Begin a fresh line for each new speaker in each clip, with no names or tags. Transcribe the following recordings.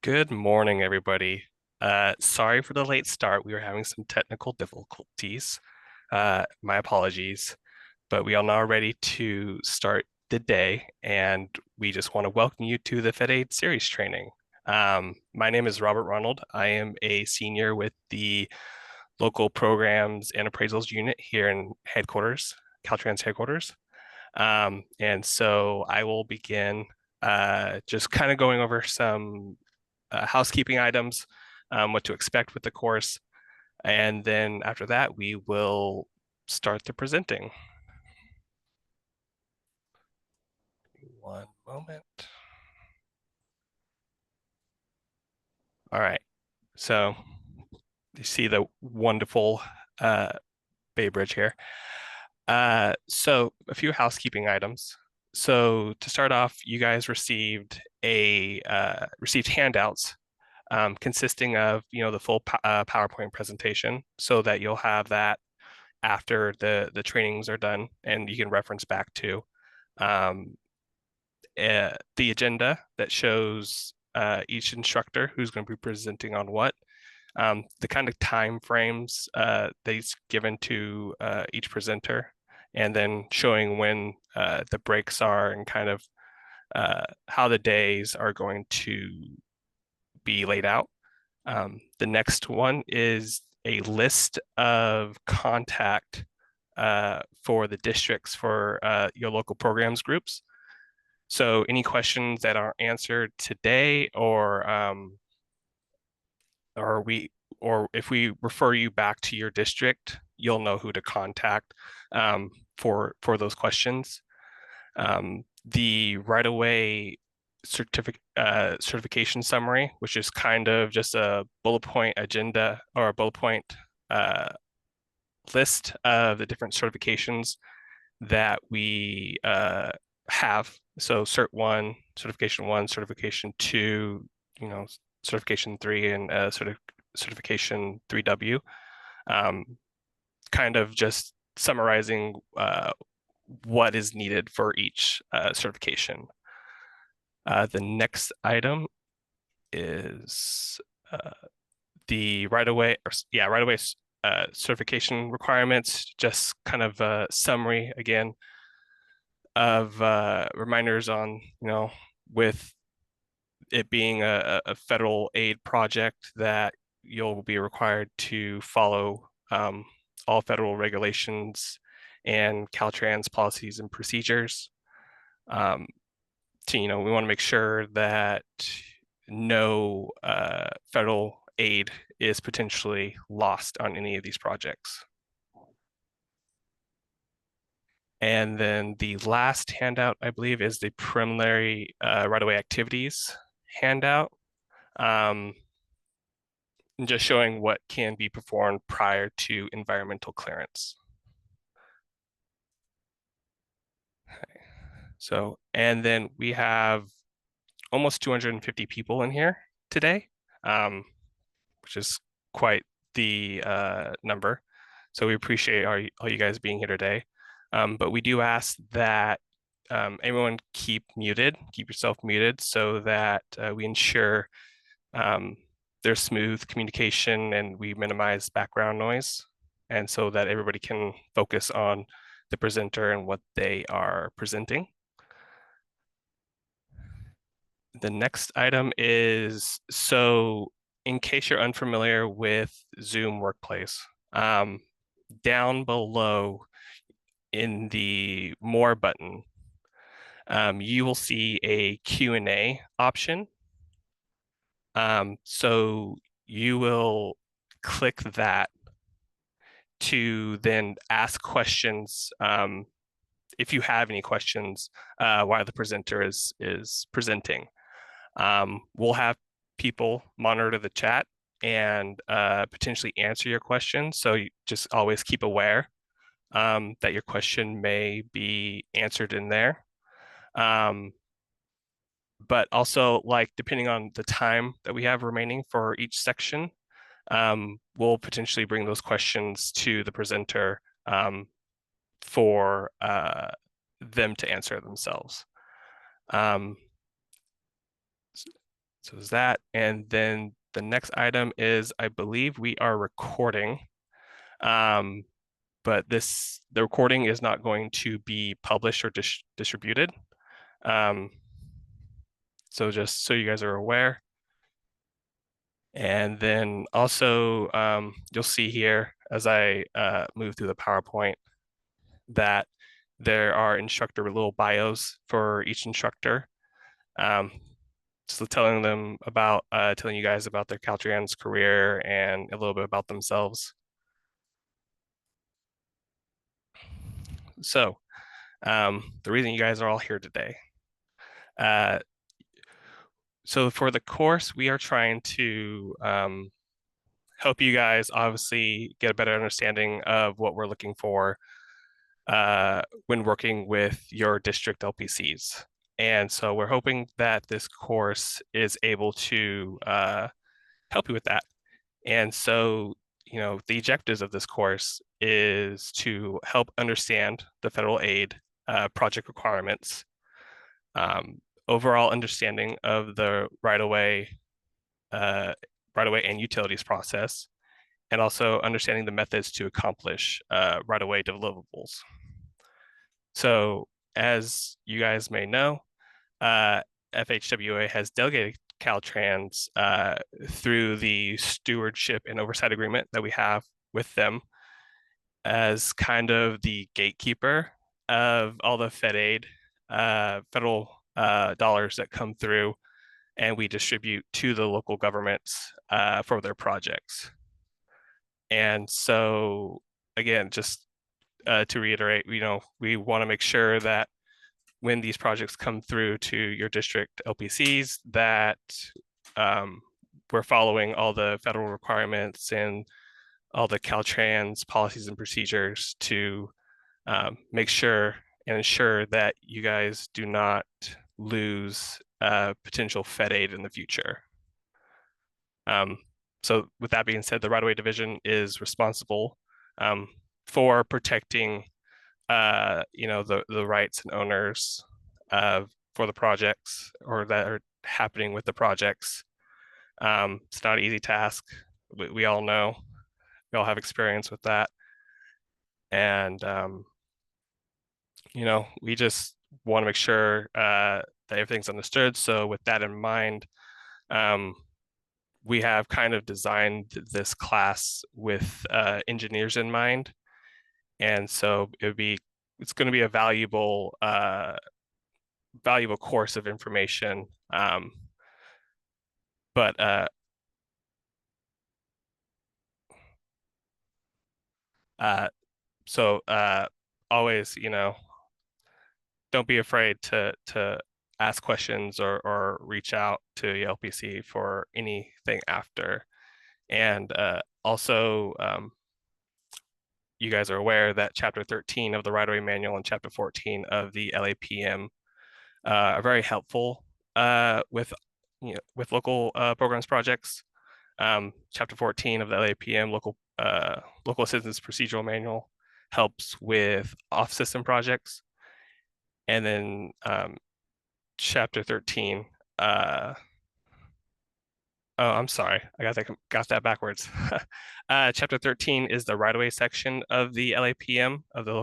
Good morning, everybody. Sorry for the late start. We were having some technical difficulties. My apologies, but we are now ready to start the day, and we just want to welcome you to the FedAid series training. My name is Robert Ronald. I am a senior with the local programs and appraisals unit here in headquarters, Caltrans headquarters. And so I will begin just kind of going over some housekeeping items, what to expect with the course. And then after that, we will start the presenting. One moment. All right. So you see the wonderful Bay Bridge here. So a few housekeeping items. So to start off, you guys received handouts consisting of the full PowerPoint presentation, so that you'll have that after the trainings are done, and you can reference back to um, the agenda that shows each instructor who's going to be presenting on what, the kind of time frames that's given to each presenter, and then showing when the breaks are and kind of how the days are going to be laid out. The next one is a list of contact for the districts for your local programs groups. So any questions that aren't answered today, or if we refer you back to your district, you'll know who to contact for those questions. The right-of-way certification summary, which is kind of just a bullet point agenda or a bullet point uh, list of the different certifications that we have. So Cert 1, Certification 2, Certification 3, and Certification 3W. Kind of just summarizing what is needed for each certification. The next item is the right-of-way certification requirements, just kind of a summary again of reminders on, with it being a federal aid project, that you'll be required to follow all federal regulations and Caltrans policies and procedures. We want to make sure that no federal aid is potentially lost on any of these projects. And then the last handout, I believe, is the preliminary right-of-way activities handout, just showing what can be performed prior to environmental clearance. Okay. So, and then we have almost 250 people in here today, which is quite the number. So we appreciate all you guys being here today. But we do ask that everyone keep yourself muted, so that we ensure there's smooth communication and we minimize background noise, and so that everybody can focus on the presenter and what they are presenting. The next item is, so in case you're unfamiliar with Zoom Workplace, down below in the More button, you will see a Q&A option. So you will click that to then ask questions, if you have any questions while the presenter is presenting. We'll have people monitor the chat and potentially answer your questions. So you just always keep aware that your question may be answered in there. But also, like, depending on the time that we have remaining for each section, we'll potentially bring those questions to the presenter for them to answer themselves. So is that, and then the next item is, I believe we are recording, um, but the recording is not going to be published or distributed. Um, so just so you guys are aware. And then also, you'll see here as I move through the PowerPoint that there are instructor little bios for each instructor. Um, so telling you guys about their Caltrans career and a little bit about themselves. So, the reason you guys are all here today. So for the course, we are trying to help you guys obviously get a better understanding of what we're looking for when working with your district LPCs. And so we're hoping that this course is able to help you with that. And so, the objectives of this course is to help understand the federal aid project requirements, overall understanding of the right-of-way and utilities process, and also understanding the methods to accomplish right-of-way deliverables. So, as you guys may know, FHWA has delegated Caltrans through the stewardship and oversight agreement that we have with them as kind of the gatekeeper of all the federal dollars that come through and we distribute to the local governments for their projects. And so, again, just to reiterate, we want to make sure that when these projects come through to your district LPCs, that we're following all the federal requirements and all the Caltrans policies and procedures to make sure and ensure that you guys do not lose potential Fed aid in the future. So with that being said, the right-of-way division is responsible for protecting the rights and owners for the projects or that are happening with the projects. It's not an easy task. We all know, we all have experience with that. And, we just want to make sure that everything's understood. So with that in mind, we have kind of designed this class with engineers in mind. And so it's going to be a valuable course of information. But so always, don't be afraid to ask questions or reach out to the LPC for anything after. And also, you guys are aware that Chapter 13 of the Right-of-Way Manual and Chapter 14 of the LAPM are very helpful with local programs projects. Chapter 14 of the LAPM local assistance procedural manual helps with off-system projects, and then Chapter 13. Oh, I'm sorry, I got that backwards. Chapter 13 is the right-of-way section of the LAPM of the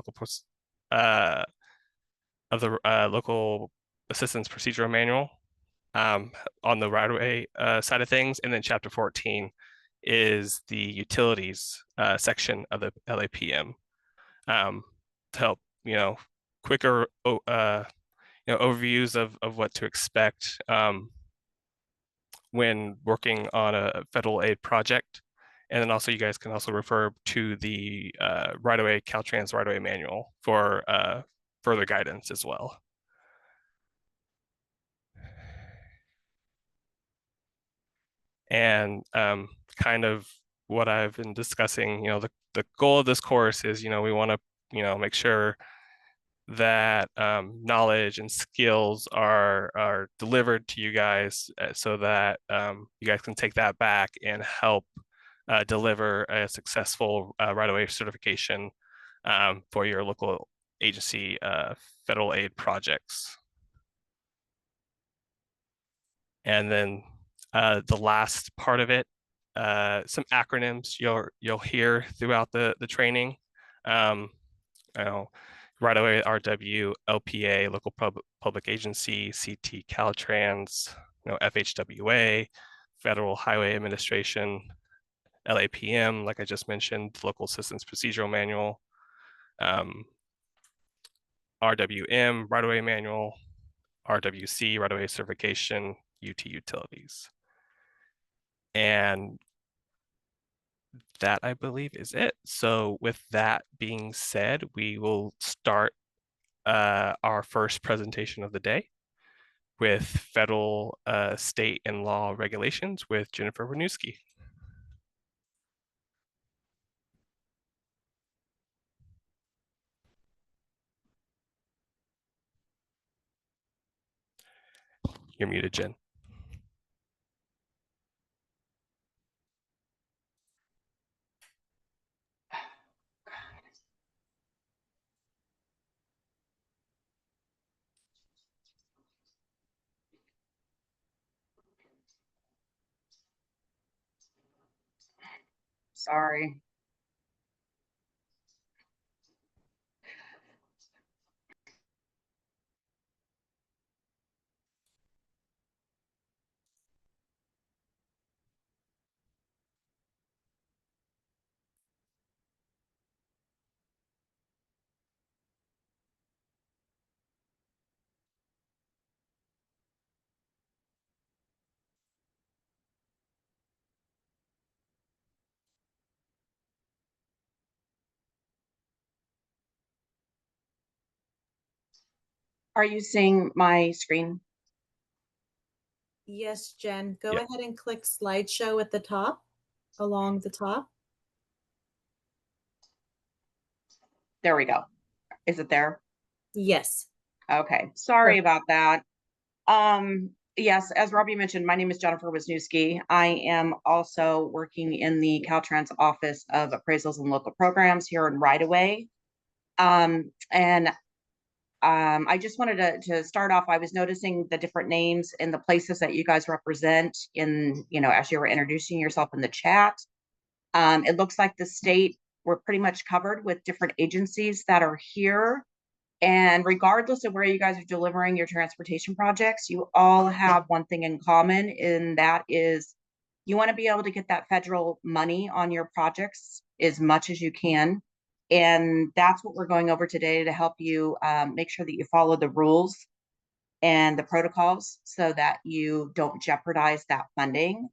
local assistance procedural manual on the right-of-way side of things, and then Chapter 14 is the utilities section of the LAPM to help quicker overviews of what to expect when working on a federal aid project. And then also you guys can also refer to the right-of-way Caltrans right-of-way manual for further guidance as well. And kind of what I've been discussing, the goal of this course is, we want to, make sure that knowledge and skills are delivered to you guys so that you guys can take that back and help deliver a successful right-of-way certification for your local agency federal aid projects. And then The last part of it, some acronyms you'll hear throughout the training. You know, right away, RW, LPA, local public agency, CT, Caltrans, FHWA, Federal Highway Administration, LAPM, like I just mentioned, Local Assistance Procedural Manual, RWM, Right of Way Manual, RWC, Right of Way Certification, UT Utilities. And that, I believe, is it. So with that being said, we will start our first presentation of the day with federal, state, and law regulations with Jennifer Winooski. You're muted, Jen.
Sorry. Are you seeing my screen?
Yes, Jen, go
Yep.
ahead and click slideshow at the top, along the top.
There we go. Is it there?
Yes.
Okay. Sorry about that. Yes, as Robbie mentioned, my name is Jennifer Wisniewski. I am also working in the Caltrans Office of Appraisals and Local Programs here in Right Away. And I just wanted to start off. I was noticing the different names and the places that you guys represent in, as you were introducing yourself in the chat. It looks like the state, we're pretty much covered with different agencies that are here. And regardless of where you guys are delivering your transportation projects, you all have one thing in common, and that is you want to be able to get that federal money on your projects as much as you can. And that's what we're going over today to help you make sure that you follow the rules and the protocols so that you don't jeopardize that funding.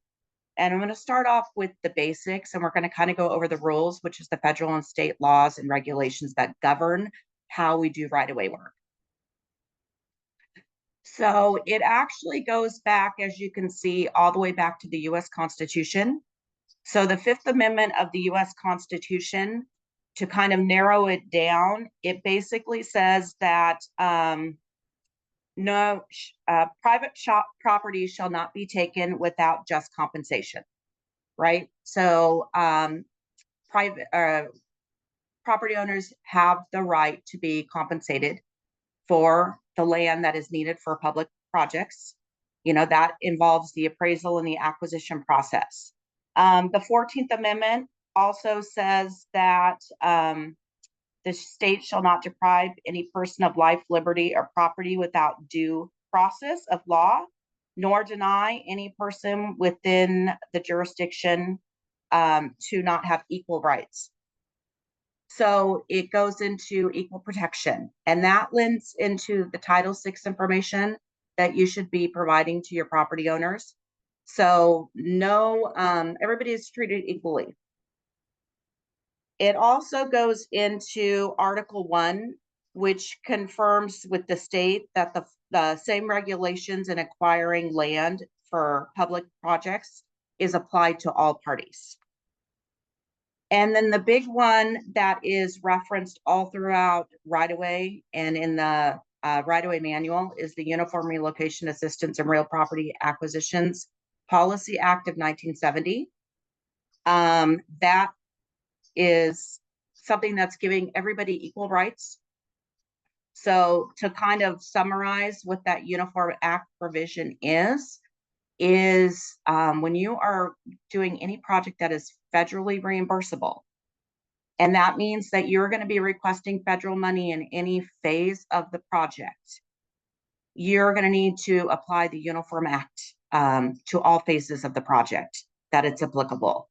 And I'm going to start off with the basics, and we're going to kind of go over the rules, which is the federal and state laws and regulations that govern how we do right-of-way work. So it actually goes back, as you can see, all the way back to the US Constitution. So the Fifth Amendment of the US Constitution, to kind of narrow it down, it basically says that no private property shall not be taken without just compensation, right? So private property owners have the right to be compensated for the land that is needed for public projects. That involves the appraisal and the acquisition process. The 14th Amendment also says that the state shall not deprive any person of life, liberty, or property without due process of law, nor deny any person within the jurisdiction to not have equal rights. So it goes into equal protection, and that lends into the Title VI information that you should be providing to your property owners. So no, everybody is treated equally. It also goes into Article 1, which confirms with the state that the same regulations in acquiring land for public projects is applied to all parties. And then the big one that is referenced all throughout right-of-way and in the right-of-way manual is the Uniform Relocation Assistance and Real Property Acquisitions Policy Act of 1970. That is something that's giving everybody equal rights. So to kind of summarize what that Uniform Act provision is, is when you are doing any project that is federally reimbursable, and that means that you're going to be requesting federal money in any phase of the project, you're going to need to apply the Uniform Act to all phases of the project that it's applicable.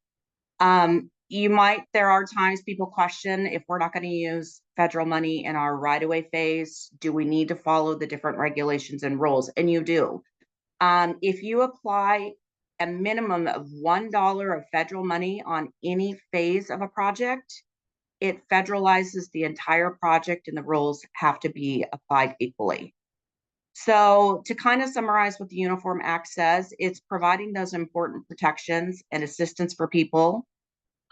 There are times people question, if we're not going to use federal money in our right-of-way phase, do we need to follow the different regulations and rules? And you do. If you apply a minimum of $1 of federal money on any phase of a project, it federalizes the entire project and the rules have to be applied equally. So to kind of summarize what the Uniform Act says, it's providing those important protections and assistance for people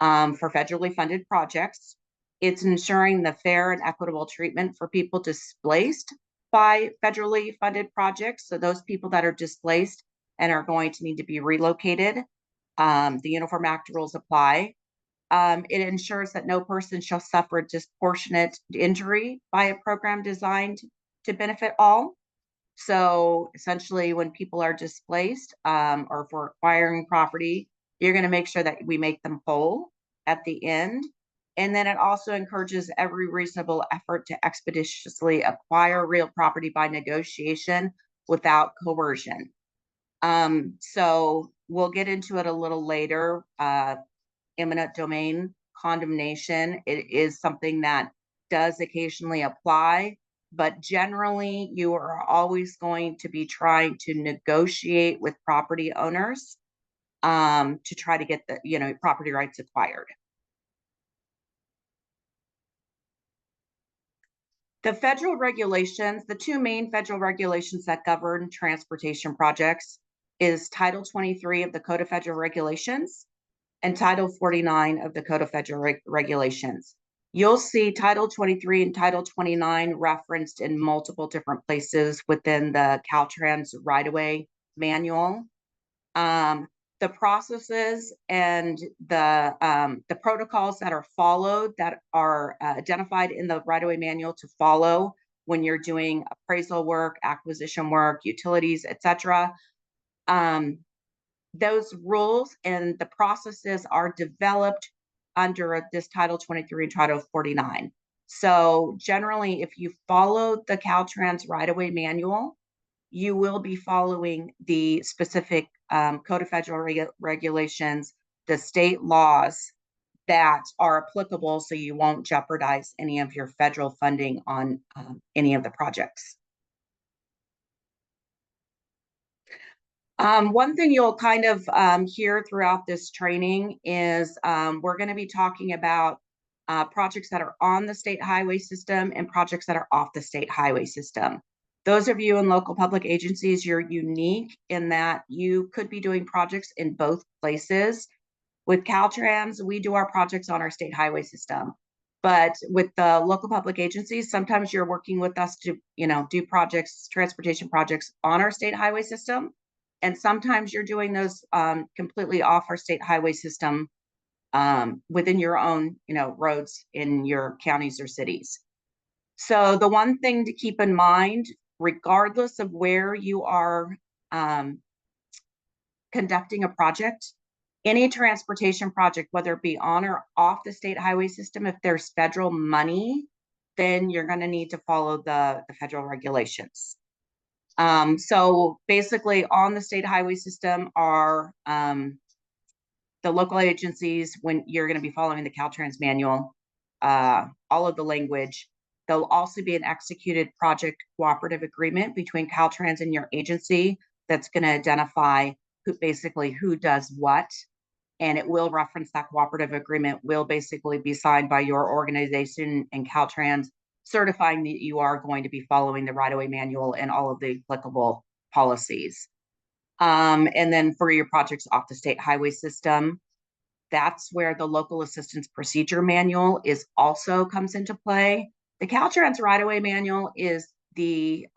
for federally funded projects. It's ensuring the fair and equitable treatment for people displaced by federally funded projects. So those people that are displaced and are going to need to be relocated, the Uniform Act rules apply. It ensures that no person shall suffer disproportionate injury by a program designed to benefit all. So essentially, when people are displaced or if we're acquiring property, you're going to make sure that we make them whole at the end. And then it also encourages every reasonable effort to expeditiously acquire real property by negotiation without coercion. So we'll get into it a little later. Eminent domain condemnation, it is something that does occasionally apply, but generally you are always going to be trying to negotiate with property owners to try to get the property rights acquired. The federal regulations, the two main federal regulations that govern transportation projects is Title 23 of the Code of Federal Regulations and Title 49 of the Code of Federal Regulations. You'll see Title 23 and Title 29 referenced in multiple different places within the Caltrans right-of-way manual. The processes and the protocols that are followed that are identified in the right-of-way manual to follow when you're doing appraisal work, acquisition work, utilities, etc. Those rules and the processes are developed under this Title 23 and Title 49. So generally, if you follow the Caltrans right-of-way manual, you will be following the specific Code of Federal Regulations, the state laws that are applicable, so you won't jeopardize any of your federal funding on any of the projects. One thing you'll kind of hear throughout this training is we're going to be talking about projects that are on the state highway system and projects that are off the state highway system. Those of you in local public agencies, you're unique in that you could be doing projects in both places. With Caltrans, we do our projects on our state highway system. But with the local public agencies, sometimes you're working with us to, do projects, transportation projects on our state highway system. And sometimes you're doing those completely off our state highway system within your own, roads in your counties or cities. So the one thing to keep in mind, regardless of where you are conducting a project, any transportation project, whether it be on or off the state highway system, if there's federal money, then you're going to need to follow the federal regulations. So basically on the state highway system are the local agencies when you're going to be following the Caltrans manual, all of the language. There'll also be an executed project cooperative agreement between Caltrans and your agency that's going to identify who does what. And it will reference that cooperative agreement will basically be signed by your organization and Caltrans, certifying that you are going to be following the right-of-way manual and all of the applicable policies. And then for your projects off the state highway system, that's where the local assistance procedure manual comes into play. The Caltrans right-of-way manual is the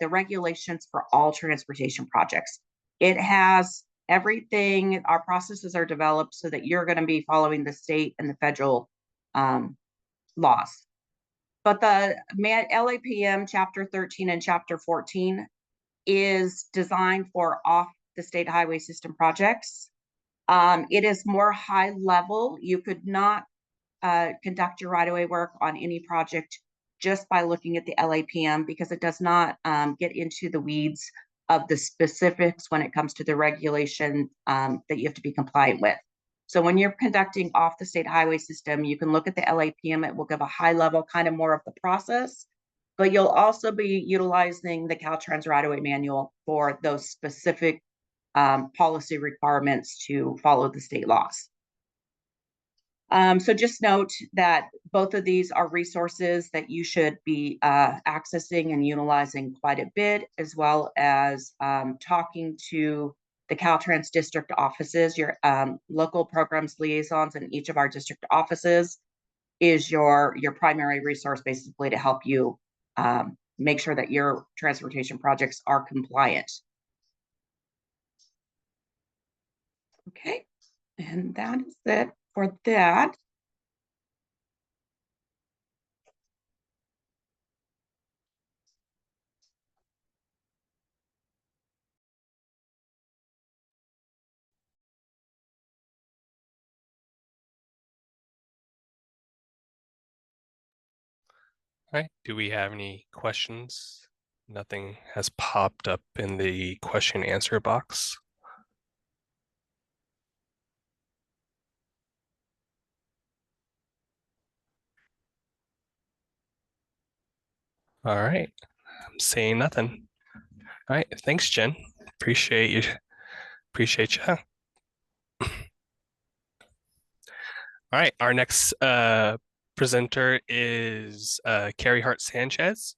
regulations for all transportation projects. It has everything. Our processes are developed so that you're going to be following the state and the federal laws. But the LAPM Chapter 13 and Chapter 14 is designed for off the state highway system projects. It is more high level. You could not conduct your right-of-way work on any project just by looking at the LAPM, because it does not get into the weeds of the specifics when it comes to the regulation that you have to be compliant with. So when you're conducting off the state highway system, you can look at the LAPM. It will give a high level, kind of more of the process, but you'll also be utilizing the Caltrans right-of-way manual for those specific policy requirements to follow the state laws. So just note that both of these are resources that you should be accessing and utilizing quite a bit, as well as talking to the Caltrans district offices. Your local programs liaisons in each of our district offices is your primary resource, basically, to help you make sure that your transportation projects are compliant. Okay, and that is it for that.
All right. Do we have any questions? Nothing has popped up in the question answer box. All right. I'm saying nothing. All right. Thanks, Jen. Appreciate you. Appreciate you. All right. Our next presenter is Carrie Hart Sanchez,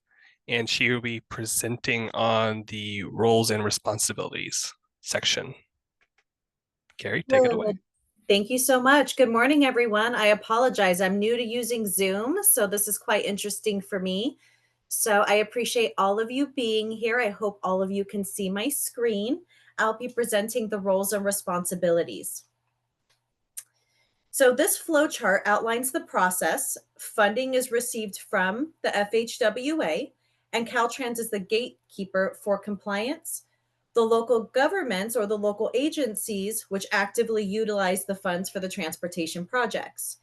and she will be presenting on the roles and responsibilities section. Carrie, take it away.
Thank you so much. Good morning, everyone. I apologize. I'm new to using Zoom, so this is quite interesting for me. So I appreciate all of you being here. I hope all of you can see my screen. I'll be presenting the roles and responsibilities. So this flow chart outlines the process. Funding is received from the FHWA, and Caltrans is the gatekeeper for compliance. The local governments or the local agencies which actively utilize the funds for the transportation projects.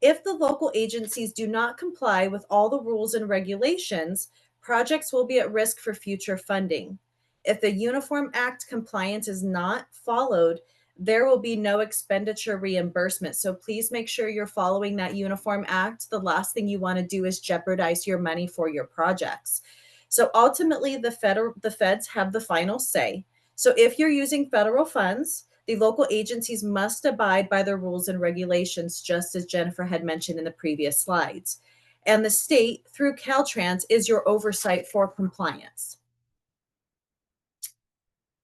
If the local agencies do not comply with all the rules and regulations, projects will be at risk for future funding. If the Uniform Act compliance is not followed, there will be no expenditure reimbursement. So please make sure you're following that Uniform Act. The last thing you want to do is jeopardize your money for your projects. So ultimately, the feds have the final say. So if you're using federal funds, the local agencies must abide by the rules and regulations, just as Jennifer had mentioned in the previous slides. And the state, through Caltrans, is your oversight for compliance.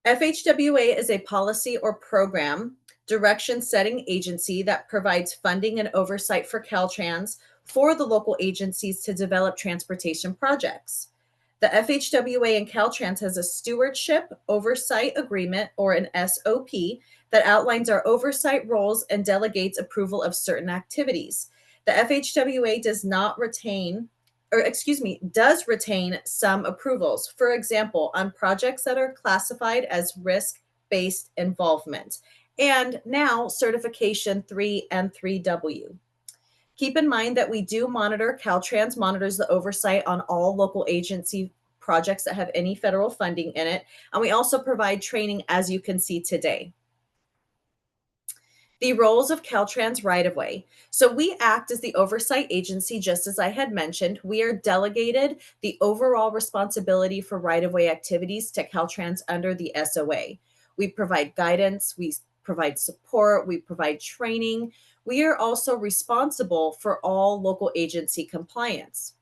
FHWA is a policy or program direction setting agency that provides funding and oversight for Caltrans for the local agencies to develop transportation projects. The FHWA and Caltrans has a stewardship oversight agreement, or an SOP, that outlines our oversight roles and delegates approval of certain activities. The FHWA does retain some approvals. For example, on projects that are classified as risk-based involvement, and now certification 3 and 3W. Keep in mind that we do monitor, Caltrans monitors the oversight on all local agency projects that have any federal funding in it. And we also provide training, as you can see today. The roles of Caltrans right-of-way. So we act as the oversight agency, just as I had mentioned. We are delegated the overall responsibility for right-of-way activities to Caltrans under the SOA. We provide guidance, we provide support, we provide training. We are also responsible for all local agency compliance.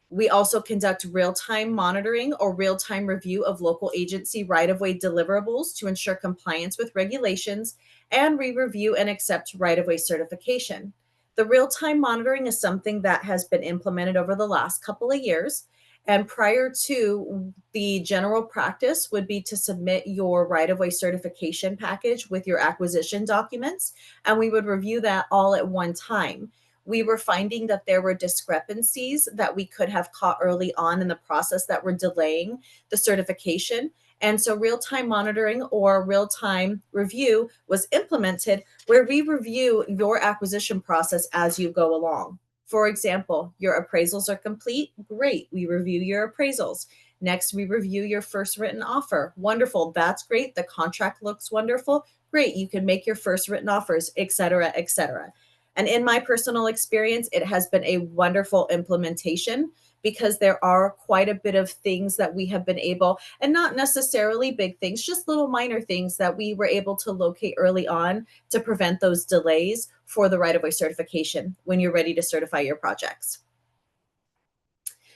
We also conduct real-time monitoring or real-time review of local agency right-of-way deliverables to ensure compliance with regulations, and we review and accept right-of-way certification. The real-time monitoring is something that has been implemented over the last couple of years. And prior to, the general practice would be to submit your right-of-way certification package with your acquisition documents, and we would review that all at one time. We were finding that there were discrepancies that we could have caught early on in the process that were delaying the certification. And so real-time monitoring or real-time review was implemented where we review your acquisition process as you go along. For example, your appraisals are complete. Great. We review your appraisals. Next, we review your first written offer. Wonderful. That's great. The contract looks wonderful. Great. You can make your first written offers, et cetera, et cetera. And in my personal experience, it has been a wonderful implementation because there are quite a bit of things that we have been able, and not necessarily big things, just little minor things that we were able to locate early on to prevent those delays for the right-of-way certification when you're ready to certify your projects.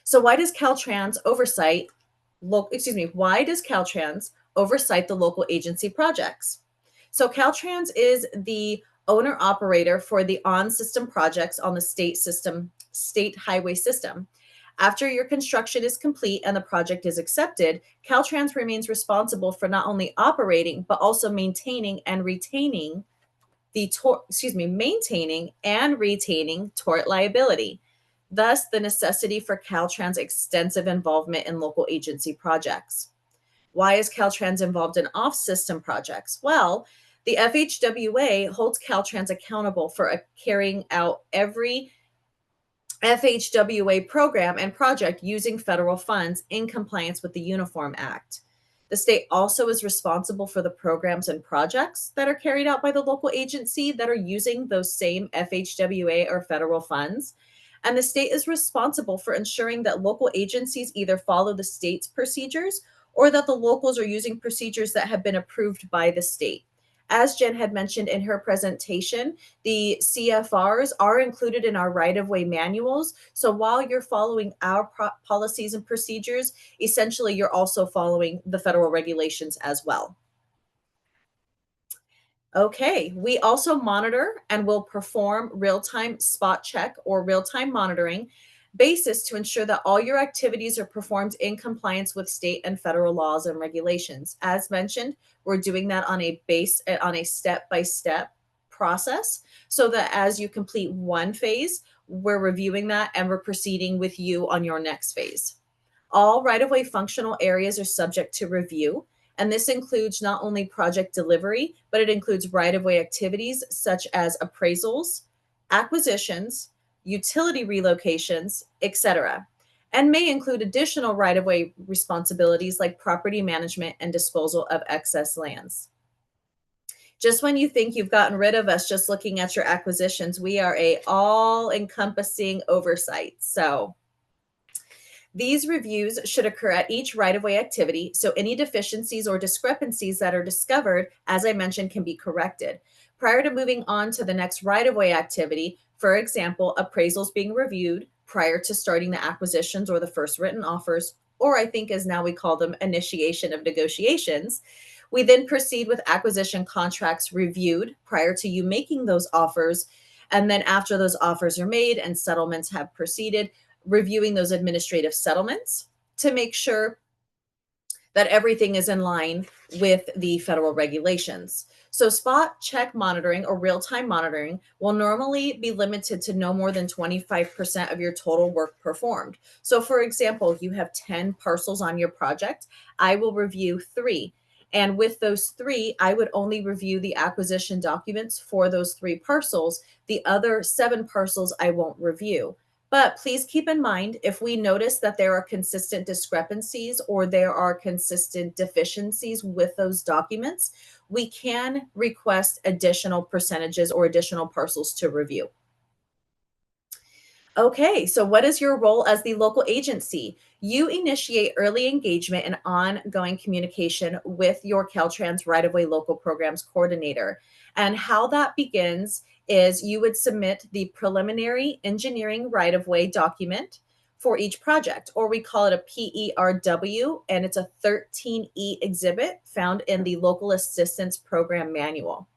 So why does Caltrans oversight, why does Caltrans oversight the local agency projects? So Caltrans is the owner operator for the on-system projects on the state highway system. After your construction is complete and the project is accepted, Caltrans remains responsible for not only operating, but also maintaining and retaining tort liability. Thus, the necessity for Caltrans' extensive involvement in local agency projects. Why is Caltrans involved in off-system projects? Well, the FHWA holds Caltrans accountable for carrying out every FHWA program and project using federal funds in compliance with the Uniform Act. The state also is responsible for the programs and projects that are carried out by the local agency that are using those same FHWA or federal funds. And the state is responsible for ensuring that local agencies either follow the state's procedures or that the locals are using procedures that have been approved by the state. As Jen had mentioned in her presentation, the CFRs are included in our right-of-way manuals. So while you're following our policies and procedures, essentially you're also following the federal regulations as well. Okay, we also monitor and will perform real-time spot check or real-time monitoring basis to ensure that all your activities are performed in compliance with state and federal laws and regulations. As mentioned, we're doing that on a step-by-step process so that as you complete one phase, we're reviewing that and we're proceeding with you on your next phase. All right-of-way functional areas are subject to review, and this includes not only project delivery, but it includes right-of-way activities such as appraisals, acquisitions, utility relocations, etc., and may include additional right-of-way responsibilities like property management and disposal of excess lands. Just when you think you've gotten rid of us just looking at your acquisitions, we are a all-encompassing oversight. So these reviews should occur at each right-of-way activity, so any deficiencies or discrepancies that are discovered, as I mentioned, can be corrected. Prior to moving on to the next right-of-way activity, for example, appraisals being reviewed prior to starting the acquisitions or the first written offers, or I think as now we call them initiation of negotiations, we then proceed with acquisition contracts reviewed prior to you making those offers, and then after those offers are made and settlements have proceeded, reviewing those administrative settlements to make sure that everything is in line with the federal regulations. So spot check monitoring or real-time monitoring will normally be limited to no more than 25% of your total work performed. So for example, you have 10 parcels on your project, I will review 3. And with those 3, I would only review the acquisition documents for those 3 parcels. The other 7 parcels I won't review. But please keep in mind, if we notice that there are consistent discrepancies or there are consistent deficiencies with those documents, we can request additional percentages or additional parcels to review. Okay, so what is your role as the local agency? You initiate early engagement and ongoing communication with your Caltrans right-of-way local programs coordinator. And how that begins is you would submit the preliminary engineering right-of-way document for each project, or we call it a PERW, and it's a 13E exhibit found in the Local Assistance Program Manual.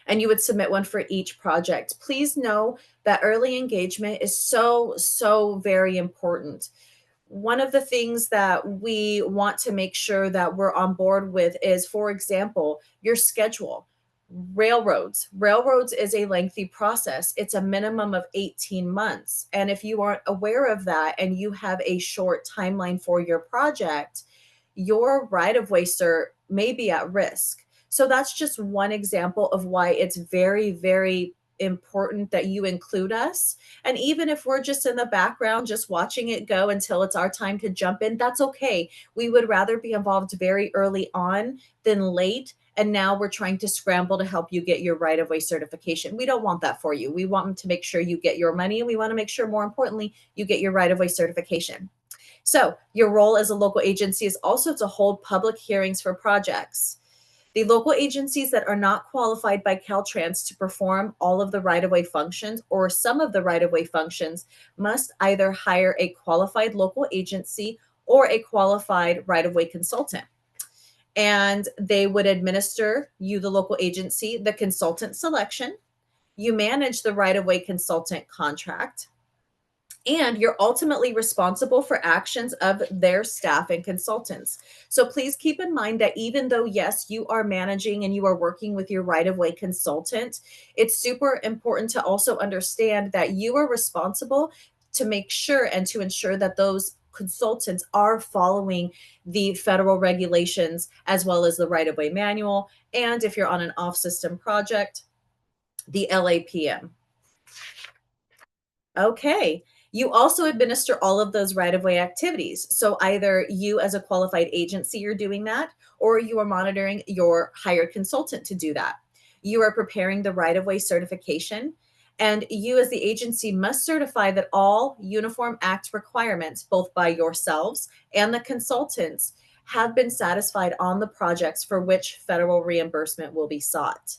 And you would submit one for each project. Please know that early engagement is so very important. One of the things that we want to make sure that we're on board with is, for example, your schedule. Railroads is a lengthy process. It's a minimum of 18 months. And if you aren't aware of that and you have a short timeline for your project, your right-of-way, sir, may be at risk. So that's just one example of why it's very, very important that you include us. And even if we're just in the background, just watching it go until it's our time to jump in, that's okay. We would rather be involved very early on than late. And now we're trying to scramble to help you get your right of way certification. We don't want that for you. We want to make sure you get your money. And we want to make sure, more importantly, you get your right of way certification. So, your role as a local agency is also to hold public hearings for projects. The local agencies that are not qualified by Caltrans to perform all of the right-of-way functions or some of the right-of-way functions must either hire a qualified local agency or a qualified right-of-way consultant. And they would administer, you, the local agency, the consultant selection. You manage the right-of-way consultant contract, and you're ultimately responsible for actions of their staff and consultants. So please keep in mind that even though, yes, you are managing and you are working with your right-of-way consultant, it's super important to also understand that you are responsible to make sure and to ensure that those consultants are following the federal regulations as well as the right-of-way manual. And if you're on an off-system project, the LAPM. Okay. You also administer all of those right-of-way activities. So either you as a qualified agency are doing that, or you are monitoring your hired consultant to do that. You are preparing the right-of-way certification, and you as the agency must certify that all Uniform Act requirements, both by yourselves and the consultants, have been satisfied on the projects for which federal reimbursement will be sought.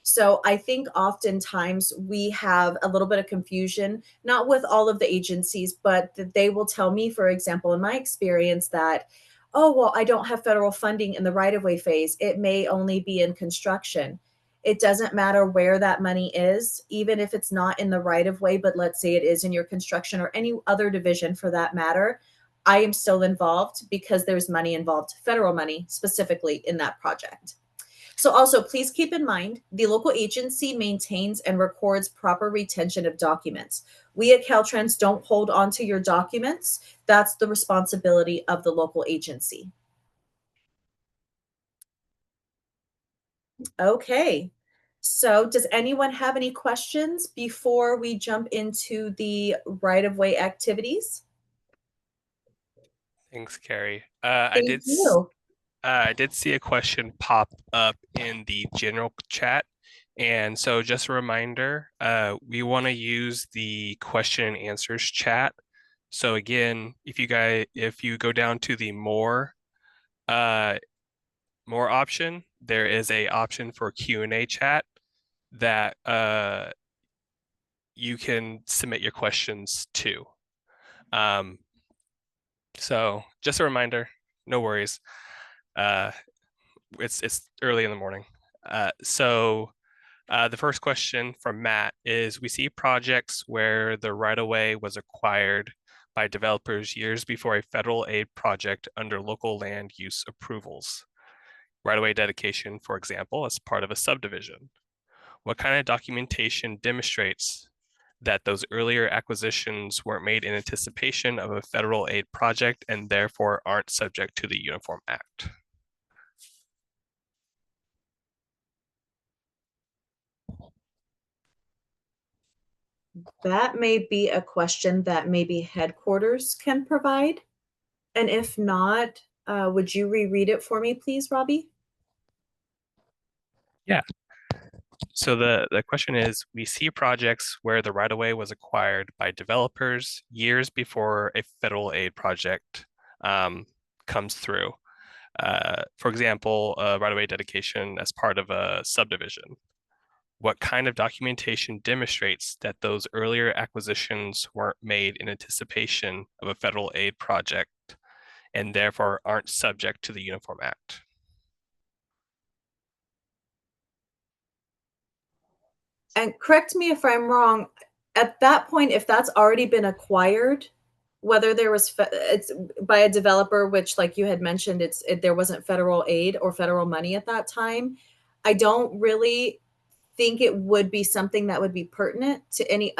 So I think oftentimes we have a little bit of confusion, not with all of the agencies, but that they will tell me, for example, in my experience, that, oh, well, I don't have federal funding in the right of way phase. It may only be in construction. It doesn't matter where that money is, even if it's not in the right of way, but let's say it is in your construction or any other division for that matter. I am still involved because there's money involved, federal money specifically in that project. So also, please keep in mind, the local agency maintains and records proper retention of documents. We at Caltrans don't hold on to your documents. That's the responsibility of the local agency. Okay. So does anyone have any questions before we jump into the right-of-way activities?
Thanks, Carrie.
Thank you.
I did see a question pop up in the general chat. And so just a reminder, we want to use the question and answers chat. So again, if you go down to the uh, more option, there is a option for Q&A chat that you can submit your questions to. So just a reminder, no worries. It's early in the morning. The first question from Matt is, we see projects where the right-of-way was acquired by developers years before a federal aid project under local land use approvals. Right-of-way dedication, for example, as part of a subdivision. What kind of documentation demonstrates that those earlier acquisitions weren't made in anticipation of a federal aid project and therefore aren't subject to the Uniform Act?
That may be a question that maybe headquarters can provide. And if not, would you reread it for me, please, Robbie?
Yeah. So the question is, we see projects where the right-of-way was acquired by developers years before a federal aid project comes through. For example, a right-of-way dedication as part of a subdivision. What kind of documentation demonstrates that those earlier acquisitions weren't made in anticipation of a federal aid project and therefore aren't subject to the Uniform Act?
And correct me if I'm wrong, at that point, if that's already been acquired, whether there was it's by a developer, which like you had mentioned, there wasn't federal aid or federal money at that time, I don't really think it would be something that would be pertinent to any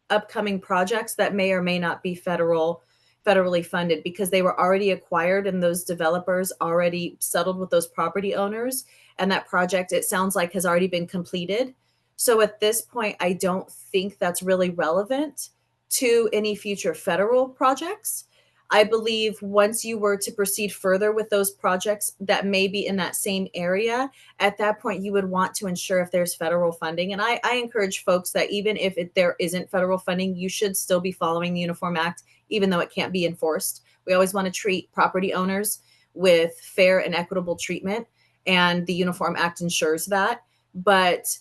upcoming projects that may or may not be federal federally funded because they were already acquired and those developers already settled with those property owners. And that project, it sounds like, has already been completed. So at this point, I don't think that's really relevant to any future federal projects. I believe once you were to proceed further with those projects that may be in that same area, at that point, you would want to ensure if there's federal funding. And I encourage folks that even if there isn't federal funding, you should still be following the Uniform Act, even though it can't be enforced. We always want to treat property owners with fair and equitable treatment, and the Uniform Act ensures that. But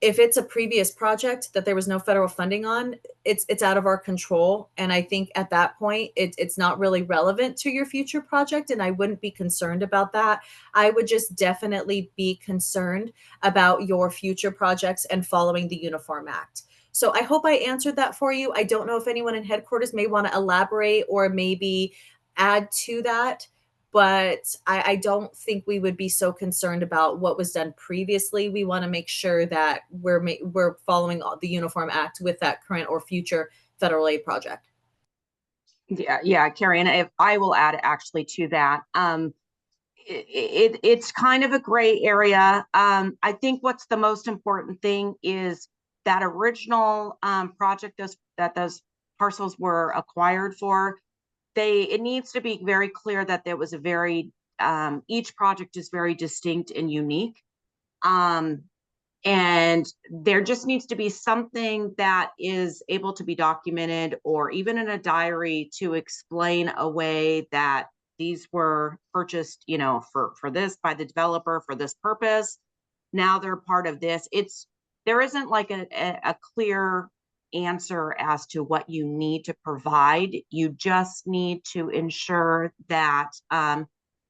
if it's a previous project that there was no federal funding on, it's out of our control. And I think at that point, it's not really relevant to your future project. And I wouldn't be concerned about that. I would just definitely be concerned about your future projects and following the Uniform Act. So I hope I answered that for you. I don't know if anyone in headquarters may want to elaborate or maybe add to that, but I don't think we would be so concerned about what was done previously. We want to make sure that we're following the Uniform Act with that current or future federal aid project.
Yeah, Carrie, and if I will add actually to that, it's kind of a gray area. I think what's the most important thing is that original project that those parcels were acquired for. It needs to be very clear that there was a very each project is very distinct and unique. And there just needs to be something that is able to be documented or even in a diary to explain a way that these were purchased, for this by the developer for this purpose. Now they're part of this. There isn't like a clear answer as to what you need to provide. You just need to ensure that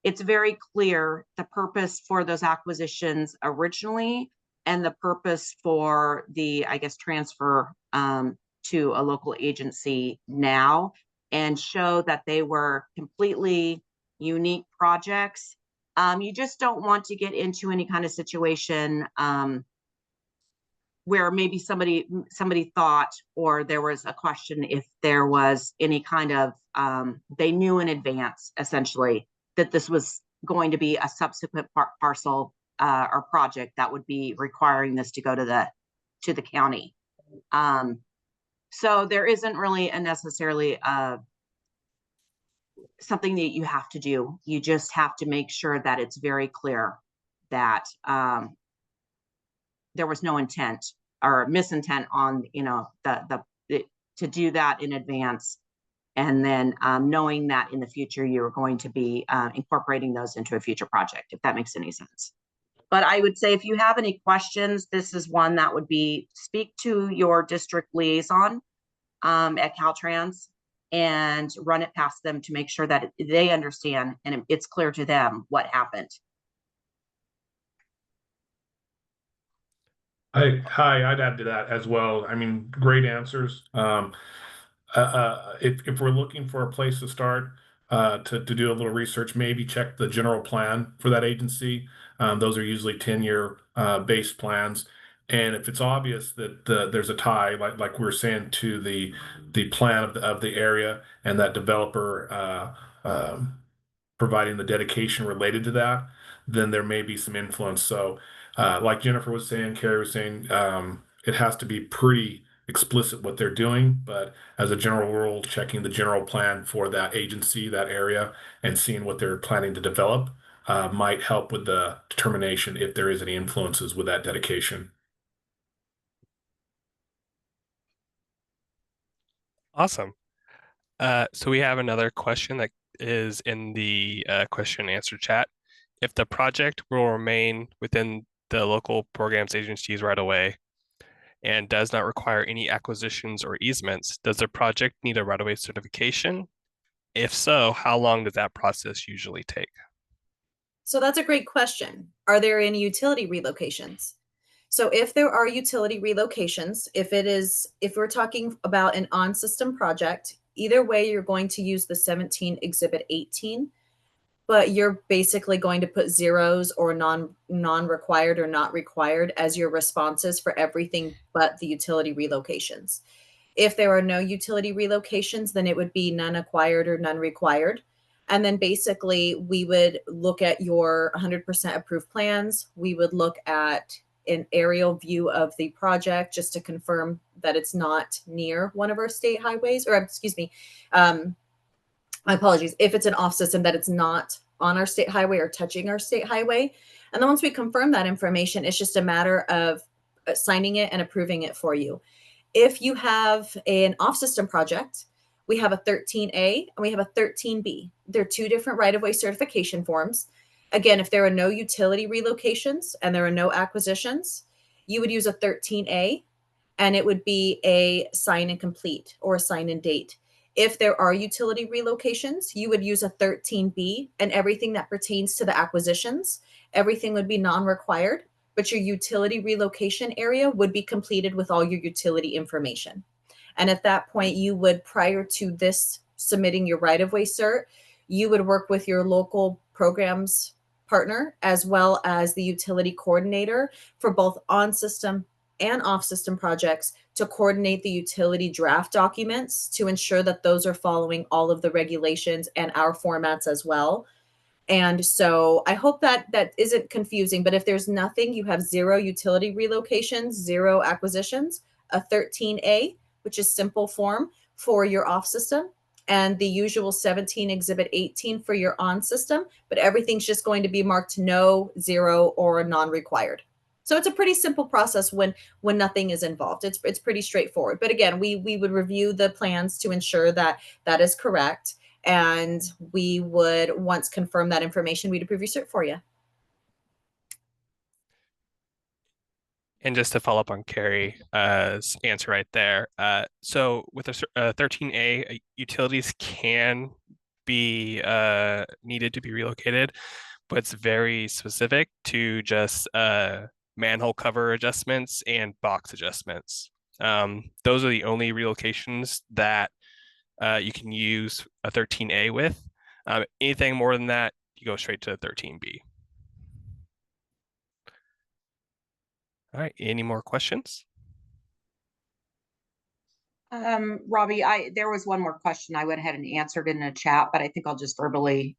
it's very clear the purpose for those acquisitions originally and the purpose for the, I guess, transfer to a local agency now, and show that they were completely unique projects. You just don't want to get into any kind of situation where maybe somebody thought, or there was a question if there was any kind of they knew in advance essentially that this was going to be a subsequent parcel or project that would be requiring this to go to the county. So there isn't really necessarily something that you have to do. You just have to make sure that it's very clear that there was no intent or misintent on, to do that in advance. And then knowing that in the future, you're going to be incorporating those into a future project, if that makes any sense. But I would say if you have any questions, this is one that would be speak to your district liaison at Caltrans and run it past them to make sure that they understand and it's clear to them what happened.
Hi, I'd add to that as well. I mean, great answers. If we're looking for a place to start to do a little research, maybe check the general plan for that agency. Those are usually 10-year based plans. And if it's obvious that there's a tie, like we were saying, to the plan of the area and that developer providing the dedication related to that, then there may be some influence. So, like Jennifer was saying, Carrie was saying, it has to be pretty explicit what they're doing. But as a general rule, checking the general plan for that agency, that area, and seeing what they're planning to develop might help with the determination if there is any influences with that dedication.
Awesome. So we have another question that is in the question and answer chat. If the project will remain within the local programs agencies right away and does not require any acquisitions or easements, does the project need a right-of-way certification? If so, how long does that process usually take?
So that's a great question. Are there any utility relocations? So if there are utility relocations, if we're talking about an on-system project, either way, you're going to use the 17 Exhibit 18, but you're basically going to put zeros or non-required or not required as your responses for everything but the utility relocations. If there are no utility relocations, then it would be none acquired or none required. And then basically we would look at your 100% approved plans. We would look at an aerial view of the project just to confirm that it's not near one of our state highways, or excuse me, my apologies, if it's an off system, that it's not on our state highway or touching our state highway. And then once we confirm that information, it's just a matter of signing it and approving it for you. If you have an off-system project, we have a 13A and we have a 13B. They're two different right-of-way certification forms. Again, if there are no utility relocations and there are no acquisitions, you would use a 13A, and it would be a sign and complete or a sign and date. If there are utility relocations, you would use a 13B, and everything that pertains to the acquisitions, everything would be non-required, but your utility relocation area would be completed with all your utility information. And at that point, you would, prior to this submitting your right-of-way cert, you would work with your local programs partner as well as the utility coordinator for both on-system and off-system projects to coordinate the utility draft documents to ensure that those are following all of the regulations and our formats as well. And so I hope that that isn't confusing, but if there's nothing, you have 0 utility relocations, 0 acquisitions, a 13A, which is simple form for your off system, and the usual 17 exhibit 18 for your on system, but everything's just going to be marked no, 0, or non-required. So it's a pretty simple process when nothing is involved. It's pretty straightforward. But again, we would review the plans to ensure that that is correct. And we would, once confirm that information, we'd approve your cert for you.
And just to follow up on Carrie's answer right there, so with a 13A, utilities can be needed to be relocated, but it's very specific to just manhole cover adjustments and box adjustments. Those are the only relocations that you can use a 13A with. Anything more than that, you go straight to a 13B. All right, any more questions?
Robbie, there was one more question I went ahead and answered in the chat, but I think I'll just verbally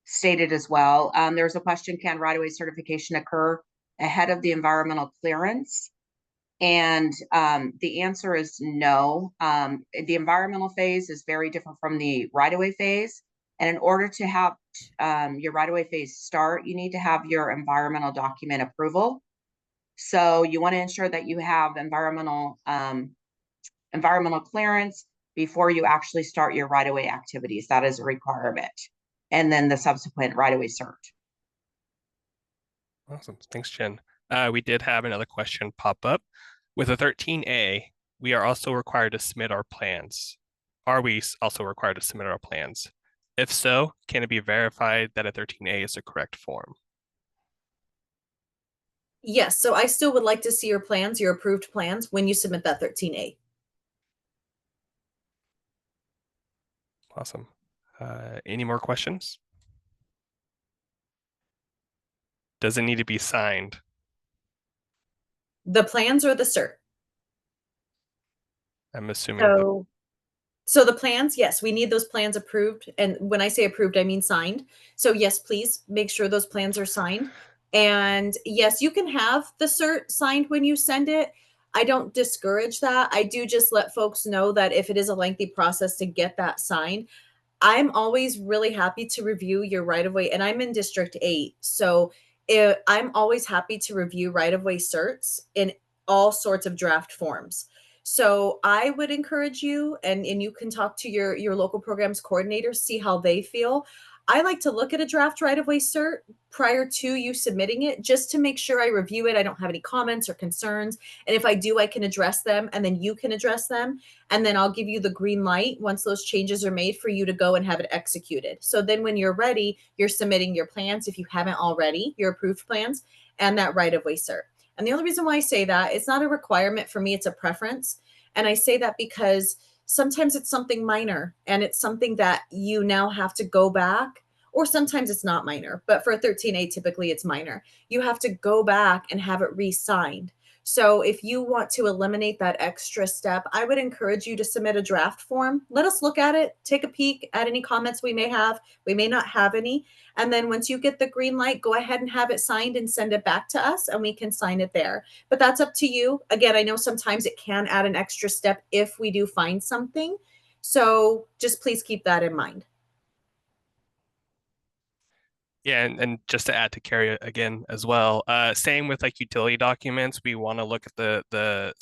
state it as well. There's a question: can right-of-way certification occur ahead of the environmental clearance? And the answer is no. The environmental phase is very different from the right-of-way phase. And in order to have your right-of-way phase start, you need to have your environmental document approval. So you want to ensure that you have environmental clearance before you actually start your right-of-way activities. That is a requirement. And then the subsequent right-of-way cert.
Awesome. Thanks, Jen. We did have another question pop up. With a 13A, we are also required to submit our plans. Are we also required to submit our plans? If so, can it be verified that a 13A is the correct form?
Yes, so I still would like to see your plans, your approved plans, when you submit that 13A.
Awesome. Any more questions? Does it need to be signed?
The plans or the cert?
I'm assuming
So the plans, yes, we need those plans approved. And when I say approved, I mean signed. So yes, please make sure those plans are signed. And yes, you can have the cert signed when you send it. I don't discourage that. I do just let folks know that if it is a lengthy process to get that signed, I'm always really happy to review your right-of-way, and I'm in District 8. So I'm always happy to review right-of-way certs in all sorts of draft forms. So I would encourage you, and you can talk to your local programs coordinator, see how they feel. I like to look at a draft right-of-way cert prior to you submitting it, just to make sure I review it. I don't have any comments or concerns. And if I do, I can address them, and then you can address them. And then I'll give you the green light once those changes are made for you to go and have it executed. So then when you're ready, you're submitting your plans, if you haven't already, your approved plans, and that right-of-way cert. And the only reason why I say that, it's not a requirement for me, it's a preference. And I say that because sometimes it's something minor and it's something that you now have to go back, or sometimes it's not minor, but for a 13A, typically it's minor. You have to go back and have it re-signed. So if you want to eliminate that extra step, I would encourage you to submit a draft form. Let us look at it, take a peek at any comments we may have. We may not have any. And then once you get the green light, go ahead and have it signed and send it back to us, and we can sign it there. But that's up to you. Again, I know sometimes it can add an extra step if we do find something. So just please keep that in mind.
Yeah, and just to add to Carrie again as well, same with like utility documents, we want to look at the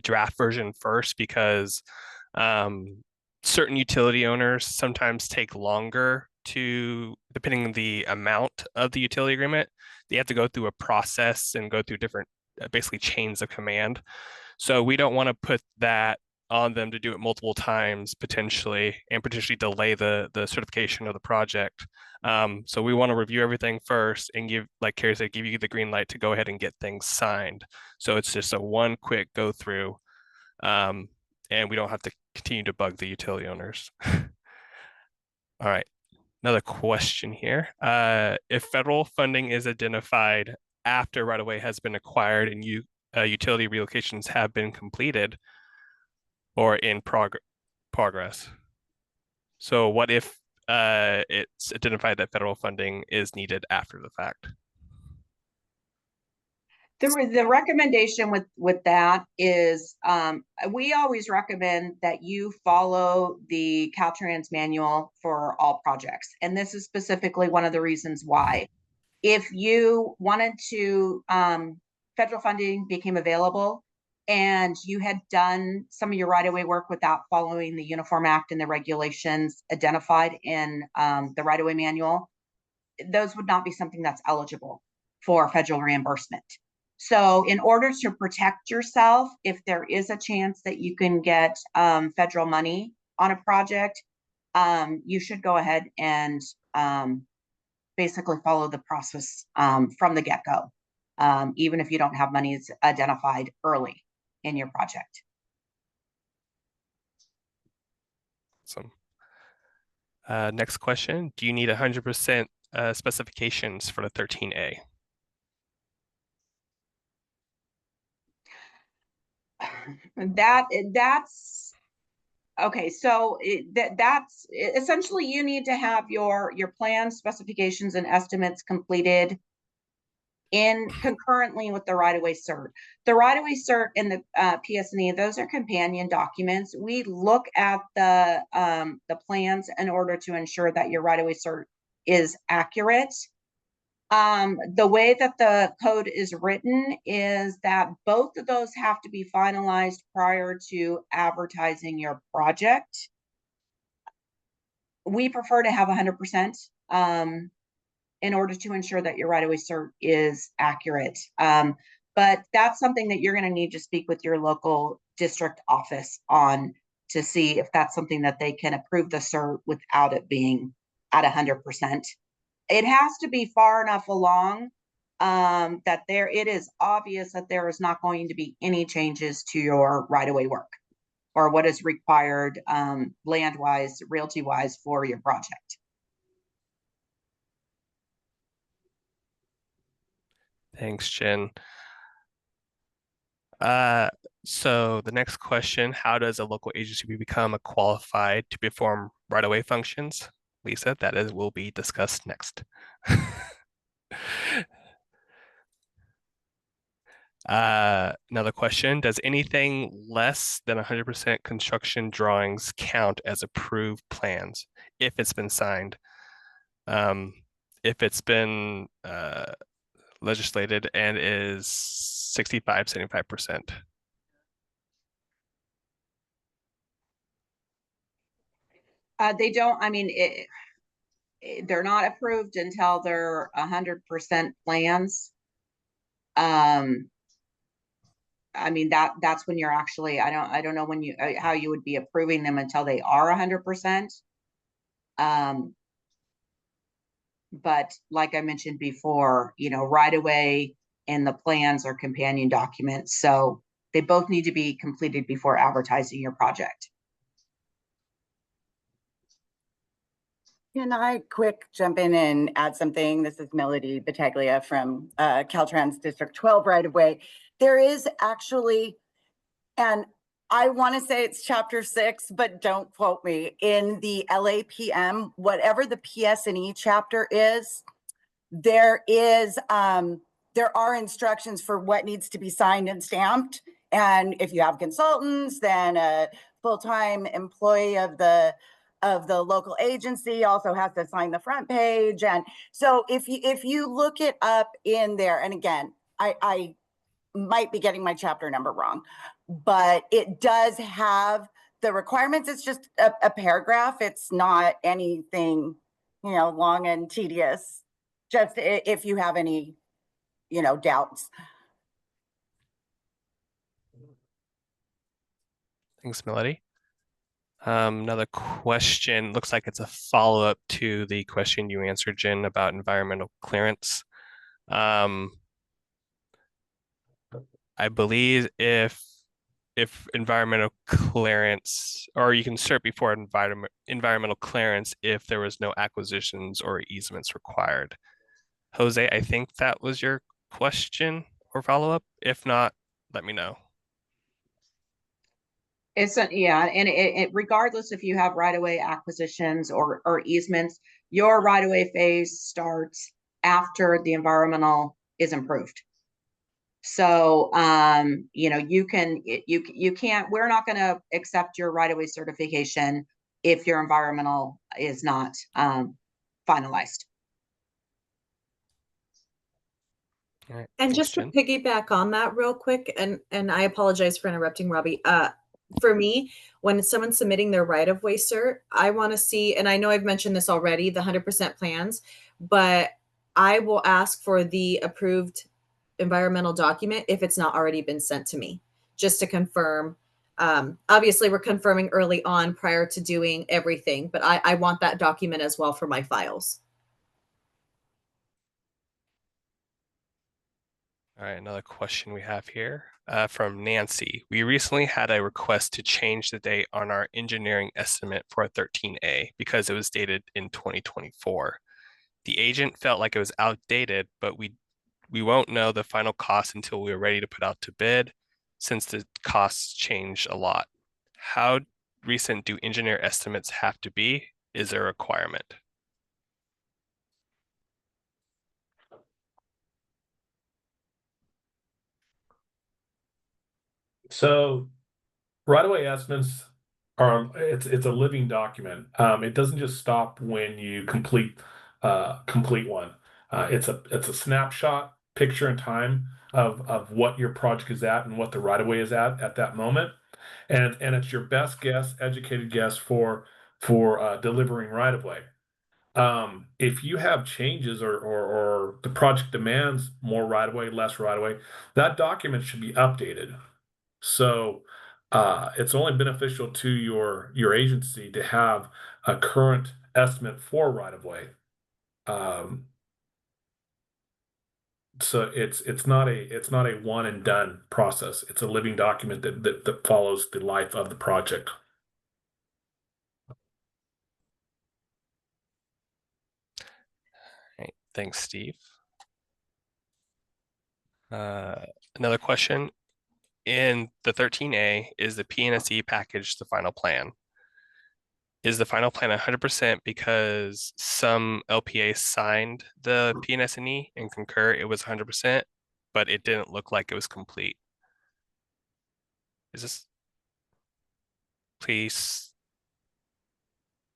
draft version first, because certain utility owners sometimes take longer to, depending on the amount of the utility agreement, they have to go through a process and go through different basically chains of command. So we don't want to put that on them to do it multiple times potentially, and potentially delay the certification of the project. So we want to review everything first and give, like Carrie said, give you the green light to go ahead and get things signed. So it's just a one quick go through, and we don't have to continue to bug the utility owners. All right, another question here. If federal funding is identified after right-of-way has been acquired and utility relocations have been completed or in progress. So what if it's identified that federal funding is needed after the fact?
The recommendation with that is, we always recommend that you follow the Caltrans manual for all projects. And this is specifically one of the reasons why. If you wanted to, federal funding became available and you had done some of your right-of-way work without following the Uniform Act and the regulations identified in the right-of-way manual, those would not be something that's eligible for federal reimbursement. So in order to protect yourself, if there is a chance that you can get federal money on a project, you should go ahead and basically follow the process from the get-go, even if you don't have monies identified early in your project.
Awesome. Next question. Do you need 100% specifications for the 13A?
That's okay. So that's essentially, you need to have your plans, specifications, and estimates completed in concurrently with the right-of-way cert. The right-of-way cert and the PS&E, those are companion documents. We look at the plans in order to ensure that your right-of-way cert is accurate. The way that the code is written is that both of those have to be finalized prior to advertising your project. We prefer to have 100%. In order to ensure that your right-of-way cert is accurate. But that's something that you're going to need to speak with your local district office on, to see if that's something that they can approve the cert without it being at 100%. It has to be far enough along that it is obvious that there is not going to be any changes to your right-of-way work or what is required land-wise, realty-wise for your project.
Thanks, Jen. So the next question, how does a local agency become qualified to perform right-of-way functions? Lisa, will be discussed next. Another question, does anything less than 100% construction drawings count as approved plans if it's been signed? If it's been legislated and is 65, 75%.
They don't, I mean, they're not approved until they're 100% plans. I mean, that's when you're actually, I don't know when how you would be approving them until they are 100%. But like I mentioned before, right away and the plans are companion documents. So they both need to be completed before advertising your project.
Can I quick jump in and add something? This is Melody Battaglia from Caltrans District 12 right away. There is actually, and I want to say it's chapter 6, but don't quote me, in the LAPM, whatever the PS&E chapter is, there are instructions for what needs to be signed and stamped. And if you have consultants, then a full-time employee of the local agency also has to sign the front page. And so if you look it up in there, and again, I might be getting my chapter number wrong, but it does have the requirements. It's just a paragraph. It's not anything, long and tedious. Just if you have any, doubts.
Thanks, Melody. Another question, looks like it's a follow-up to the question you answered, Jen, about environmental clearance. I believe if environmental clearance, or you can cert before environmental clearance if there was no acquisitions or easements required. Jose, I think that was your question or follow-up. If not, let me know.
Yeah, and regardless if you have right-of-way acquisitions or easements, your right-of-way phase starts after the environmental is improved. So, you can't, we're not going to accept your right-of-way certification if your environmental is not finalized.
All right,
And
thanks,
just to
Jen.
piggyback on that real quick, and I apologize for interrupting, Robbie. For me, when someone's submitting their right-of-way cert, I want to see, and I know I've mentioned this already, the 100% plans, but I will ask for the approved environmental document if it's not already been sent to me, just to confirm. Obviously, we're confirming early on prior to doing everything, but I want that document as well for my files.
All right, another question we have here from Nancy. We recently had a request to change the date on our engineering estimate for a 13A because it was dated in 2024. The agent felt like it was outdated, but we won't know the final cost until we are ready to put out to bid, since the costs change a lot. How recent do engineer estimates have to be? Is there a requirement?
So right-of-way estimates it's a living document. It doesn't just stop when you complete one. It's a snapshot, picture in time of what your project is at and what the right-of-way is at that moment. And it's your best guess, educated guess for delivering right-of-way. If you have changes or the project demands more right-of-way, less right-of-way, that document should be updated. So it's only beneficial to your agency to have a current estimate for right-of-way. So it's not a one and done process. It's a living document that follows the life of the project.
All right, thanks, Steve. Another question. In the 13A, is the PNSE package the final plan? Is the final plan 100% because some LPA signed the PNSE and concur it was 100%, but it didn't look like it was complete? Is this, please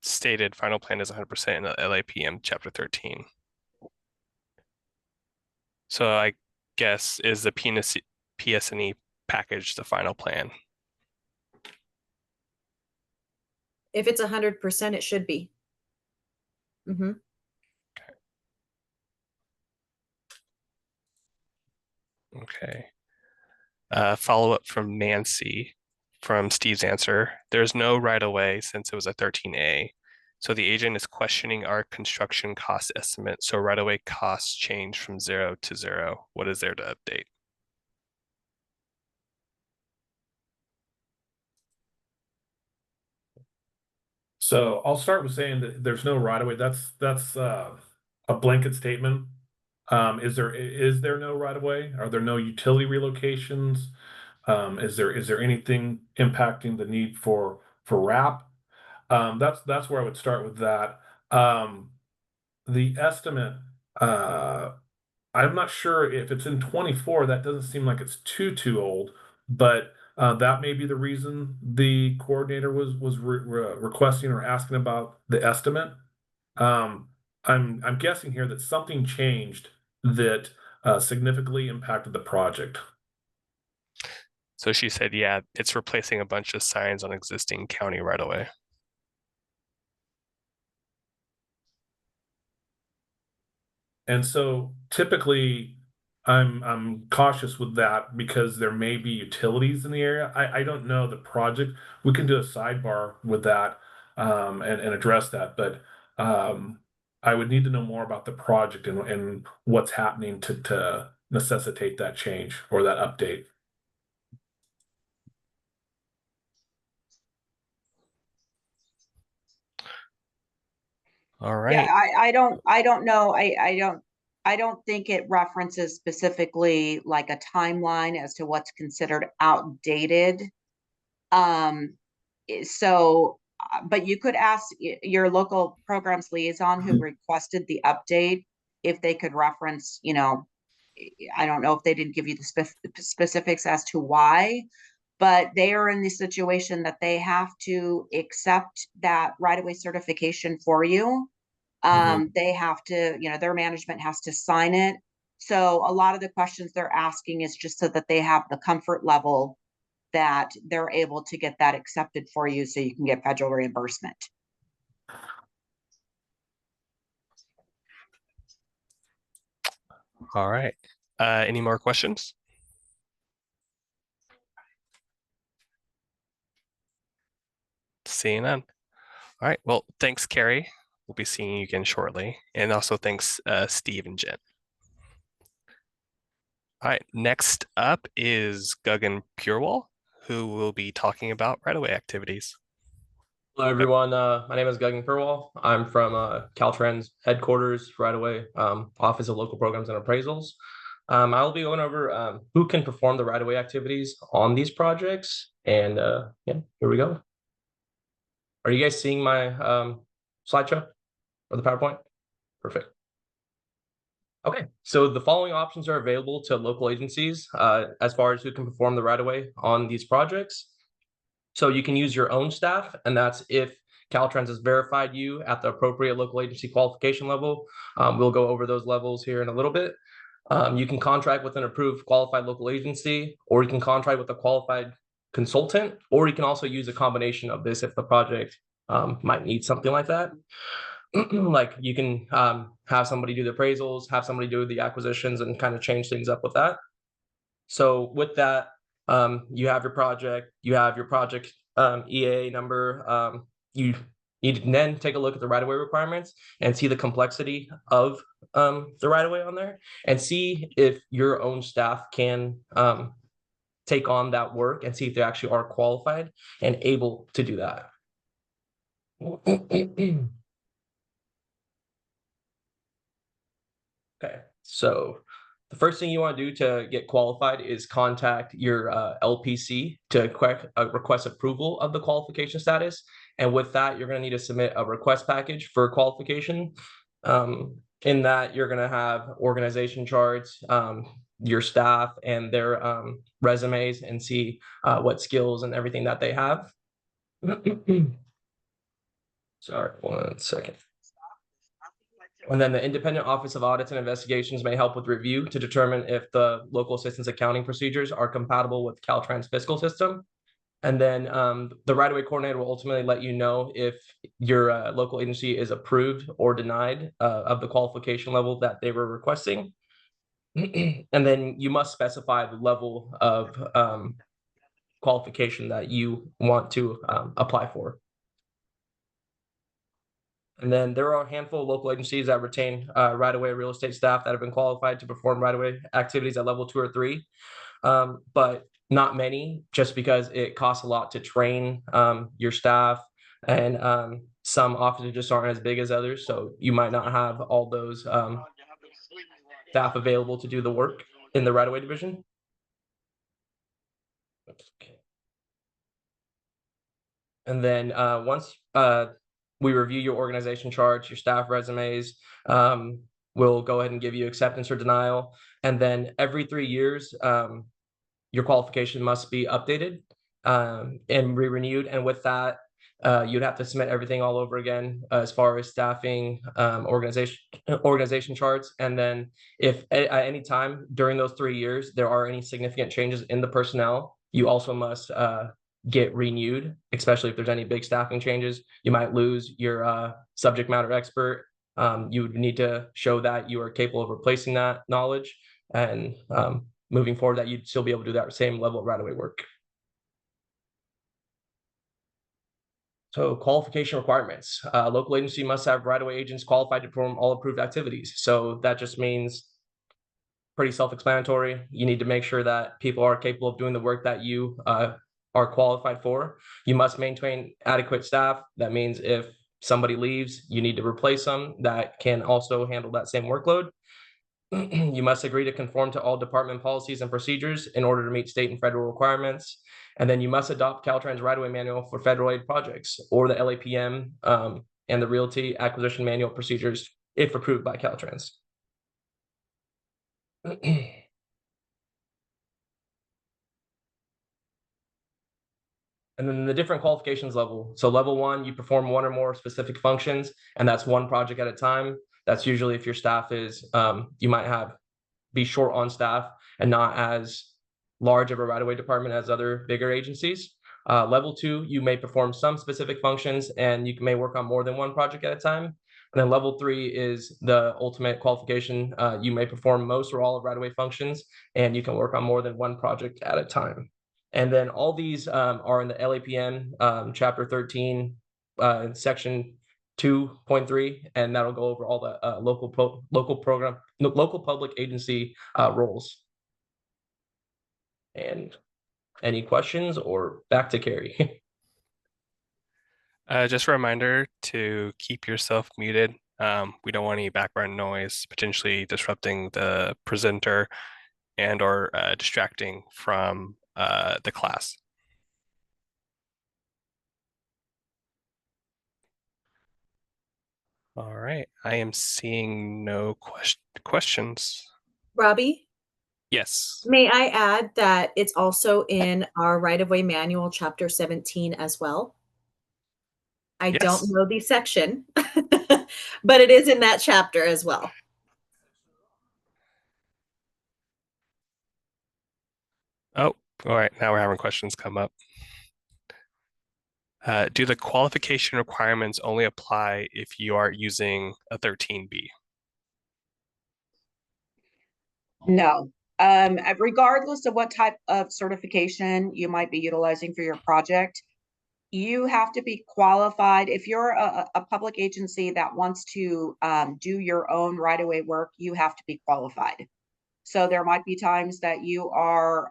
stated final plan is 100% in the LAPM chapter 13. So I guess is the PSNE package the final plan?
If it's 100%, it should be. Mm-hmm.
Okay. Follow-up from Nancy from Steve's answer. There's no right of way since it was a 13A. So the agent is questioning our construction cost estimate. So right of way costs change from 0 to 0. What is there to update?
So I'll start with saying that there's no right of way. That's a blanket statement. Is there no right of way? Are there no utility relocations? Is there anything impacting the need for RAP? That's where I would start with that. The estimate, I'm not sure if it's in 24. That doesn't seem like it's too old, but that may be the reason the coordinator was requesting or asking about the estimate. Um, I'm guessing here that something changed that significantly impacted the project.
So she said, yeah, it's replacing a bunch of signs on existing county right away.
And so typically I'm cautious with that because there may be utilities in the area. I don't know the project. We can do a sidebar with that and address that, but I would need to know more about the project and what's happening to necessitate that change or that update.
All
Yeah,
right.
I don't know. I don't think it references specifically like a timeline as to what's considered outdated. So, but you could ask your local programs liaison who requested the update if they could reference, I don't know if they didn't give you the specifics as to why, but they are in the situation that they have to accept that right-of-way certification for you. They have to, their management has to sign it. So a lot of the questions they're asking is just so that they have the comfort level that they're able to get that accepted for you so you can get federal reimbursement.
All right. Any more questions? Seeing none. All right. Well, thanks, Carrie. We'll be seeing you again shortly. And also thanks, Steve and Jen. All right. Next up is Guggen Purewal, who will be talking about right-of-way activities.
Hello, everyone. My name is Guggen Purewal. I'm from Caltrans headquarters, right away, Office of Local Programs and Appraisals. I'll be going over who can perform the right-of-way activities on these projects. And yeah, here we go. Are you guys seeing my slideshow or the PowerPoint? Perfect. Okay, so the following options are available to local agencies as far as who can perform the right-of-way on these projects. So you can use your own staff, and that's if Caltrans has verified you at the appropriate local agency qualification level. We'll go over those levels here in a little bit. You can contract with an approved qualified local agency, or you can contract with a qualified consultant, or you can also use a combination of this if the project might need something like that. Like you can have somebody do the appraisals, have somebody do the acquisitions, and kind of change things up with that. So with that, you have your project, EA number. You need to then take a look at the right-of-way requirements and see the complexity of the right-of-way on there, and see if your own staff can take on that work and see if they actually are qualified and able to do that. Okay, so the first thing you want to do to get qualified is contact your LPC to request approval of the qualification status. And with that, you're going to need to submit a request package for qualification. In that, you're going to have organization charts, your staff and their resumes, and see what skills and everything that they have. Sorry, 1 second. And then the Independent Office of Audits and Investigations may help with review to determine if the local assistance accounting procedures are compatible with Caltrans fiscal system. And then the right-of-way coordinator will ultimately let you know if your local agency is approved or denied of the qualification level that they were requesting. And then you must specify the level of qualification that you want to apply for. And then there are a handful of local agencies that retain right-of-way real estate staff that have been qualified to perform right-of-way activities at level 2 or 3, but not many, just because it costs a lot to train your staff and some offices just aren't as big as others, so you might not have all those staff available to do the work in the right-of-way division. Okay. And then once we review your organization charts, your staff resumes, we'll go ahead and give you acceptance or denial. And then every 3 years, your qualification must be updated and re-renewed. And with that, you'd have to submit everything all over again as far as staffing, organization charts. And then if at any time during those 3 years there are any significant changes in the personnel, you also must get renewed, especially if there's any big staffing changes. You might lose your subject matter expert. You would need to show that you are capable of replacing that knowledge, and moving forward that you'd still be able to do that same level of right-of-way work. So qualification requirements. Local agency must have right-of-way agents qualified to perform all approved activities. So that just means pretty self-explanatory. You need to make sure that people are capable of doing the work that you are qualified for. You must maintain adequate staff. That means if somebody leaves, you need to replace them that can also handle that same workload. You must agree to conform to all department policies and procedures in order to meet state and federal requirements. And then you must adopt Caltrans right-of-way manual for federal aid projects, or the LAPM and the Realty Acquisition Manual procedures if approved by Caltrans. And then the different qualifications level. So level 1, you perform one or more specific functions, and that's one project at a time. That's usually if your staff is, you might be short on staff and not as large of a right-of-way department as other bigger agencies. Level 2, you may perform some specific functions and you may work on more than one project at a time. And then level 3 is the ultimate qualification. You may perform most or all of right-of-way functions, and you can work on more than one project at a time. And then all these are in the LAPM chapter 13, section 2.3, and that'll go over all the local public agency roles. And any questions, or back to Carrie?
Just a reminder to keep yourself muted. We don't want any background noise potentially disrupting the presenter and or distracting from the class. All right, I am seeing no questions.
Robbie,
Yes.
may I add that it's also in our right-of-way manual, chapter 17 as well? I
Yes.
don't know the section, but it is in that chapter as well.
Oh, all right. Now we're having questions come up. Do the qualification requirements only apply if you are using a 13B?
No. Regardless of what type of certification you might be utilizing for your project, you have to be qualified. If you're a public agency that wants to do your own right-of-way work, you have to be qualified. So there might be times that you are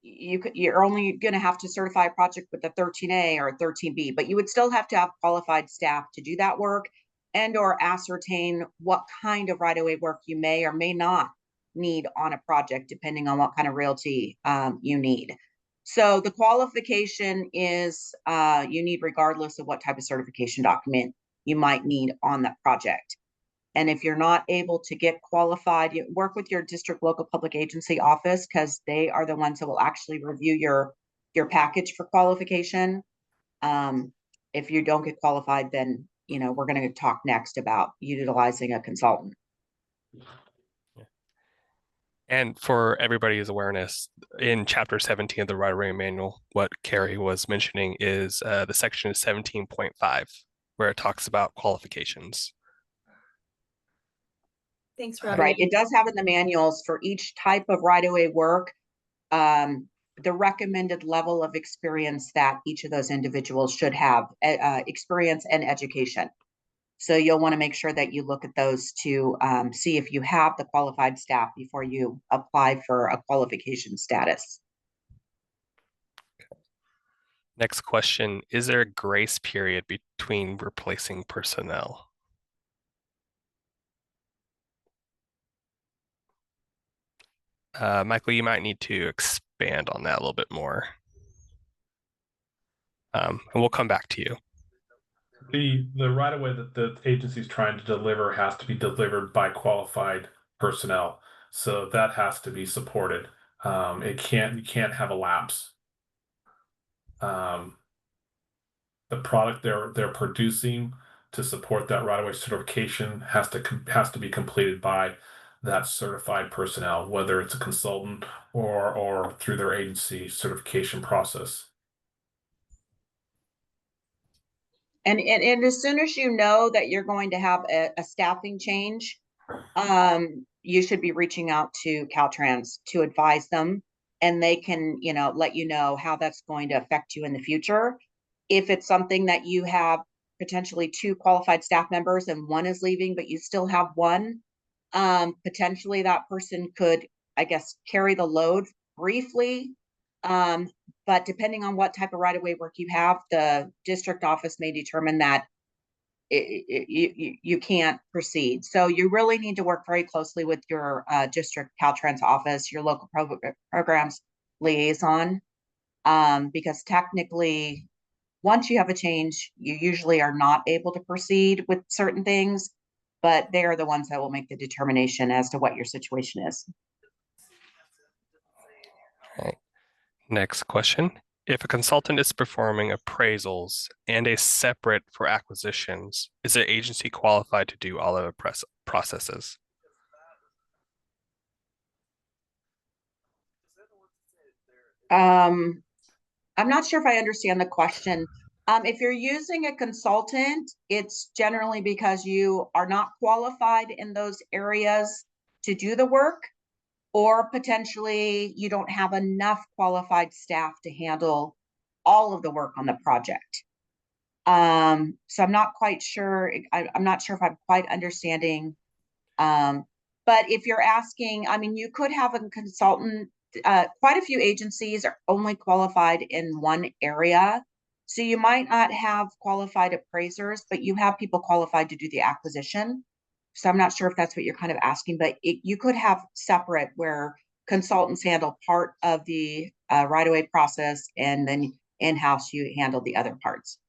you're only going to have to certify a project with a 13A or a 13B, but you would still have to have qualified staff to do that work and or ascertain what kind of right-of-way work you may or may not need on a project, depending on what kind of realty you need. So the qualification is you need regardless of what type of certification document you might need on that project. And if you're not able to get qualified, you work with your district local public agency office, because they are the ones that will actually review your package for qualification. If you don't get qualified, then we're going to talk next about utilizing a consultant.
And for everybody's awareness, in chapter 17 of the right-of-way manual, what Carrie was mentioning is the section is 17.5, where it talks about qualifications.
Thanks, Robbie.
Right. It does have in the manuals for each type of right-of-way work, the recommended level of experience that each of those individuals should have, experience and education. So you'll want to make sure that you look at those to see if you have the qualified staff before you apply for a qualification status.
Next question, is there a grace period between replacing personnel? Michael, you might need to expand on that a little bit more. And we'll come back to you.
The right of way that the agency is trying to deliver has to be delivered by qualified personnel. So that has to be supported. You can't have a lapse. The product they're producing to support that right of way certification has to be completed by that certified personnel, whether it's a consultant or through their agency certification process.
And as soon as you know that you're going to have a staffing change, you should be reaching out to Caltrans to advise them, and they can, let you know how that's going to affect you in the future. If it's something that you have potentially 2 qualified staff members and one is leaving, but you still have one, potentially that person could, I guess, carry the load briefly. But depending on what type of right-of-way work you have, the district office may determine that you can't proceed. So you really need to work very closely with your district Caltrans office, your local programs liaison, because technically, once you have a change, you usually are not able to proceed with certain things, but they are the ones that will make the determination as to what your situation is.
All right. Next question. If a consultant is performing appraisals and a separate for acquisitions, is the agency qualified to do all of the processes?
I'm not sure if I understand the question. If you're using a consultant, it's generally because you are not qualified in those areas to do the work, or potentially you don't have enough qualified staff to handle all of the work on the project. So I'm not quite sure. I'm not sure if I'm quite understanding. But if you're asking, I mean, you could have a consultant. Quite a few agencies are only qualified in one area. So you might not have qualified appraisers, but you have people qualified to do the acquisition. So I'm not sure if that's what you're kind of asking, but you could have separate where consultants handle part of the right-of-way process, and then in-house you handle the other parts.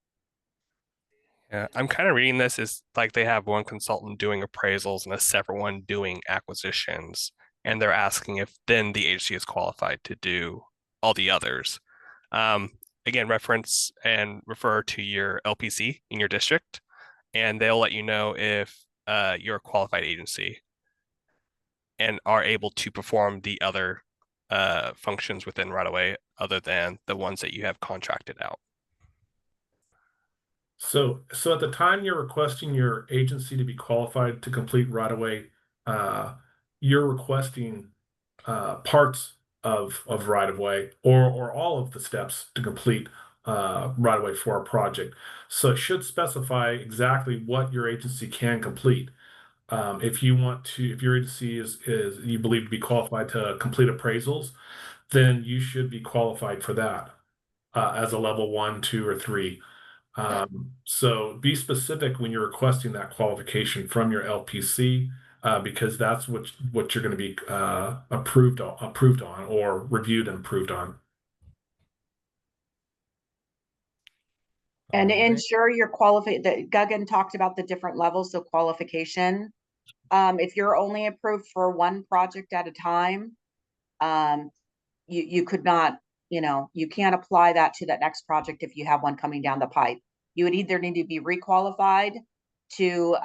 Yeah, I'm kind of reading this as like they have one consultant doing appraisals and a separate one doing acquisitions, and they're asking if then the agency is qualified to do all the others. Again, reference and refer to your LPC in your district, and they'll let you know if you're a qualified agency and are able to perform the other functions within right away other than the ones that you have contracted out.
So at the time you're requesting your agency to be qualified to complete right away, you're requesting parts of right of way or all of the steps to complete right of way for a project. So it should specify exactly what your agency can complete. If your agency is you believe to be qualified to complete appraisals, then you should be qualified for that as a level 1, 2, or 3. So be specific when you're requesting that qualification from your LPC, because that's what you're going to be approved on or reviewed and approved on.
And ensure you're qualified. Guggen talked about the different levels of qualification. If you're only approved for one project at a time, you could not, you can't apply that to that next project if you have one coming down the pipe. You would either need to be requalified to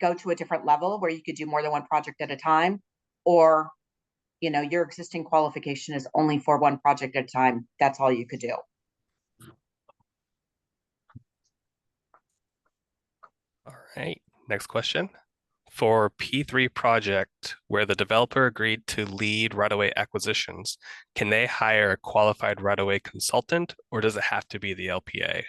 go to a different level where you could do more than one project at a time, or your existing qualification is only for one project at a time. That's all you could do.
All right, next question. For P3 project where the developer agreed to lead right-of-way acquisitions, can they hire a qualified right-of-way consultant, or does it have to be the LPA?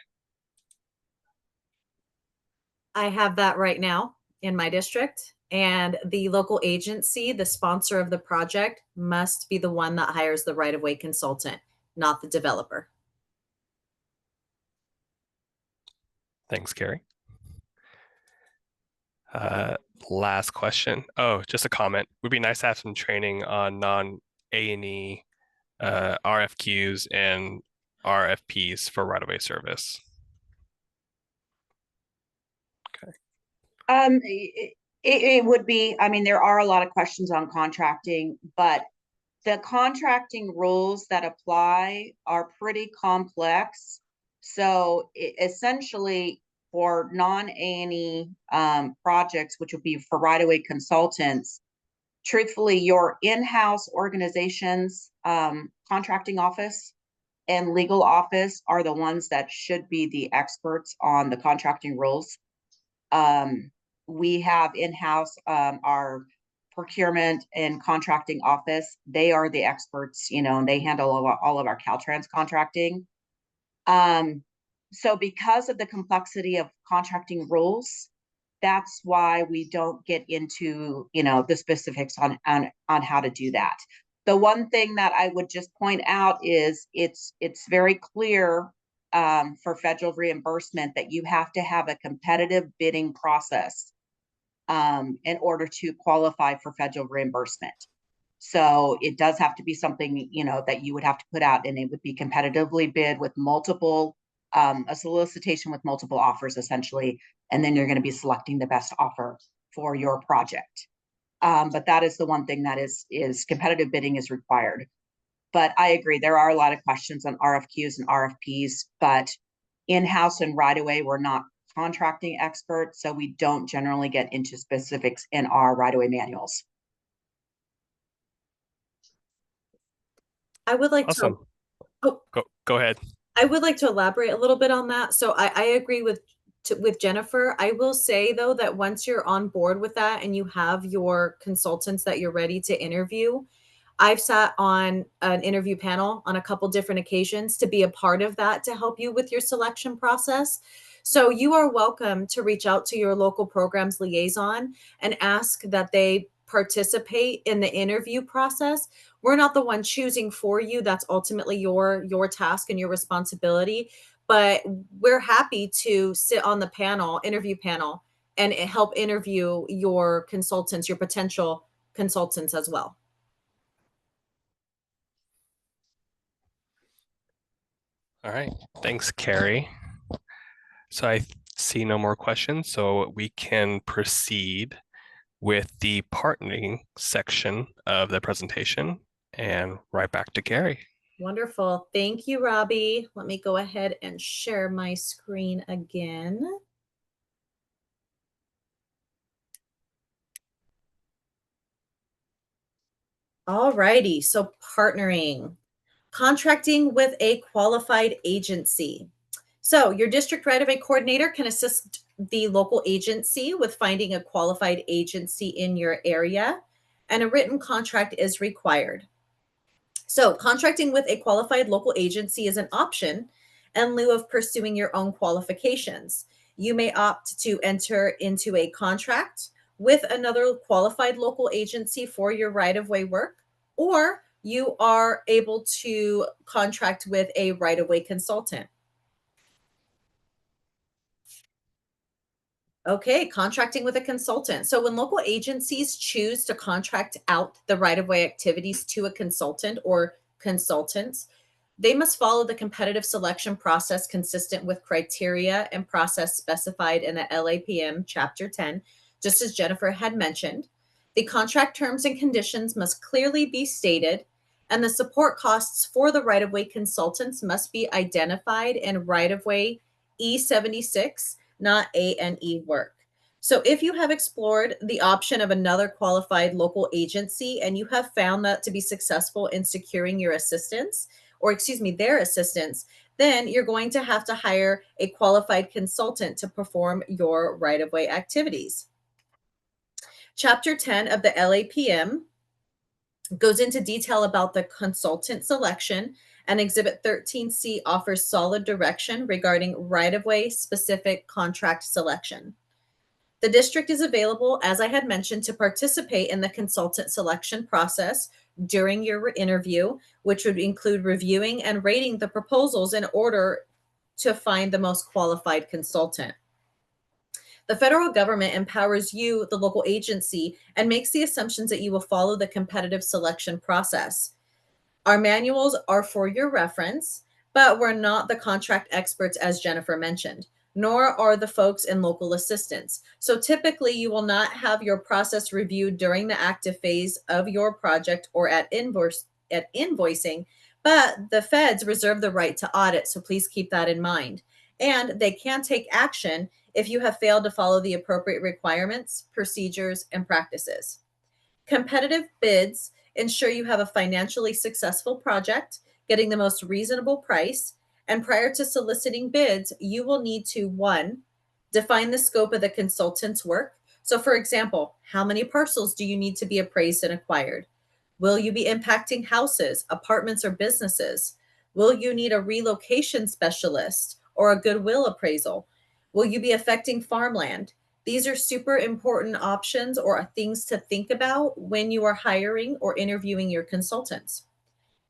I have that right now in my district, and the local agency, the sponsor of the project, must be the one that hires the right-of-way consultant, not the developer.
Thanks, Carrie. Last question. Oh, just a comment. Would be nice to have some training on non-A&E RFQs and RFPs for right-of-way service. Okay.
It would be, I mean, there are a lot of questions on contracting, but the contracting rules that apply are pretty complex. So essentially for non-A&E projects, which would be for right-of-way consultants, truthfully, your in-house organizations, contracting office and legal office are the ones that should be the experts on the contracting rules. We have in-house our procurement and contracting office. They are the experts, you know, and they handle all of our Caltrans contracting. So because of the complexity of contracting rules, that's why we don't get into, you know, the specifics on how to do that. The one thing that I would just point out is it's very clear for federal reimbursement that you have to have a competitive bidding process in order to qualify for federal reimbursement. So it does have to be something, you know, that you would have to put out, and it would be competitively bid with multiple, a solicitation with multiple offers essentially, and then you're going to be selecting the best offer for your project. But that is the one thing that is competitive bidding is required. But I agree, there are a lot of questions on RFQs and RFPs, but in-house and right-of-way, we're not contracting experts, so we don't generally get into specifics in our right-of-way manuals.
I would like
Awesome.
to
Go ahead.
I would like to elaborate a little bit on that. So I agree with Jennifer. I will say though that once you're on board with that and you have your consultants that you're ready to interview, I've sat on an interview panel on a couple different occasions to be a part of that to help you with your selection process. So you are welcome to reach out to your local programs liaison and ask that they participate in the interview process. We're not the one choosing for you. That's ultimately your task and your responsibility. But we're happy to sit on the panel, interview panel, and help interview your consultants, your potential consultants as well.
All right. Thanks, Carrie. So I see no more questions, so we can proceed with the partnering section of the presentation and right back to Carrie.
Wonderful. Thank you, Robbie. Let me go ahead and share my screen again. All righty. So partnering, contracting with a qualified agency. So your district right-of-way coordinator can assist the local agency with finding a qualified agency in your area, and a written contract is required. So contracting with a qualified local agency is an option in lieu of pursuing your own qualifications. You may opt to enter into a contract with another qualified local agency for your right-of-way work, or you are able to contract with a right-of-way consultant. Okay, contracting with a consultant. So when local agencies choose to contract out the right-of-way activities to a consultant or consultants, they must follow the competitive selection process consistent with criteria and process specified in the LAPM Chapter 10, just as Jennifer had mentioned. The contract terms and conditions must clearly be stated, and the support costs for the right-of-way consultants must be identified in right-of-way E76, not A&E work. So if you have explored the option of another qualified local agency and you have found that to be successful in securing your assistance, or excuse me, their assistance, then you're going to have to hire a qualified consultant to perform your right-of-way activities. Chapter 10 of the LAPM goes into detail about the consultant selection, and Exhibit 13C offers solid direction regarding right-of-way specific contract selection. The district is available, as I had mentioned, to participate in the consultant selection process during your interview, which would include reviewing and rating the proposals in order to find the most qualified consultant. The federal government empowers you, the local agency, and makes the assumptions that you will follow the competitive selection process. Our manuals are for your reference, but we're not the contract experts, as Jennifer mentioned, nor are the folks in local assistance. So typically, you will not have your process reviewed during the active phase of your project or at invoicing, but the feds reserve the right to audit, so please keep that in mind. And they can take action if you have failed to follow the appropriate requirements, procedures, and practices. Competitive bids ensure you have a financially successful project, getting the most reasonable price. And prior to soliciting bids, you will need to, one, define the scope of the consultant's work. So, for example, how many parcels do you need to be appraised and acquired? Will you be impacting houses, apartments, or businesses? Will you need a relocation specialist or a goodwill appraisal? Will you be affecting farmland? These are super important options or things to think about when you are hiring or interviewing your consultants.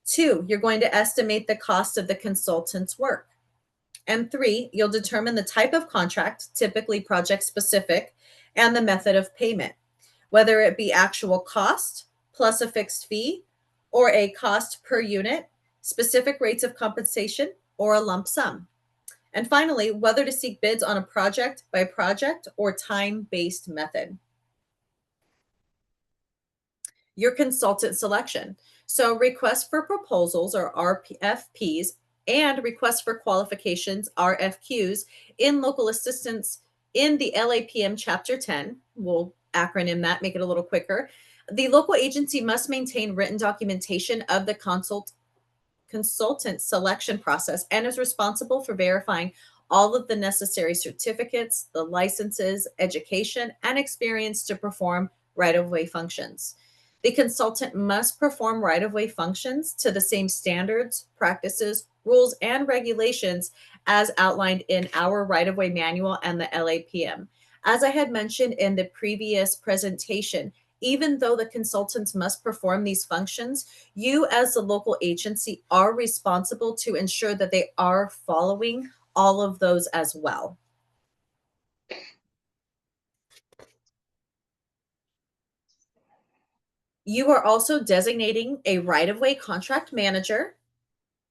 Two, you're going to estimate the cost of the consultant's work. And three, you'll determine the type of contract, typically project specific, and the method of payment, whether it be actual cost plus a fixed fee, or a cost per unit, specific rates of compensation, or a lump sum. And finally, whether to seek bids on a project by project or time-based method. Your consultant selection. So requests for proposals or RFPs and requests for qualifications, RFQs, in local assistance in the LAPM Chapter 10, we'll acronym that, make it a little quicker. The local agency must maintain written documentation of the consultant selection process and is responsible for verifying all of the necessary certificates, the licenses, education, and experience to perform right-of-way functions. The consultant must perform right-of-way functions to the same standards, practices, rules, and regulations as outlined in our right-of-way manual and the LAPM. As I had mentioned in the previous presentation, even though the consultants must perform these functions, you as the local agency are responsible to ensure that they are following all of those as well. You are also designating a right-of-way contract manager,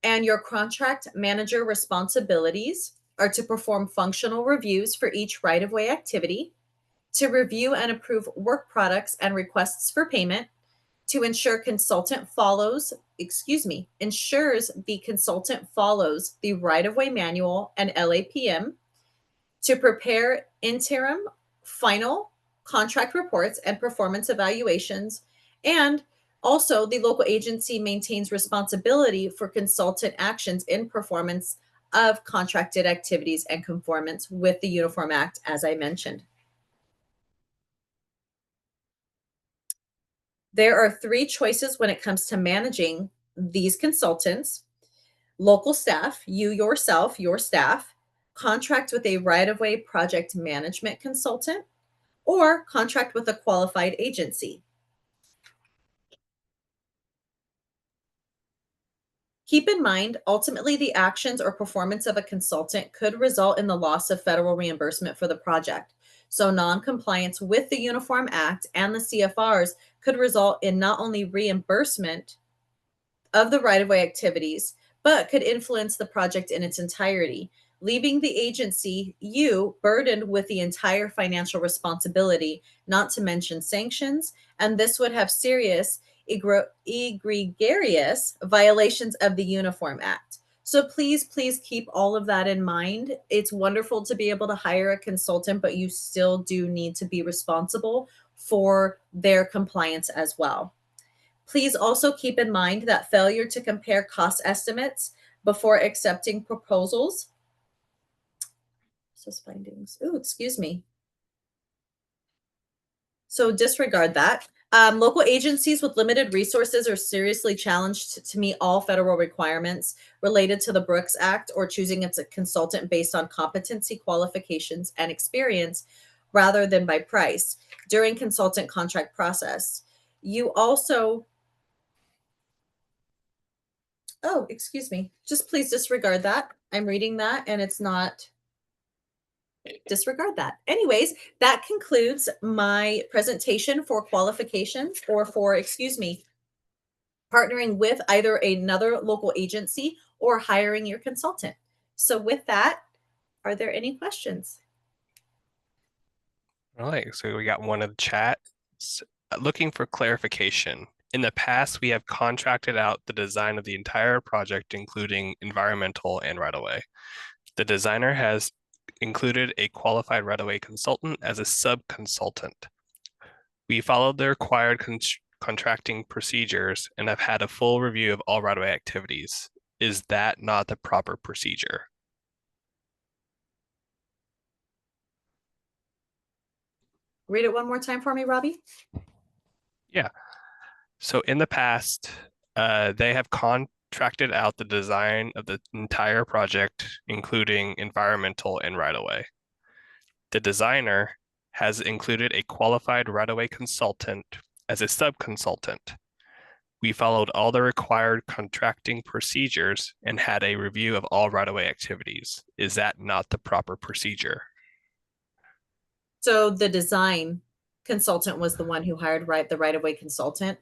and your contract manager responsibilities are to perform functional reviews for each right-of-way activity, to review and approve work products and requests for payment, to ensure ensures the consultant follows the right-of-way manual and LAPM, to prepare interim, final contract reports and performance evaluations, and also the local agency maintains responsibility for consultant actions in performance of contracted activities and conformance with the Uniform Act, as I mentioned. There are three choices when it comes to managing these consultants. Local staff, you yourself, your staff, contract with a right-of-way project management consultant, or contract with a qualified agency. Keep in mind, ultimately, the actions or performance of a consultant could result in the loss of federal reimbursement for the project. So non-compliance with the Uniform Act and the CFRs could result in not only reimbursement of the right-of-way activities, but could influence the project in its entirety, leaving the agency, you, burdened with the entire financial responsibility, not to mention sanctions, and this would have serious egregious violations of the Uniform Act. So please keep all of that in mind. It's wonderful to be able to hire a consultant, but you still do need to be responsible for their compliance as well. Please also keep in mind that failure to compare cost estimates before accepting proposals. Findings. Oh, excuse me. So disregard that. Local agencies with limited resources are seriously challenged to meet all federal requirements related to the Brooks Act or choosing its consultant based on competency, qualifications, and experience rather than by price during consultant contract process. You also, oh, excuse me, just please disregard that. I'm reading that and it's not disregard that. Anyways, that concludes my presentation for qualifications or for, excuse me, partnering with either another local agency or hiring your consultant. So with that, are there any questions?
All right, so we got one in the chat. Looking for clarification. In the past, we have contracted out the design of the entire project, including environmental and right-of-way. The designer has included a qualified right-of-way consultant as a sub-consultant. We followed the required contracting procedures and have had a full review of all right-of-way activities. Is that not the proper procedure?
Read it one more time for me, Robbie.
Yeah. So in the past, they have contracted out the design of the entire project, including environmental and right-of-way. The designer has included a qualified right-of-way consultant as a sub-consultant. We followed all the required contracting procedures and had a review of all right-of-way activities. Is that not the proper procedure?
So the design consultant was the one who hired the right-of-way consultant.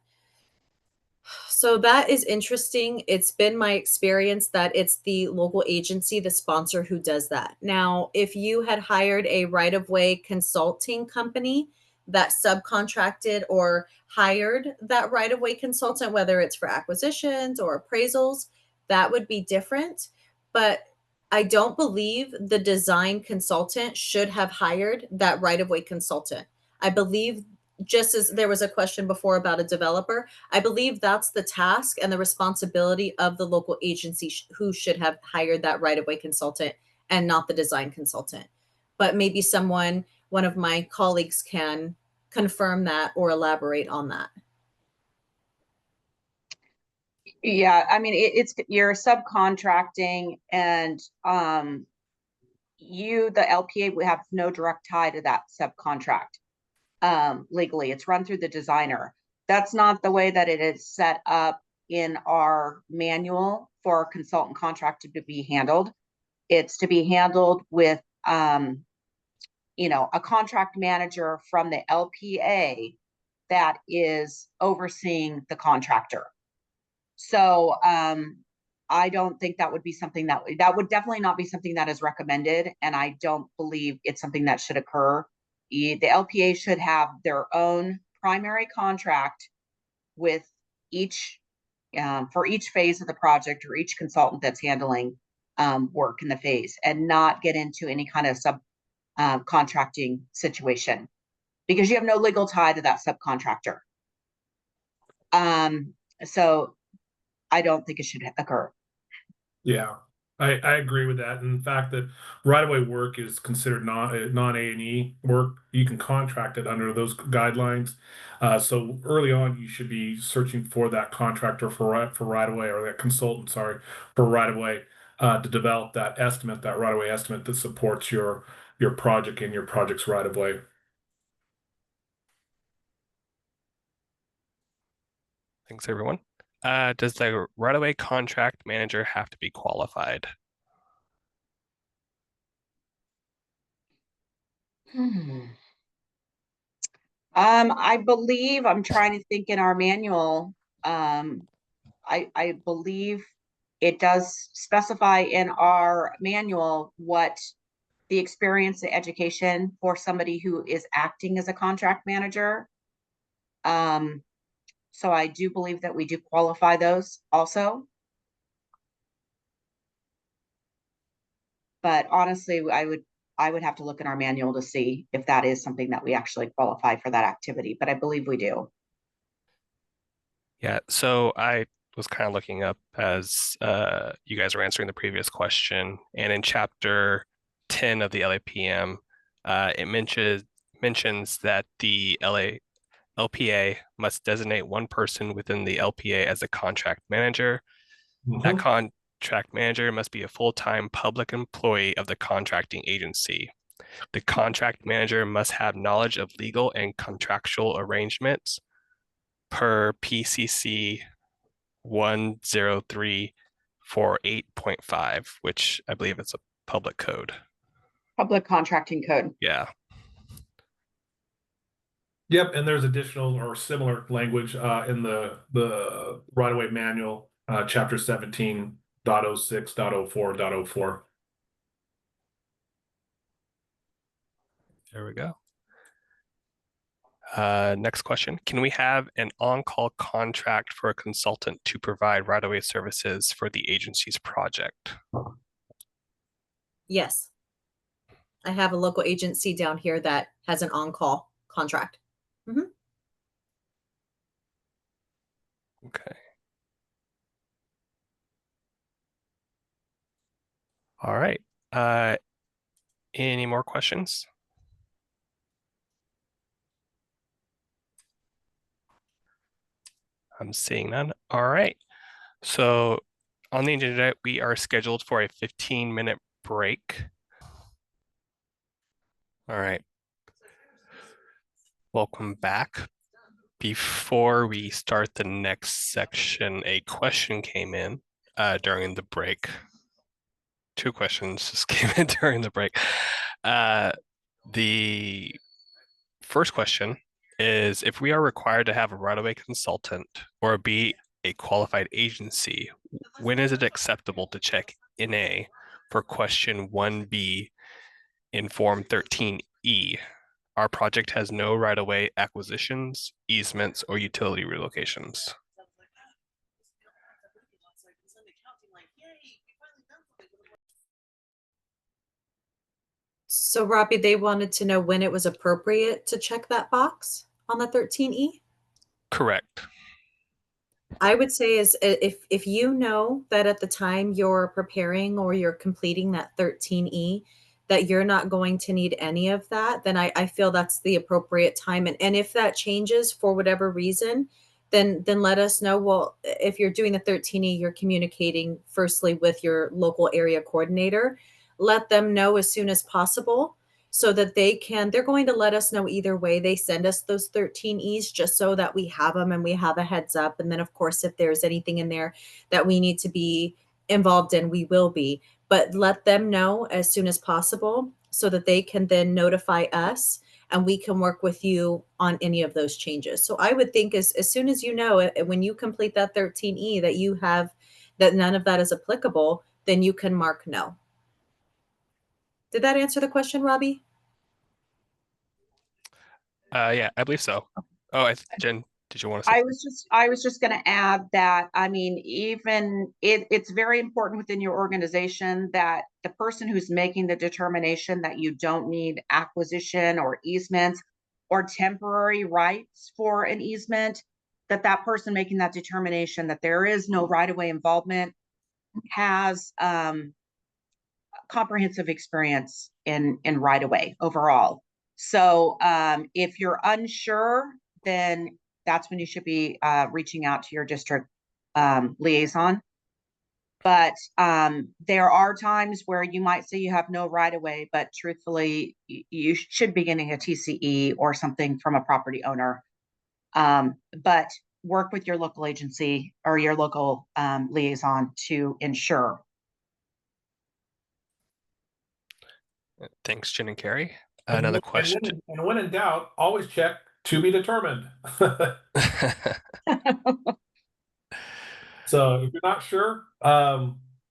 So that is interesting. It's been my experience that it's the local agency, the sponsor, who does that. Now, if you had hired a right-of-way consulting company that subcontracted or hired that right-of-way consultant, whether it's for acquisitions or appraisals, that would be different. But I don't believe the design consultant should have hired that right-of-way consultant. I believe, just as there was a question before about a developer, I believe that's the task and the responsibility of the local agency who should have hired that right-of-way consultant and not the design consultant. But maybe one of my colleagues can confirm that or elaborate on that.
Yeah, I mean, it's you're subcontracting, and the LPA, would have no direct tie to that subcontract. Legally, it's run through the designer. That's not the way that it is set up in our manual for a consultant contract to be handled. It's to be handled with, a contract manager from the LPA that is overseeing the contractor. So, I don't think that would be something that would definitely not be something that is recommended, and I don't believe it's something that should occur. The LPA should have their own primary contract with each, for each phase of the project, or each consultant that's handling work in the phase, and not get into any kind of contracting situation, because you have no legal tie to that subcontractor. So I don't think it should occur.
Yeah, I agree with that. And the fact that right-of-way work is considered non-A&E work, you can contract it under those guidelines. So early on, you should be searching for that contractor for right-of-way, or that consultant, sorry, for right-of-way, to develop that estimate, that right-of-way estimate that supports your project and your project's right-of-way.
Thanks, everyone. Does the right-of-way contract manager have to be qualified?
I believe, I'm trying to think in our manual, I believe it does specify in our manual what the experience, the education for somebody who is acting as a contract manager. So I do believe that we do qualify those also. But honestly, I would have to look in our manual to see if that is something that we actually qualify for that activity, but I believe we do.
Yeah, so I was kind of looking up as you guys were answering the previous question, and in chapter 10 of the LAPM, it mentions that the LPA must designate one person within the LPA as a contract manager. That contract manager must be a full-time public employee of the contracting agency. The contract manager must have knowledge of legal and contractual arrangements per PCC 10348.5, which I believe it's a public code.
Public contracting code.
Yeah.
Yep, and there's additional or similar language in the right-of-way manual, chapter 17.06.04.04.
There we go. Next question. Can we have an on-call contract for a consultant to provide right-of-way services for the agency's project?
Yes. I have a local agency down here that has an on-call contract.
Okay. All right. Any more questions? I'm seeing none. All right. So on the agenda, we are scheduled for a 15-minute break. All right. Welcome back. Before we start the next section, a question came in during the break. Two questions just came in during the break. The first question is, if we are required to have a right-of-way consultant or be a qualified agency, when is it acceptable to check NA for question 1B in Form 13E? Our project has no right-of-way acquisitions, easements, or utility relocations.
So Robbie, they wanted to know when it was appropriate to check that box on the 13E.
Correct.
I would say is if you know that at the time you're preparing or you're completing that 13E, that you're not going to need any of that, then I feel that's the appropriate time. And if that changes for whatever reason, then let us know. Well, if you're doing the 13E, you're communicating firstly with your local area coordinator. Let them know as soon as possible so that they're going to let us know either way. They send us those 13Es just so that we have them and we have a heads up. And then of course, if there's anything in there that we need to be involved in, we will be, but let them know as soon as possible so that they can then notify us and we can work with you on any of those changes. So I would think as soon as you know, when you complete that 13E that you have, that none of that is applicable, then you can mark no. Did that answer the question, Robbie?
Yeah, I believe so. Oh, Jen, did you want to say?
I was just going to add that, I mean, even it's very important within your organization that the person who's making the determination that you don't need acquisition or easements or temporary rights for an easement, that person making that determination that there is no right-of-way involvement has comprehensive experience in right-of-way overall. So if you're unsure, then that's when you should be reaching out to your district liaison. But there are times where you might say you have no right-of-way, but truthfully, you should be getting a TCE or something from a property owner. But work with your local agency or your local liaison to ensure.
Thanks, Jen and Carrie. Another question.
And when in doubt, always check to be determined. So if you're not sure,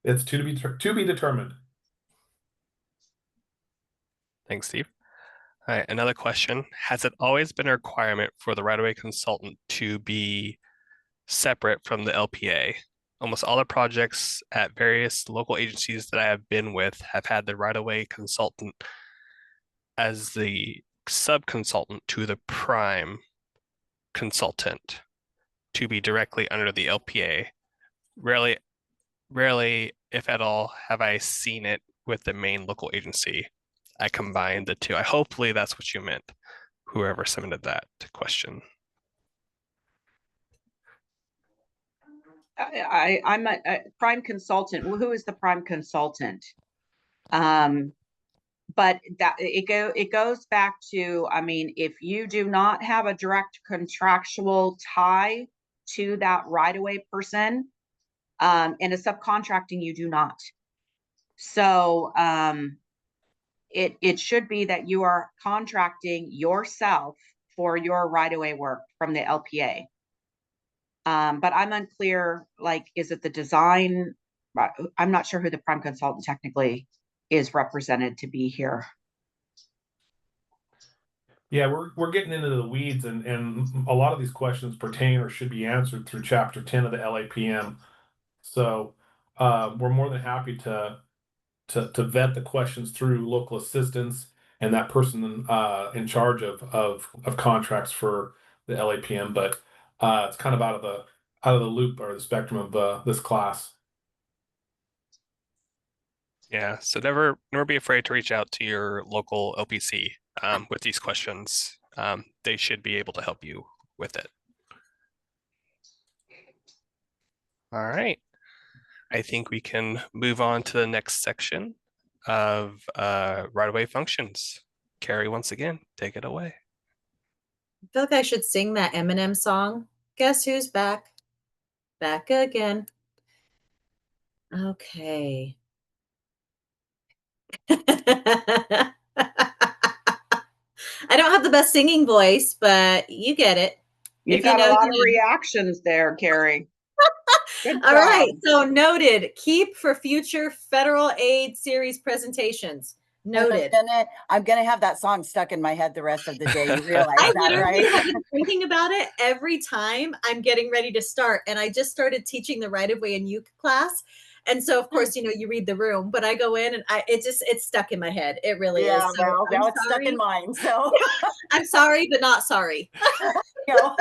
it's to be determined.
Thanks, Steve. All right, another question. Has it always been a requirement for the right-of-way consultant to be separate from the LPA? Almost all the projects at various local agencies that I have been with have had the right-of-way consultant as the sub-consultant to the prime consultant to be directly under the LPA. Rarely, if at all, have I seen it with the main local agency. I combined the two. Hopefully that's what you meant, whoever submitted that question.
I'm a prime consultant. Well, who is the prime consultant? But that it goes back to, I mean, if you do not have a direct contractual tie to that right-of-way person, in a subcontracting, you do not. So it should be that you are contracting yourself for your right-of-way work from the LPA. But I'm unclear, like, is it the design? I'm not sure who the prime consultant technically is represented to be here.
Yeah, we're getting into the weeds, and a lot of these questions pertain or should be answered through Chapter 10 of the LAPM. So we're more than happy to vet the questions through local assistance and that person in charge of contracts for the LAPM. But it's kind of out of the loop or the spectrum of this class.
Yeah, so never be afraid to reach out to your local LPC with these questions. They should be able to help you with it. All right. I think we can move on to the next section of right-of-way functions. Carrie, once again, take it away.
I feel like I should sing that Eminem song. Guess who's back? Back again. Okay. I don't have the best singing voice, but you get it.
You
If
got a
know,
lot
you
of
know.
reactions there, Carrie. Good
All
job.
right, so noted. Keep for future federal aid series presentations. Noted.
I'm gonna have that song stuck in my head the rest of the day. You realize
I
that,
literally
right?
have been thinking about it every time I'm getting ready to start. And I just started teaching the right of way in UC class. And so of course, you read the room, but I go in and it's stuck in my head. It really is.
Yeah,
So
well,
I'm
now it's stuck
sorry.
in mine. So
I'm sorry, but not sorry.
you know.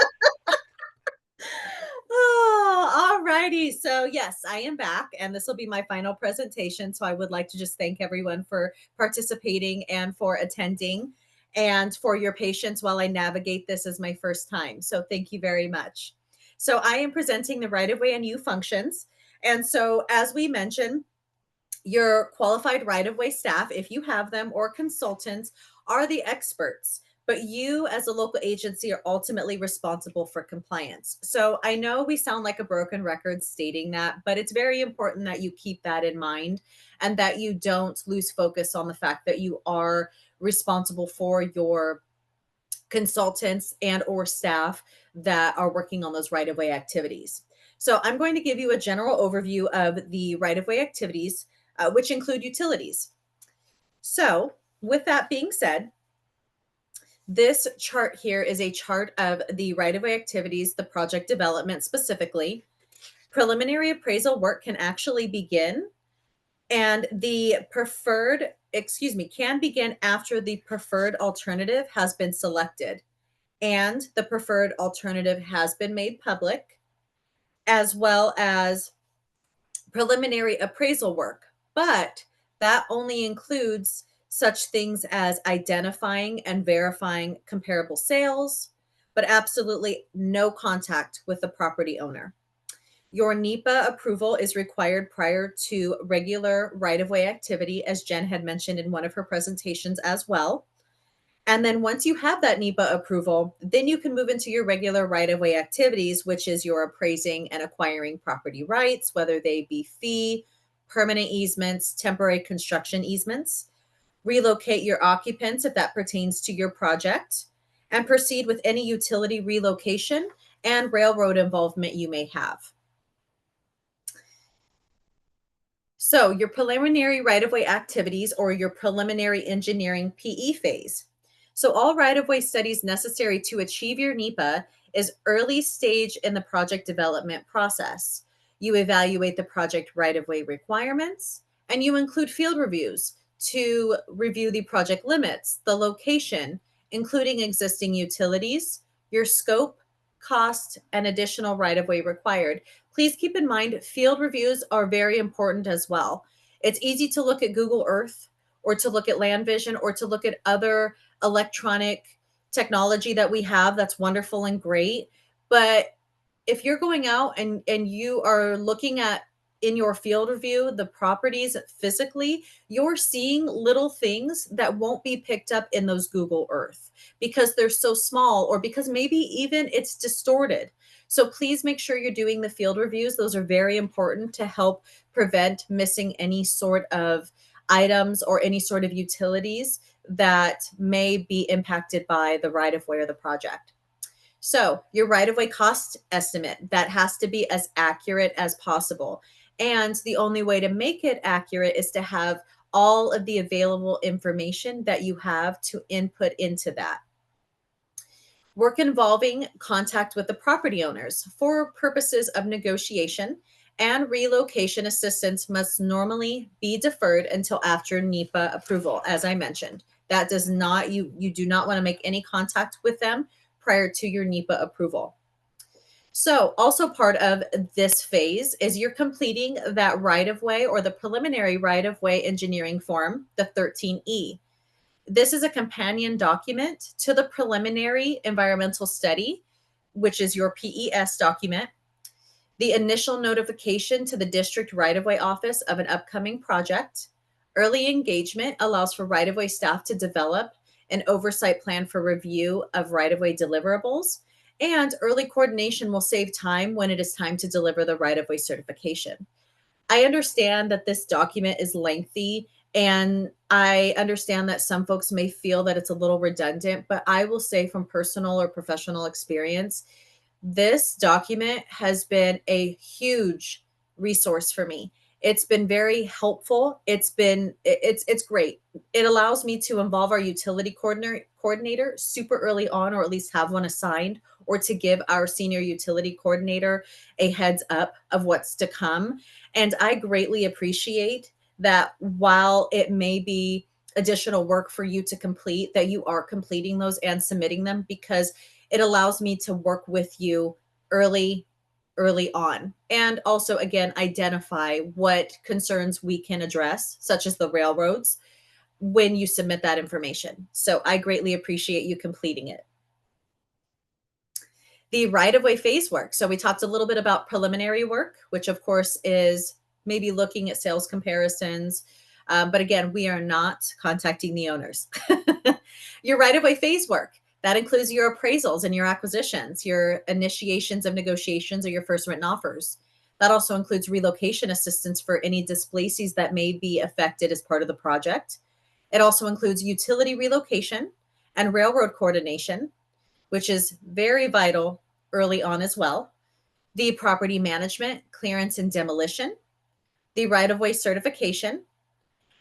Oh, all righty. So yes, I am back, and this will be my final presentation. So I would like to just thank everyone for participating and for attending and for your patience while I navigate this as my first time. So thank you very much. So I am presenting the right-of-way and U functions. And so as we mentioned, your qualified right-of-way staff, if you have them, or consultants, are the experts. But you, as a local agency, are ultimately responsible for compliance. So I know we sound like a broken record stating that, but it's very important that you keep that in mind and that you don't lose focus on the fact that you are responsible for your consultants and or staff that are working on those right-of-way activities. So I'm going to give you a general overview of the right-of-way activities, which include utilities. So with that being said, this chart here is a chart of the right-of-way activities, the project development specifically. Preliminary appraisal work can actually begin, and the can begin after the preferred alternative has been selected and the preferred alternative has been made public, as well as preliminary appraisal work. But that only includes such things as identifying and verifying comparable sales, but absolutely no contact with the property owner. Your NEPA approval is required prior to regular right-of-way activity, as Jen had mentioned in one of her presentations as well. And then once you have that NEPA approval, then you can move into your regular right-of-way activities, which is your appraising and acquiring property rights, whether they be fee, permanent easements, temporary construction easements, relocate your occupants if that pertains to your project, and proceed with any utility relocation and railroad involvement you may have. So your preliminary right-of-way activities, or your preliminary engineering PE phase. So all right-of-way studies necessary to achieve your NEPA is early stage in the project development process. You evaluate the project right-of-way requirements, and you include field reviews to review the project limits, the location, including existing utilities, your scope, cost, and additional right-of-way required. Please keep in mind, field reviews are very important as well. It's easy to look at Google Earth or to look at Land Vision or to look at other electronic technology that we have. That's wonderful and great. But if you're going out and you are looking at in your field review the properties physically, you're seeing little things that won't be picked up in those Google Earth because they're so small, or because maybe even it's distorted. So please make sure you're doing the field reviews. Those are very important to help prevent missing any sort of items or any sort of utilities that may be impacted by the right-of-way or the project. So your right-of-way cost estimate, that has to be as accurate as possible. And the only way to make it accurate is to have all of the available information that you have to input into that. Work involving contact with the property owners for purposes of negotiation and relocation assistance must normally be deferred until after NEPA approval, as I mentioned. That does not, you do not want to make any contact with them prior to your NEPA approval. So also part of this phase is you're completing that right-of-way or the preliminary right-of-way engineering form, the 13E. This is a companion document to the preliminary environmental study, which is your PES document. The initial notification to the district right-of-way office of an upcoming project. Early engagement allows for right-of-way staff to develop an oversight plan for review of right-of-way deliverables. And early coordination will save time when it is time to deliver the right-of-way certification. I understand that this document is lengthy, and I understand that some folks may feel that it's a little redundant, but I will say from personal or professional experience, this document has been a huge resource for me. It's been very helpful. It's great. It allows me to involve our utility coordinator super early on, or at least have one assigned, or to give our senior utility coordinator a heads up of what's to come. And I greatly appreciate that while it may be additional work for you to complete, that you are completing those and submitting them, because it allows me to work with you early on. And also, again, identify what concerns we can address, such as the railroads, when you submit that information. So I greatly appreciate you completing it. The right-of-way phase work. So we talked a little bit about preliminary work, which of course is maybe looking at sales comparisons. But again, we are not contacting the owners. Your right-of-way phase work. That includes your appraisals and your acquisitions, your initiations of negotiations, or your first written offers. That also includes relocation assistance for any displacees that may be affected as part of the project. It also includes utility relocation and railroad coordination, which is very vital early on as well. The property management, clearance and demolition, the right-of-way certification.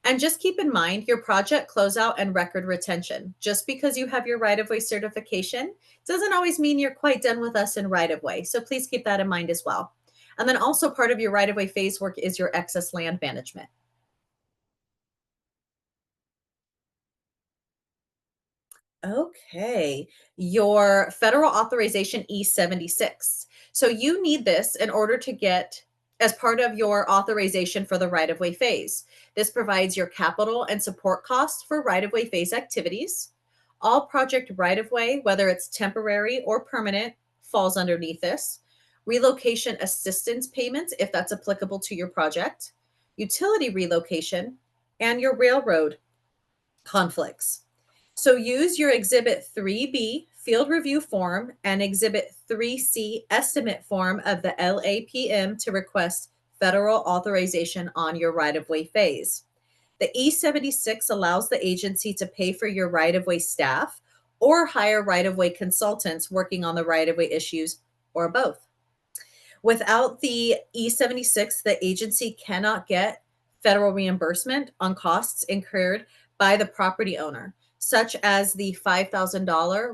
And just keep in mind your project closeout and record retention. Just because you have your right-of-way certification doesn't always mean you're quite done with us in right-of-way. So please keep that in mind as well. And then also part of your right-of-way phase work is your excess land management. Okay, your federal authorization E76. So you need this in order to get as part of your authorization for the right-of-way phase. This provides your capital and support costs for right-of-way phase activities. All project right-of-way, whether it's temporary or permanent, falls underneath this. Relocation assistance payments, if that's applicable to your project. Utility relocation, and your railroad conflicts. So use your Exhibit 3B field review form and Exhibit 3C estimate form of the LAPM to request federal authorization on your right-of-way phase. The E76 allows the agency to pay for your right-of-way staff or hire right-of-way consultants working on the right-of-way issues, or both. Without the E76, the agency cannot get federal reimbursement on costs incurred by the property owner, such as the $5,000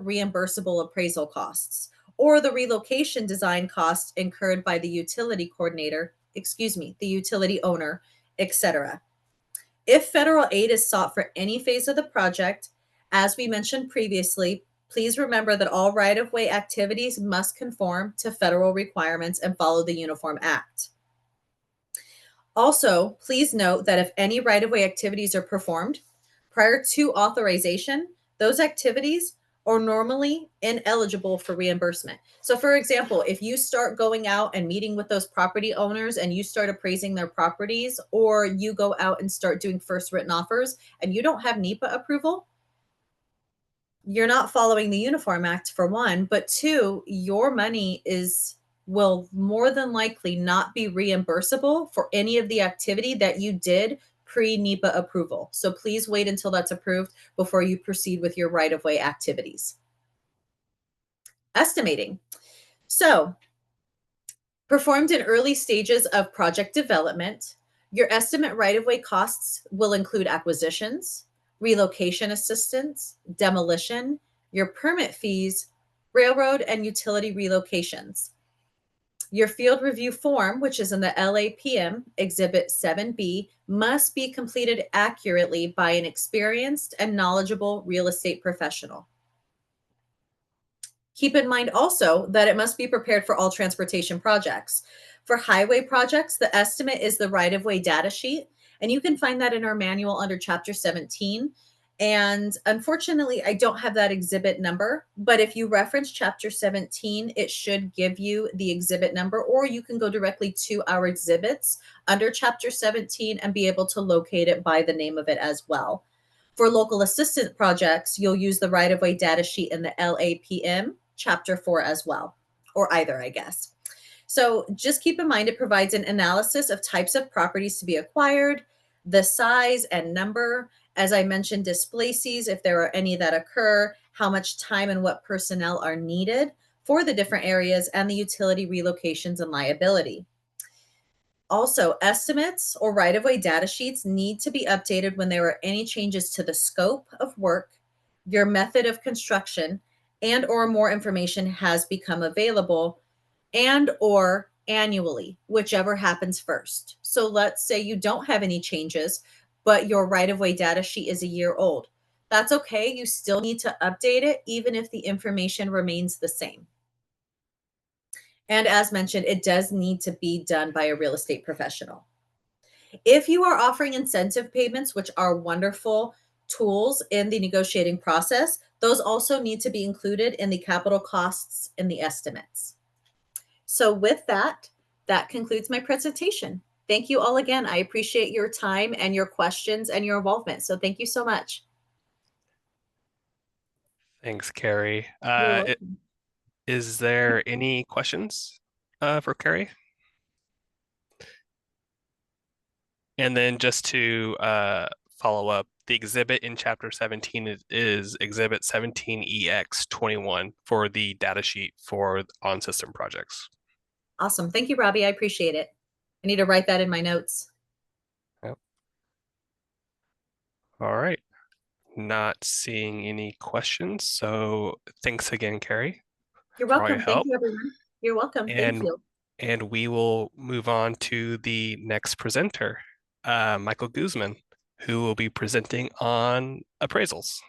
reimbursable appraisal costs, or the relocation design costs incurred by the utility the utility owner, etc. If federal aid is sought for any phase of the project, as we mentioned previously, please remember that all right-of-way activities must conform to federal requirements and follow the Uniform Act. Also, please note that if any right-of-way activities are performed prior to authorization, those activities are normally ineligible for reimbursement. So for example, if you start going out and meeting with those property owners and you start appraising their properties, or you go out and start doing first written offers and you don't have NEPA approval, you're not following the Uniform Act, for one, but two, your money will more than likely not be reimbursable for any of the activity that you did pre-NEPA approval. So please wait until that's approved before you proceed with your right-of-way activities. Estimating. So performed in early stages of project development, your estimate right-of-way costs will include acquisitions, relocation assistance, demolition, your permit fees, railroad and utility relocations. Your field review form, which is in the LAPM Exhibit 7B, must be completed accurately by an experienced and knowledgeable real estate professional. Keep in mind also that it must be prepared for all transportation projects. For highway projects, the estimate is the right-of-way data sheet, and you can find that in our manual under Chapter 17. And unfortunately, I don't have that exhibit number, but if you reference Chapter 17, it should give you the exhibit number, or you can go directly to our exhibits under Chapter 17 and be able to locate it by the name of it as well. For local assistance projects, you'll use the right-of-way data sheet in the LAPM Chapter 4 as well, or either, I guess. So just keep in mind it provides an analysis of types of properties to be acquired, the size and number, as I mentioned, displacees, if there are any that occur, how much time and what personnel are needed for the different areas, and the utility relocations and liability. Also, estimates or right-of-way data sheets need to be updated when there are any changes to the scope of work, your method of construction, and or more information has become available, and or annually, whichever happens first. So let's say you don't have any changes, but your right-of-way data sheet is a year old. That's okay. You still need to update it, even if the information remains the same. And as mentioned, it does need to be done by a real estate professional. If you are offering incentive payments, which are wonderful tools in the negotiating process, those also need to be included in the capital costs in the estimates. So with that, that concludes my presentation. Thank you all again. I appreciate your time and your questions and your involvement. So thank you so much.
Thanks, Carrie.
You're welcome.
Is there any questions for Carrie? And then just to follow up, the exhibit in Chapter 17 is Exhibit 17EX21 for the data sheet for on-system projects.
Awesome. Thank you, Robbie. I appreciate it. I need to write that in my notes.
Yep. All right. Not seeing any questions. So thanks again, Carrie.
You're
for all your
welcome. Thank
help.
you, everyone. You're welcome. Thank you.
And we will move on to the next presenter, Michael Guzman, who will be presenting on appraisals.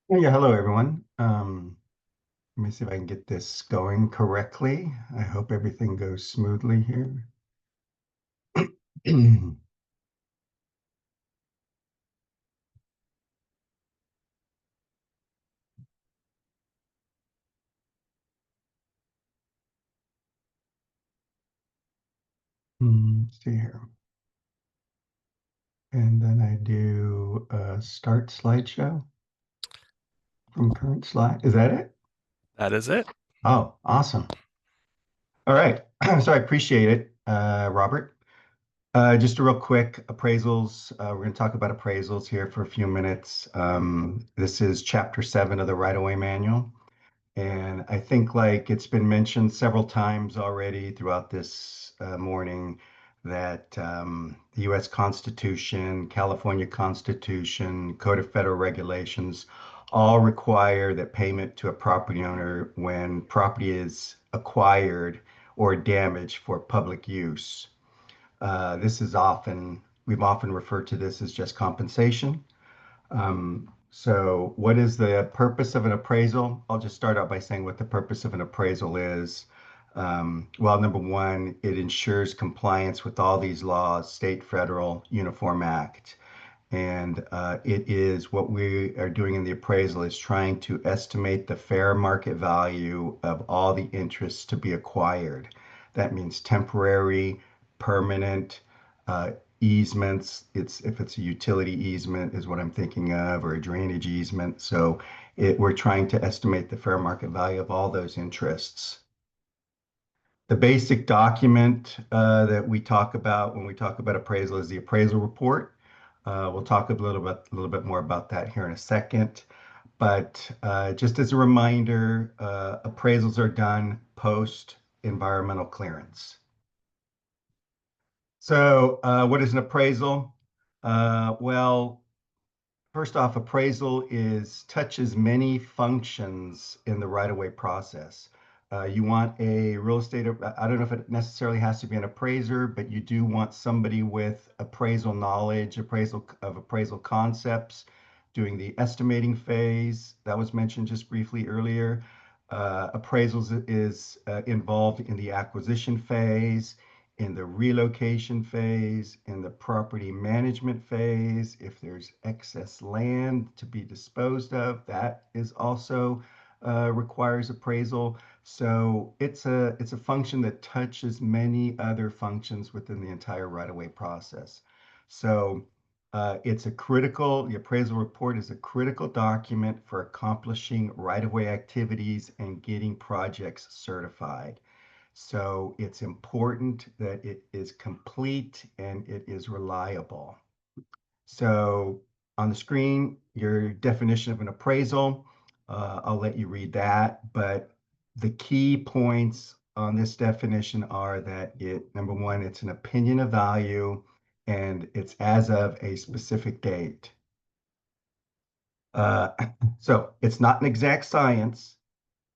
Yeah, hello everyone. Let me see if I can get this going correctly. I hope everything goes smoothly here. Let's see here. And then I do a start slideshow from current slide. Is that it?
That is it.
Oh, awesome. All right. So I appreciate it, Robert. Just a real quick appraisals. We're going to talk about appraisals here for a few minutes. This is Chapter 7 of the Right-of-Way Manual. And I think like it's been mentioned several times already throughout this morning that the U.S. Constitution, California Constitution, Code of Federal Regulations all require that payment to a property owner when property is acquired or damaged for public use. This is we've often referred to this as just compensation. So what is the purpose of an appraisal? I'll just start out by saying what the purpose of an appraisal is. Well, number one, it ensures compliance with all these laws, state, federal, Uniform Act. And it is what we are doing in the appraisal is trying to estimate the fair market value of all the interests to be acquired. That means temporary, permanent, easements. If it's a utility easement is what I'm thinking of, or a drainage easement. So we're trying to estimate the fair market value of all those interests. The basic document that we talk about when we talk about appraisal is the appraisal report. We'll talk a little bit more about that here in a second. But just as a reminder, appraisals are done post environmental clearance. So, what is an appraisal? Well, first off, appraisal touches many functions in the right-of-way process. You want a real estate, I don't know if it necessarily has to be an appraiser, but you do want somebody with appraisal knowledge, appraisal concepts, doing the estimating phase that was mentioned just briefly earlier. Appraisals is involved in the acquisition phase, in the relocation phase, in the property management phase. If there's excess land to be disposed of, that is also requires appraisal. So it's a function that touches many other functions within the entire right-of-way process. So the appraisal report is a critical document for accomplishing right-of-way activities and getting projects certified. So it's important that it is complete and it is reliable. So on the screen, your definition of an appraisal, I'll let you read that, but the key points on this definition are that number one, it's an opinion of value and it's as of a specific date. Uh, so it's not an exact science,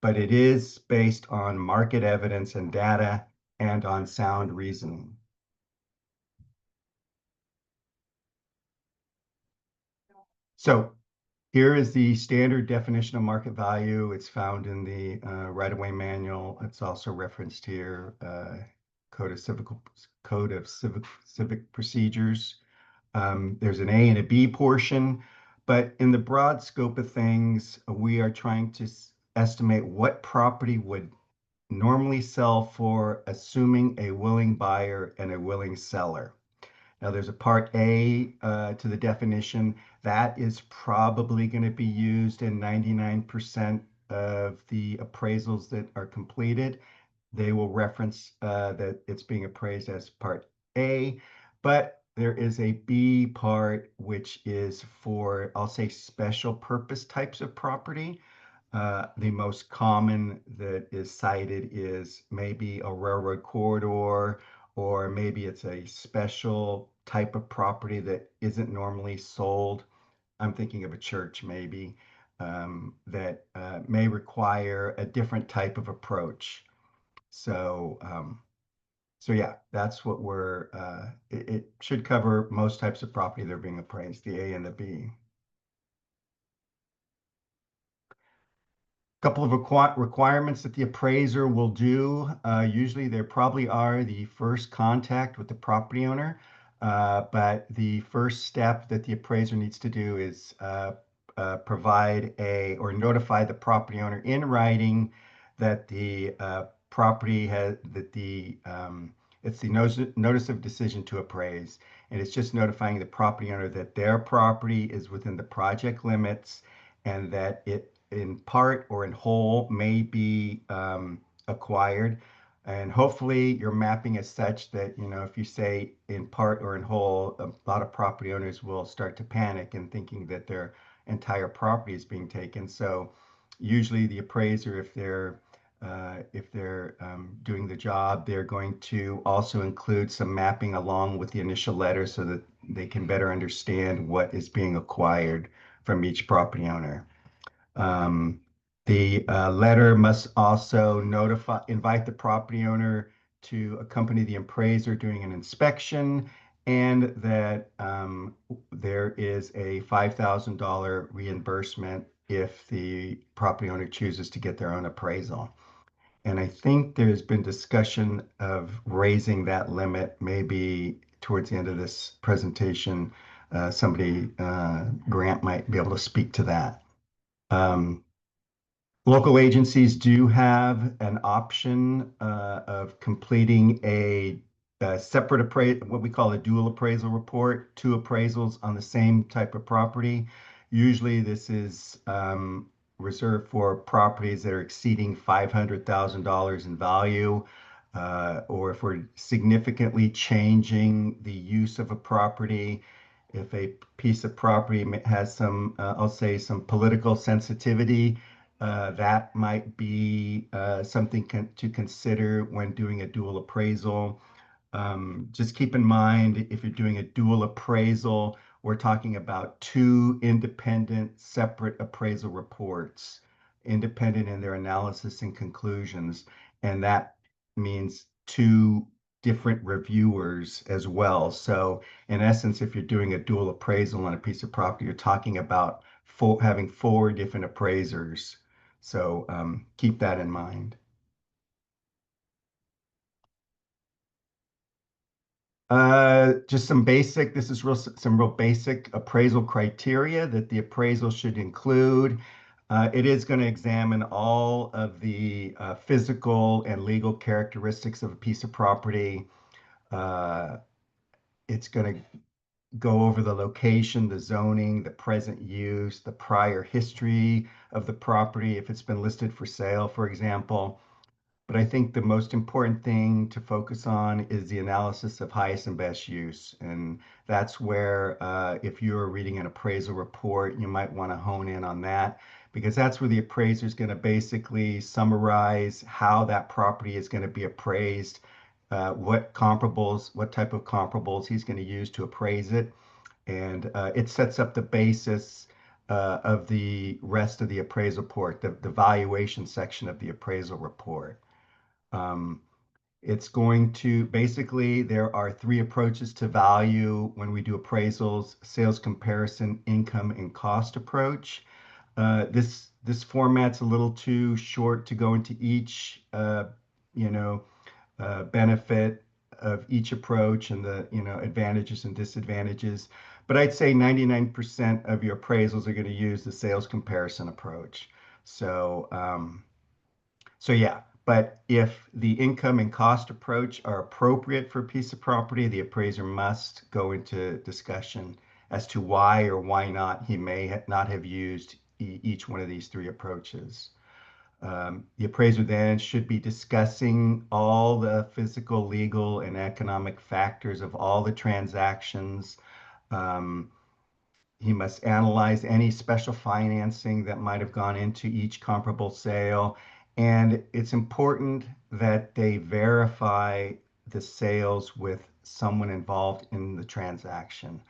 but it is based on market evidence and data and on sound reasoning. So here is the standard definition of market value. It's found in the right-of-way manual. It's also referenced here, Code of Civic Procedures. There's an A and a B portion, but in the broad scope of things, we are trying to estimate what property would normally sell for, assuming a willing buyer and a willing seller. Now, there's a part A to the definition that is probably going to be used in 99% of the appraisals that are completed. They will reference that it's being appraised as part A, but there is a B part, which is for, I'll say, special purpose types of property. The most common that is cited is maybe a railroad corridor, or maybe it's a special type of property that isn't normally sold. I'm thinking of a church maybe that may require a different type of approach. So, so yeah, that's what it should cover most types of property that are being appraised, the A and the B. Couple of requirements that the appraiser will do. Usually there probably are the first contact with the property owner, but the first step that the appraiser needs to do is provide or notify the property owner in writing that the property has, it's the notice of decision to appraise. And it's just notifying the property owner that their property is within the project limits and that it in part or in whole may be acquired. And hopefully your mapping is such that, if you say in part or in whole, a lot of property owners will start to panic and thinking that their entire property is being taken. So usually the appraiser, if they're doing the job, they're going to also include some mapping along with the initial letter so that they can better understand what is being acquired from each property owner. The letter must also invite the property owner to accompany the appraiser during an inspection, and that there is a $5,000 reimbursement if the property owner chooses to get their own appraisal. And I think there's been discussion of raising that limit maybe towards the end of this presentation. Grant might be able to speak to that. Local agencies do have an option of completing a separate what we call a dual appraisal report, two appraisals on the same type of property. Usually this is reserved for properties that are exceeding $500,000 in value. or if we're significantly changing the use of a property. If a piece of property has some, I'll say, some political sensitivity, that might be something to consider when doing a dual appraisal. Just keep in mind, if you're doing a dual appraisal, we're talking about two independent, separate appraisal reports, independent in their analysis and conclusions. And that means two different reviewers as well. So in essence, if you're doing a dual appraisal on a piece of property, you're talking about having four different appraisers. So keep that in mind. Just some basic, this is some real basic appraisal criteria that the appraisal should include. It is going to examine all of the physical and legal characteristics of a piece of property. It's going to go over the location, the zoning, the present use, the prior history of the property, if it's been listed for sale, for example. But I think the most important thing to focus on is the analysis of highest and best use. And that's where, if you're reading an appraisal report, you might want to hone in on that, because that's where the appraiser is going to basically summarize how that property is going to be appraised, what comparables, what type of comparables he's going to use to appraise it. And it sets up the basis of the rest of the appraisal report, the valuation section of the appraisal report. It's going to basically, there are three approaches to value when we do appraisals: sales comparison, income, and cost approach. This format's a little too short to go into each, you know, benefit of each approach and the, advantages and disadvantages. But I'd say 99% of your appraisals are going to use the sales comparison approach. So, so yeah, but if the income and cost approach are appropriate for a piece of property, the appraiser must go into discussion as to why or why not he may not have used each one of these three approaches. The appraiser then should be discussing all the physical, legal, and economic factors of all the transactions. Um, he must analyze any special financing that might have gone into each comparable sale. And it's important that they verify the sales with someone involved in the transaction.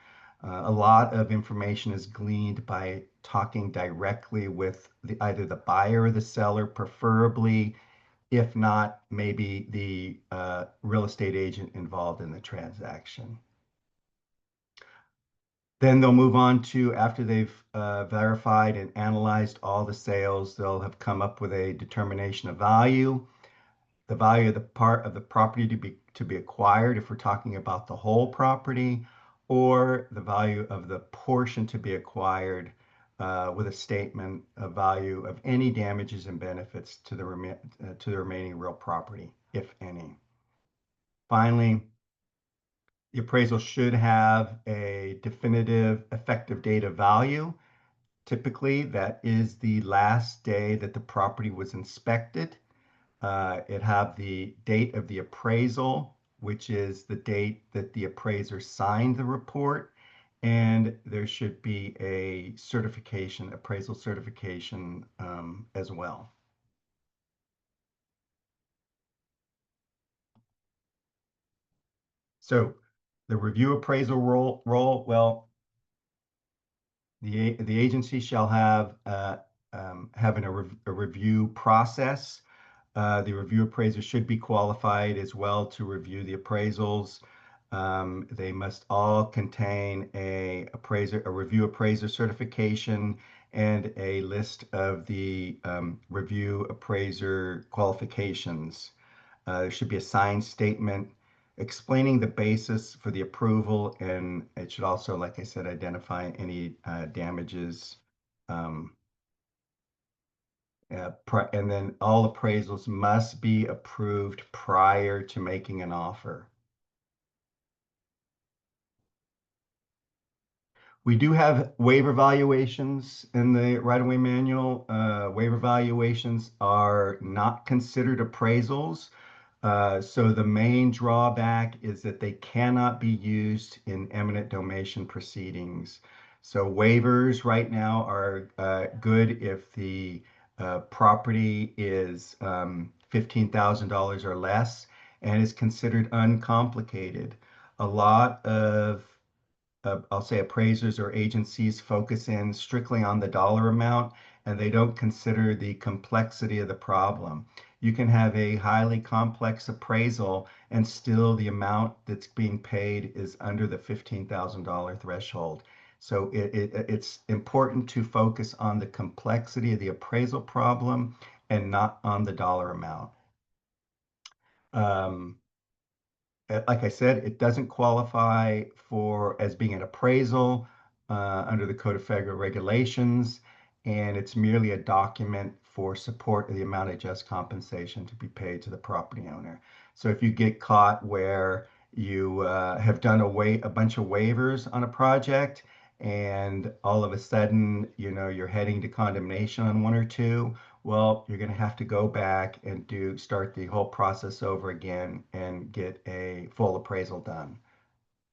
A lot of information is gleaned by talking directly with either the buyer or the seller, preferably, if not, maybe the real estate agent involved in the transaction. Then they'll move on to, after they've verified and analyzed all the sales, they'll have come up with a determination of value, the value of the part of the property to be acquired, if we're talking about the whole property, or the value of the portion to be acquired, with a statement of value of any damages and benefits to the remaining real property, if any. Finally, the appraisal should have a definitive effective date of value. Typically, that is the last day that the property was inspected. It have the date of the appraisal, which is the date that the appraiser signed the report, and there should be a certification, appraisal certification, as well. So the review appraisal role, well, the agency shall have having a review process. The review appraiser should be qualified as well to review the appraisals. They must all contain a review appraiser certification and a list of the review appraiser qualifications. There should be a signed statement explaining the basis for the approval, and it should also, like I said, identify any damages. Um, and then all appraisals must be approved prior to making an offer. We do have waiver valuations in the right-of-way manual. Waiver valuations are not considered appraisals. So the main drawback is that they cannot be used in eminent domain proceedings. So waivers right now are good if the property is $15,000 or less and is considered uncomplicated. A lot of I'll say appraisers or agencies focus in strictly on the dollar amount and they don't consider the complexity of the problem. You can have a highly complex appraisal and still the amount that's being paid is under the $15,000 threshold. So it's important to focus on the complexity of the appraisal problem and not on the dollar amount. Um, like I said, it doesn't qualify for as being an appraisal under the Code of Federal Regulations, and it's merely a document for support of the amount of just compensation to be paid to the property owner. So if you get caught where you have done a bunch of waivers on a project, and all of a sudden, you're heading to condemnation on one or two, well, you're going to have to go back and start the whole process over again and get a full appraisal done.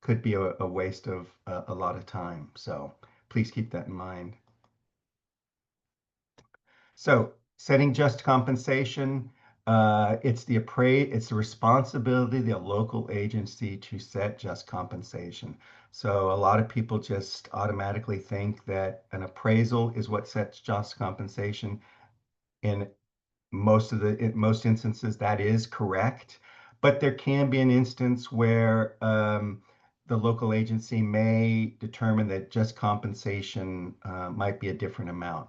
Could be a waste of a lot of time. So please keep that in mind. So setting just compensation, it's the responsibility of the local agency to set just compensation. So a lot of people just automatically think that an appraisal is what sets just compensation. In most instances, that is correct, but there can be an instance where the local agency may determine that just compensation might be a different amount.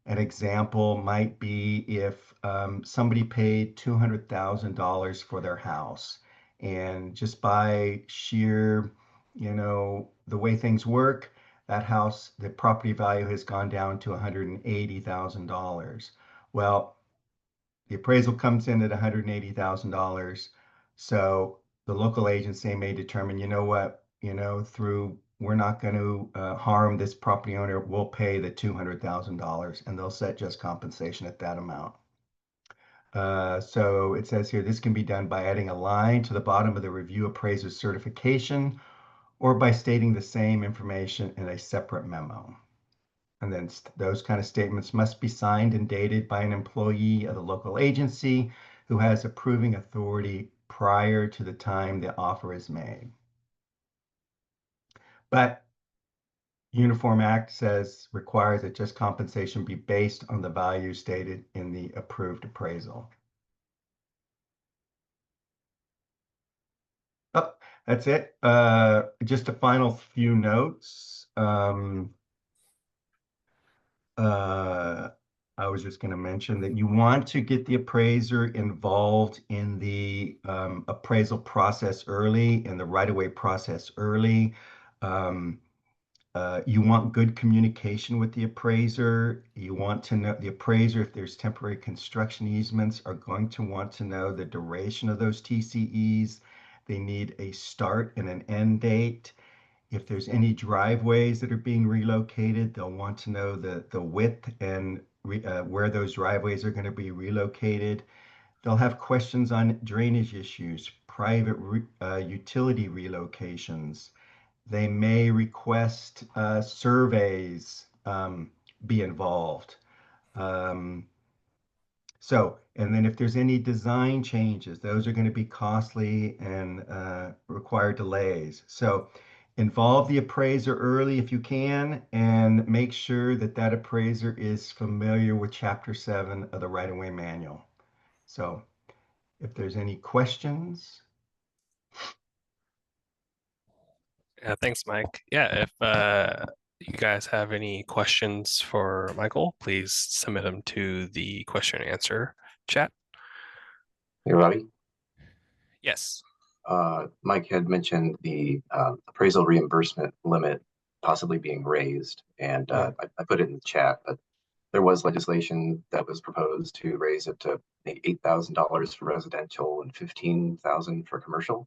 An example might be if somebody paid $200,000 for their house, and just by sheer, the way things work, that house, the property value has gone down to $180,000. Well, the appraisal comes in at $180,000. So the local agency may determine, you know what, we're not going to harm this property owner. We'll pay the $200,000 and they'll set just compensation at that amount. So it says here, this can be done by adding a line to the bottom of the review appraiser's certification or by stating the same information in a separate memo. And then those kind of statements must be signed and dated by an employee of the local agency who has approving authority prior to the time the offer is made. But Uniform Act requires that just compensation be based on the value stated in the approved appraisal. Oh, that's it. Just a final few notes. I was just going to mention that you want to get the appraiser involved in the appraisal process early, in the right-of-way process early. You want good communication with the appraiser. You want to know the appraiser, if there's temporary construction easements, are going to want to know the duration of those TCEs. They need a start and an end date. If there's any driveways that are being relocated, they'll want to know the width and where those driveways are going to be relocated. They'll have questions on drainage issues, private utility relocations. They may request surveys be involved. And then if there's any design changes, those are going to be costly and require delays. So involve the appraiser early if you can, and make sure that that appraiser is familiar with Chapter 7 of the Right-of-Way Manual. So if there's any questions.
Yeah, thanks, Mike. Yeah, if you guys have any questions for Michael, please submit them to the question and answer chat.
Hey, Robbie.
Yes.
Mike had mentioned the appraisal reimbursement limit possibly being raised, and I put it in the chat, but there was legislation that was proposed to raise it to $8,000 for residential and $15,000 for commercial.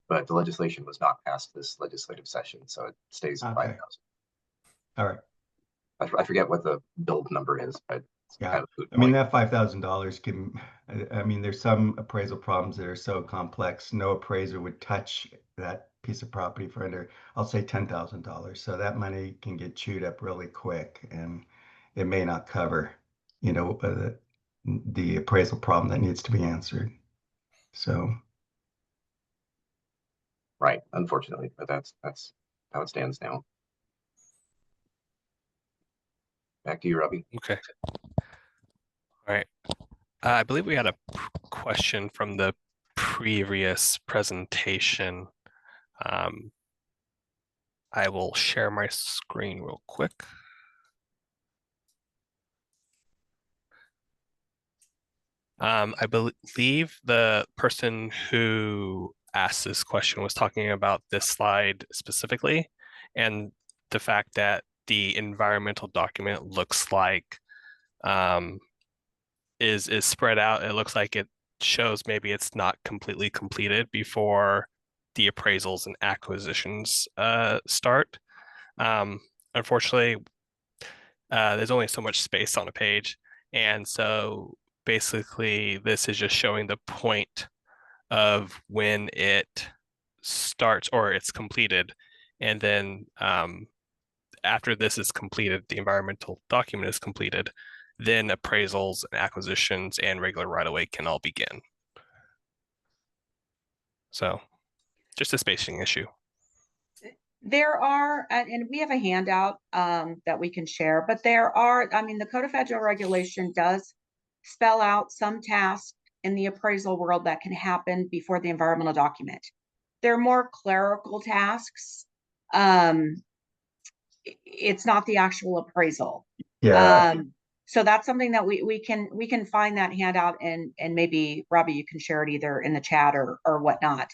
But the legislation was not passed this legislative session, so it stays at $5,000.
All right.
I forget what the build number is, but
Yeah, I mean, that $5,000 can, I mean, there's some appraisal problems that are so complex, no appraiser would touch that piece of property for under, I'll say $10,000. So that money can get chewed up really quick, and it may not cover, you know, the appraisal problem that needs to be answered. So.
Right, unfortunately, but that's how it stands now. Back to you, Robbie.
Okay. All right. I believe we had a question from the previous presentation. I will share my screen real quick. I believe the person who asked this question was talking about this slide specifically, and the fact that the environmental document looks like is spread out. It looks like it shows maybe it's not completely completed before the appraisals and acquisitions start. Unfortunately, there's only so much space on a page, and so basically this is just showing the point of when it starts or it's completed, and then after this is completed, the environmental document is completed, then appraisals and acquisitions and regular right-of-way can all begin. So just a spacing issue.
There are, and we have a handout that we can share, but there are, I mean, the Code of Federal Regulation does spell out some tasks in the appraisal world that can happen before the environmental document. They're more clerical tasks. It's not the actual appraisal.
Yeah.
So that's something that we can find that handout, and maybe Robbie, you can share it either in the chat or whatnot.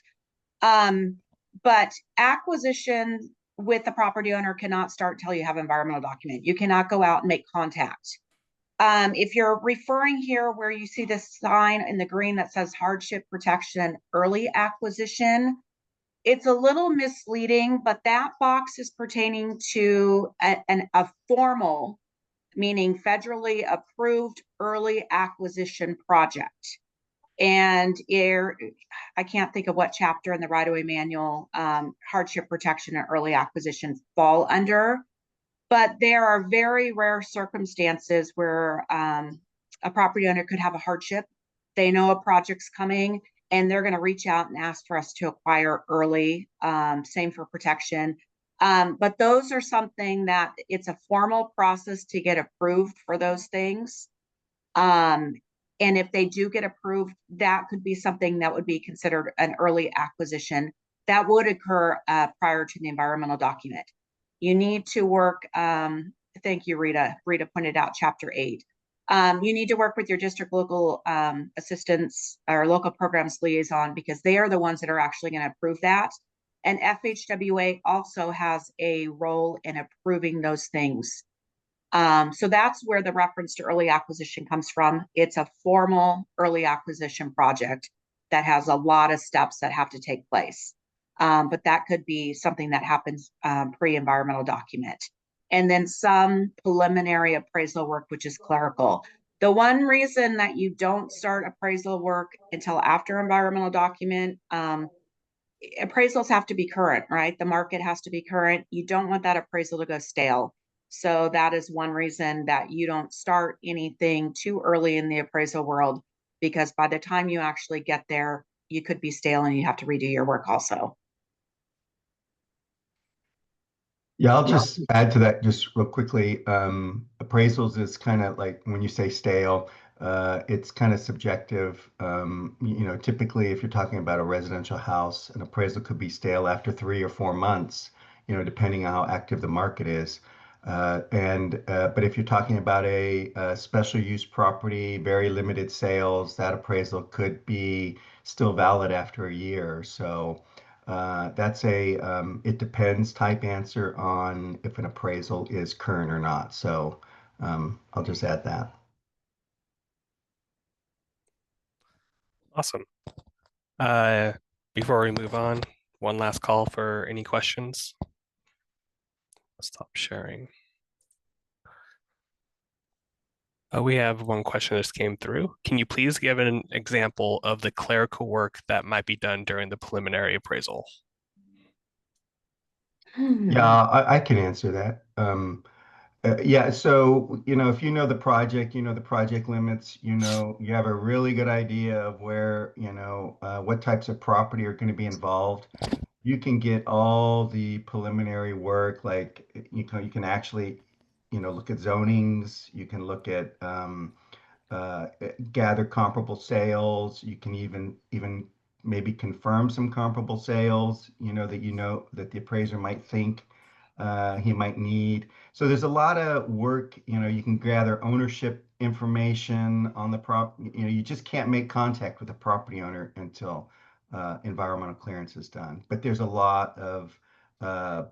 But acquisition with the property owner cannot start till you have environmental document. You cannot go out and make contact. If you're referring here where you see this sign in the green that says hardship protection early acquisition, it's a little misleading, but that box is pertaining to a formal, meaning federally approved early acquisition project. And I can't think of what chapter in the right-of-way manual hardship protection and early acquisitions fall under, but there are very rare circumstances where a property owner could have a hardship. They know a project's coming, and they're going to reach out and ask for us to acquire early. Same for protection. But those are something that it's a formal process to get approved for those things. And if they do get approved, that could be something that would be considered an early acquisition that would occur prior to the environmental document. You need to work, thank you, Rita. Rita pointed out chapter 8. You need to work with your district local assistants or local programs liaison, because they are the ones that are actually going to approve that. And FHWA also has a role in approving those things. So that's where the reference to early acquisition comes from. It's a formal early acquisition project that has a lot of steps that have to take place. But that could be something that happens pre-environmental document. And then some preliminary appraisal work, which is clerical. The one reason that you don't start appraisal work until after environmental document, appraisals have to be current, right? The market has to be current. You don't want that appraisal to go stale. So that is one reason that you don't start anything too early in the appraisal world, because by the time you actually get there, you could be stale and you have to redo your work also.
Yeah, I'll just add to that just real quickly. Appraisals is kind of like when you say stale, it's kind of subjective. You know, typically if you're talking about a residential house, an appraisal could be stale after 3 or 4 months, you know, depending on how active the market is. But if you're talking about a special use property, very limited sales, that appraisal could be still valid after a year. So that's a it depends type answer on if an appraisal is current or not. So I'll just add that.
Awesome. Before we move on, one last call for any questions. Stop sharing. We have one question that just came through. Can you please give an example of the clerical work that might be done during the preliminary appraisal?
Yeah, I can answer that. Yeah, so if you know the project, you know the project limits, you have a really good idea of where, what types of property are going to be involved. You can get all the preliminary work, like you can actually, look at zonings, you can look at gather comparable sales. You can even maybe confirm some comparable sales, that the appraiser might think he might need. So there's a lot of work, you can gather ownership information on the you just can't make contact with the property owner until environmental clearance is done. But there's a lot of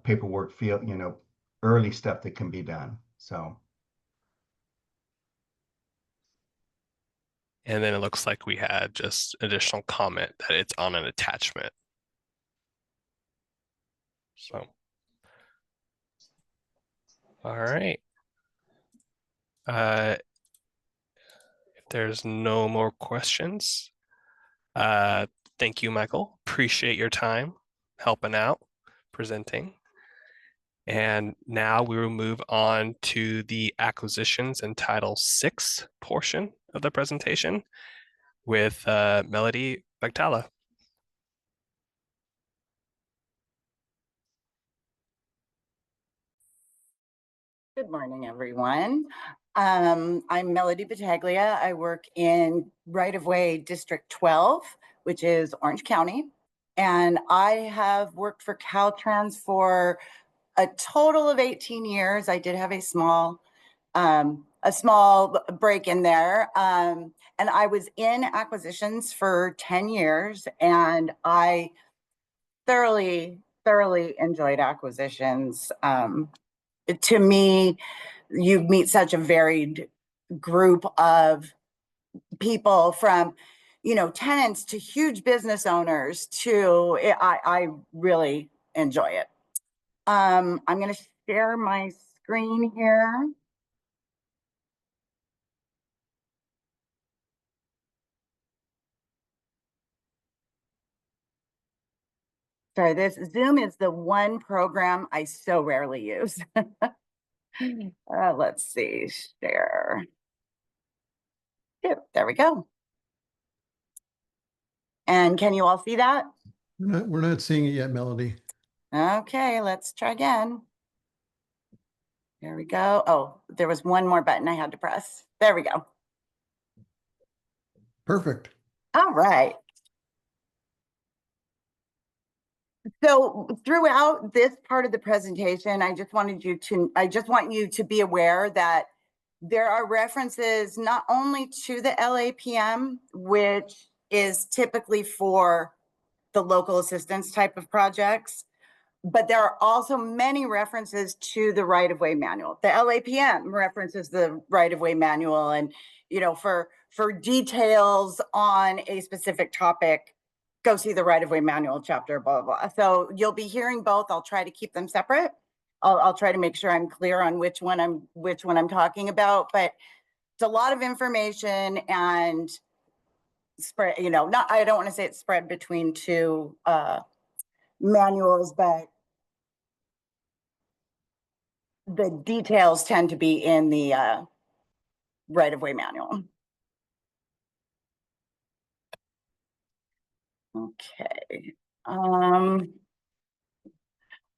paperwork, early stuff that can be done. So.
And then it looks like we had just additional comment that it's on an attachment. So, all right. If there's no more questions, thank you, Michael. Appreciate your time helping out, presenting. And now we will move on to the acquisitions and Title VI portion of the presentation with Melody Bagtala.
Good morning, everyone. I'm Melody Battaglia. I work in right-of-way District 12, which is Orange County. And I have worked for Caltrans for a total of 18 years. I did have a small break in there. And I was in acquisitions for 10 years, and I thoroughly enjoyed acquisitions. To me, you meet such a varied group of people, from tenants to huge business owners to I really enjoy it. I'm going to share my screen here. Sorry, this Zoom is the one program I so rarely use. Let's see, share. Yep, there we go. And can you all see that?
We're not seeing it yet, Melody.
Okay, let's try again. There we go. Oh, there was one more button I had to press. There we go.
Perfect.
All right. So throughout this part of the presentation, I just want you to be aware that there are references not only to the LAPM, which is typically for the local assistance type of projects, but there are also many references to the right-of-way manual. The LAPM references the right-of-way manual, and for details on a specific topic, go see the right-of-way manual chapter, blah, blah, blah. So you'll be hearing both. I'll try to keep them separate. I'll try to make sure I'm clear on which one I'm talking about, but it's a lot of information and spread, I don't want to say it's spread between two manuals, but the details tend to be in the right-of-way manual. Okay.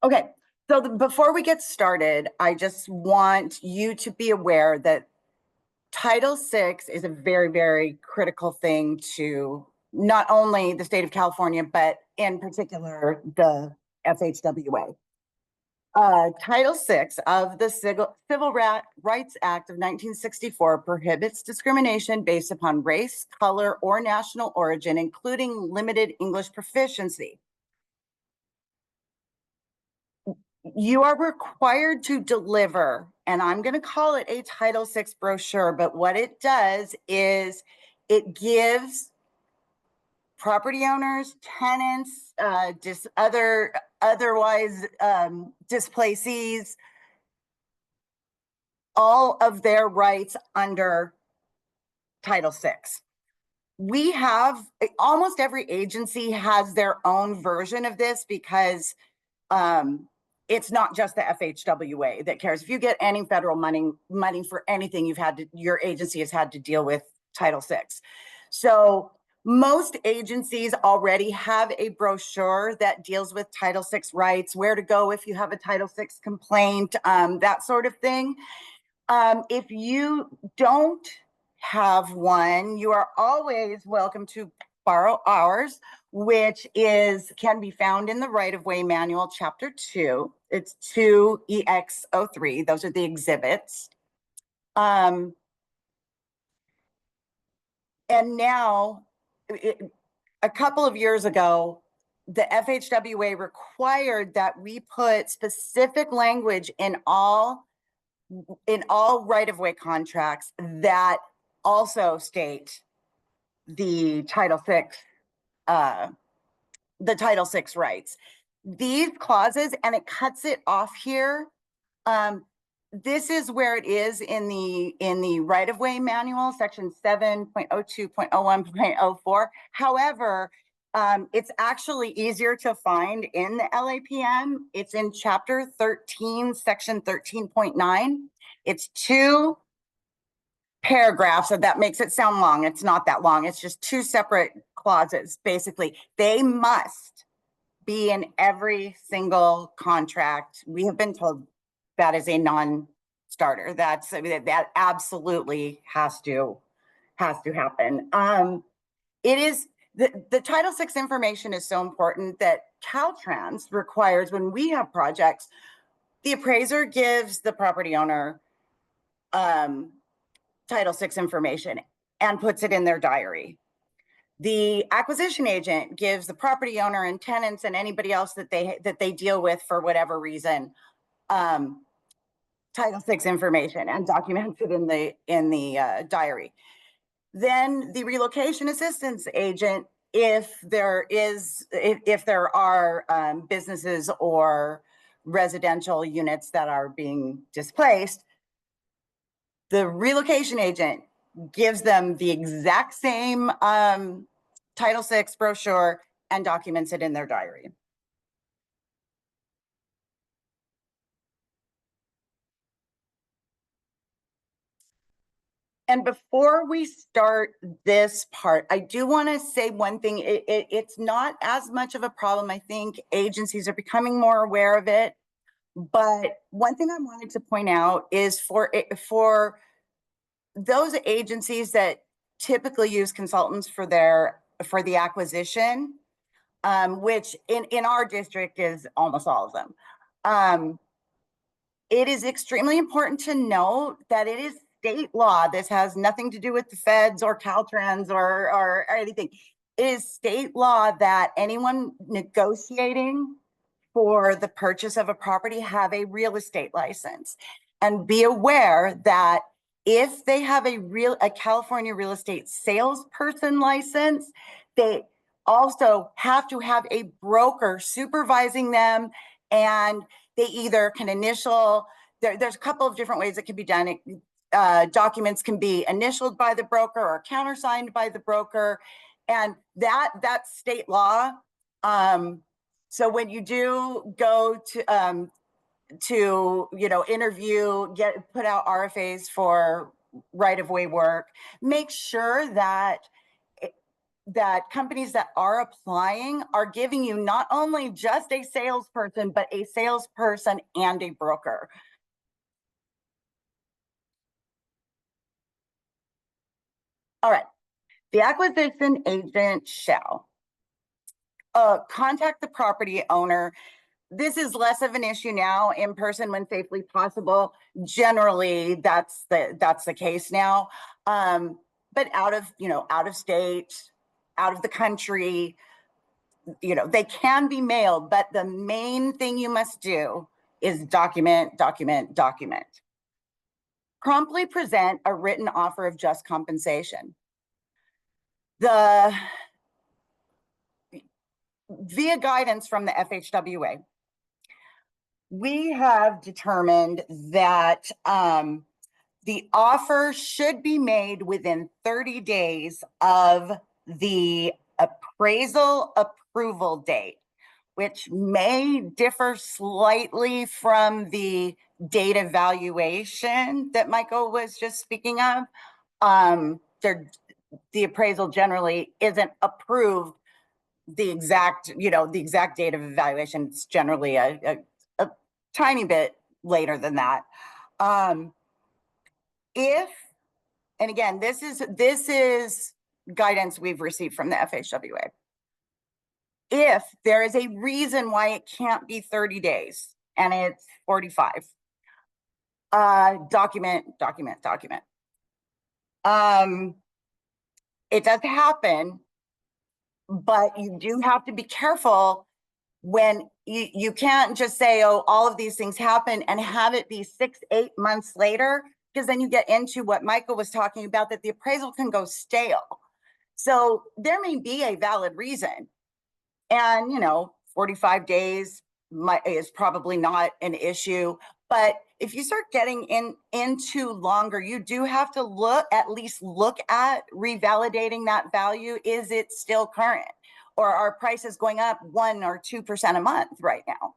Okay. So before we get started, I just want you to be aware that Title VI is a very, very critical thing to not only the state of California, but in particular the FHWA. Title VI of the Civil Rights Act of 1964 prohibits discrimination based upon race, color, or national origin, including limited English proficiency. You are required to deliver, and I'm going to call it a Title VI brochure, but what it does is it gives property owners, tenants, otherwise displacees, all of their rights under Title VI. We have, almost every agency has their own version of this because it's not just the FHWA that cares. If you get any federal money for anything, your agency has had to deal with Title VI. So most agencies already have a brochure that deals with Title VI rights, where to go if you have a Title VI complaint, that sort of thing. If you don't have one, you are always welcome to borrow ours, which can be found in the right-of-way manual, chapter 2. It's 2EX03. Those are the exhibits. And now, a couple of years ago, the FHWA required that we put specific language in all right-of-way contracts that also state the Title VI rights. These clauses, and it cuts it off here. This is where it is in the right-of-way manual, section 7.02.01.04. However, it's actually easier to find in the LAPM. It's in chapter 13, section 13.9. It's 2 paragraphs, so that makes it sound long. It's not that long. It's just 2 separate clauses. Basically, they must be in every single contract. We have been told that is a non-starter. That absolutely has to happen. It is the Title VI information is so important that Caltrans requires, when we have projects, the appraiser gives the property owner Title VI information and puts it in their diary. The acquisition agent gives the property owner and tenants and anybody else that they deal with for whatever reason Title VI information and documents it in the diary. Then the relocation assistance agent, if there are businesses or residential units that are being displaced, the relocation agent gives them the exact same Title VI brochure and documents it in their diary. And before we start this part, I do want to say one thing. It's not as much of a problem. I think agencies are becoming more aware of it. But one thing I wanted to point out is for those agencies that typically use consultants for the acquisition, which in our district is almost all of them. It is extremely important to note that it is state law. This has nothing to do with the feds or Caltrans or anything. It is state law that anyone negotiating for the purchase of a property have a real estate license. And be aware that if they have a California real estate salesperson license, they also have to have a broker supervising them, and they either can initial, there's a couple of different ways it can be done. Documents can be initialed by the broker or countersigned by the broker, and that's state law. So when you do go to interview, put out RFAs for right-of-way work, make sure that companies that are applying are giving you not only just a salesperson, but a salesperson and a broker. All right, the acquisition agent shall contact the property owner. This is less of an issue now, in person when safely possible. Generally, that's the case now. But out of state, out of the country, they can be mailed, but the main thing you must do is document. Promptly present a written offer of just compensation. Via guidance from the FHWA, we have determined that the offer should be made within 30 days of the appraisal approval date, which may differ slightly from the date evaluation that Michael was just speaking of. The appraisal generally isn't approved the exact date of evaluation. It's generally a tiny bit later than that. And again, this is guidance we've received from the FHWA. If there is a reason why it can't be 30 days and it's 45, document. It does happen, but you do have to be careful when you can't just say, oh, all of these things happen and have it be 6-8 months later, because then you get into what Michael was talking about, that the appraisal can go stale. So there may be a valid reason, and 45 days is probably not an issue. But if you start getting into longer, you do have to at least look at revalidating that value. Is it still current? Or are prices going up 1 or 2% a month right now?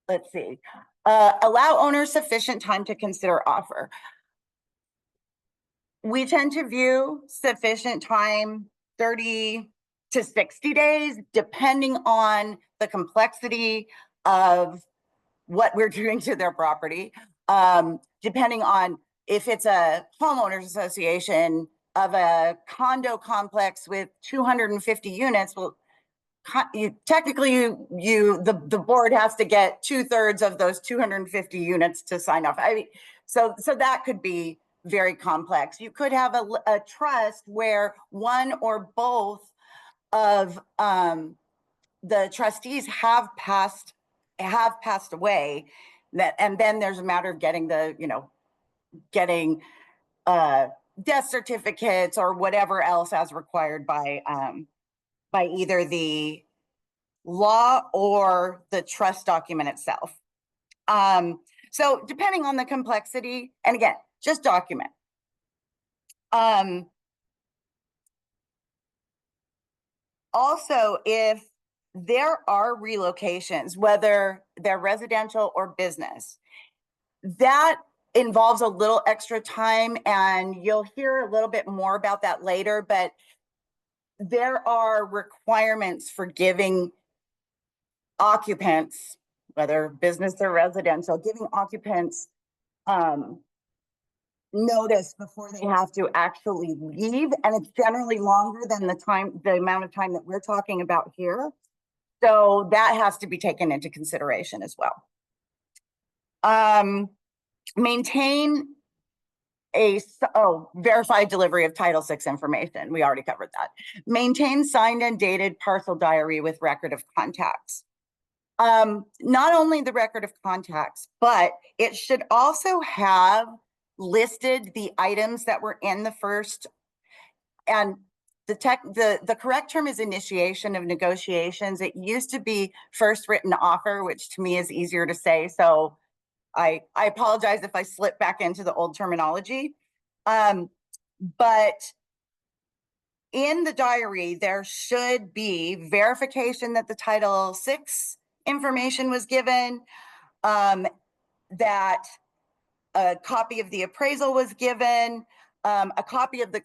Let's see. Allow owners sufficient time to consider offer. We tend to view sufficient time 30 to 60 days, depending on the complexity of what we're doing to their property. Depending on if it's a homeowners association of a condo complex with 250 units, well, the board has to get 2/3 of those 250 units to sign off. So that could be very complex. You could have a trust where one or both of the trustees have passed away, and then there's a matter of getting death certificates or whatever else as required by either the law or the trust document itself. So depending on the complexity, and again, just document. Also, if there are relocations, whether they're residential or business, that involves a little extra time, and you'll hear a little bit more about that later, but there are requirements for giving occupants, whether business or residential, giving occupants notice before they have to actually leave, and it's generally longer than the amount of time that we're talking about here. So that has to be taken into consideration as well. Maintain verified delivery of Title VI information. We already covered that. Maintain signed and dated parcel diary with record of contacts. Not only the record of contacts, but it should also have listed the items that were in the first, and the correct term is initiation of negotiations. It used to be first written offer, which to me is easier to say. So I apologize if I slip back into the old terminology. But in the diary, there should be verification that the Title VI information was given, that a copy of the appraisal was given, a copy of the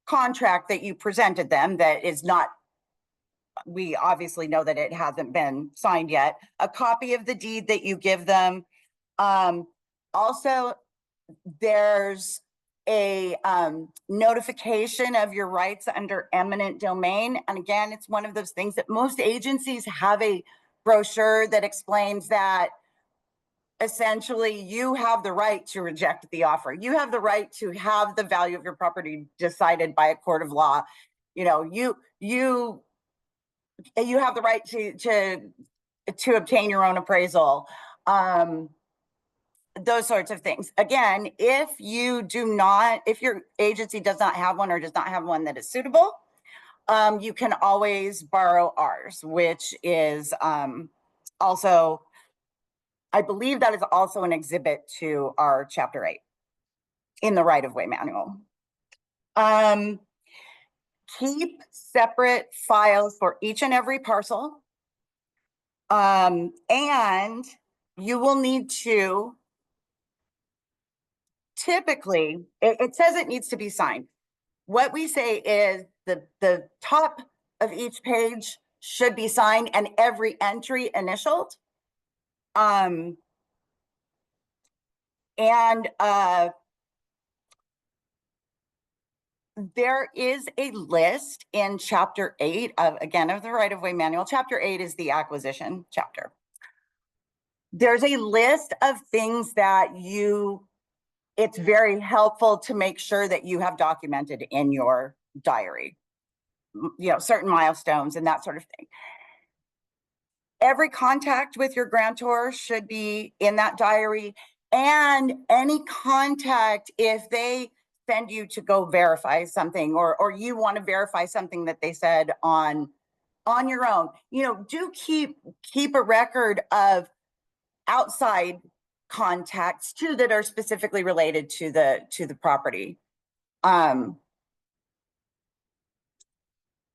contract that you presented them that is not, we obviously know that it hasn't been signed yet, a copy of the deed that you give them. Also, there's a notification of your rights under eminent domain. And again, it's one of those things that most agencies have a brochure that explains that essentially you have the right to reject the offer. You have the right to have the value of your property decided by a court of law. You have the right to obtain your own appraisal. Those sorts of things. Again, if your agency does not have one or does not have one that is suitable, you can always borrow ours, which is also I believe that is also an exhibit to our chapter 8 in the right-of-way manual. Keep separate files for each and every parcel. And you will need to, typically, it says it needs to be signed. What we say is the top of each page should be signed and every entry initialed. There is a list in chapter 8 of the right-of-way manual. Chapter 8 is the acquisition chapter. There's a list of things that it's very helpful to make sure that you have documented in your diary, certain milestones and that sort of thing. Every contact with your grantor should be in that diary, and any contact if they send you to go verify something, or you want to verify something that they said on your own. Do keep a record of outside contacts too that are specifically related to the property.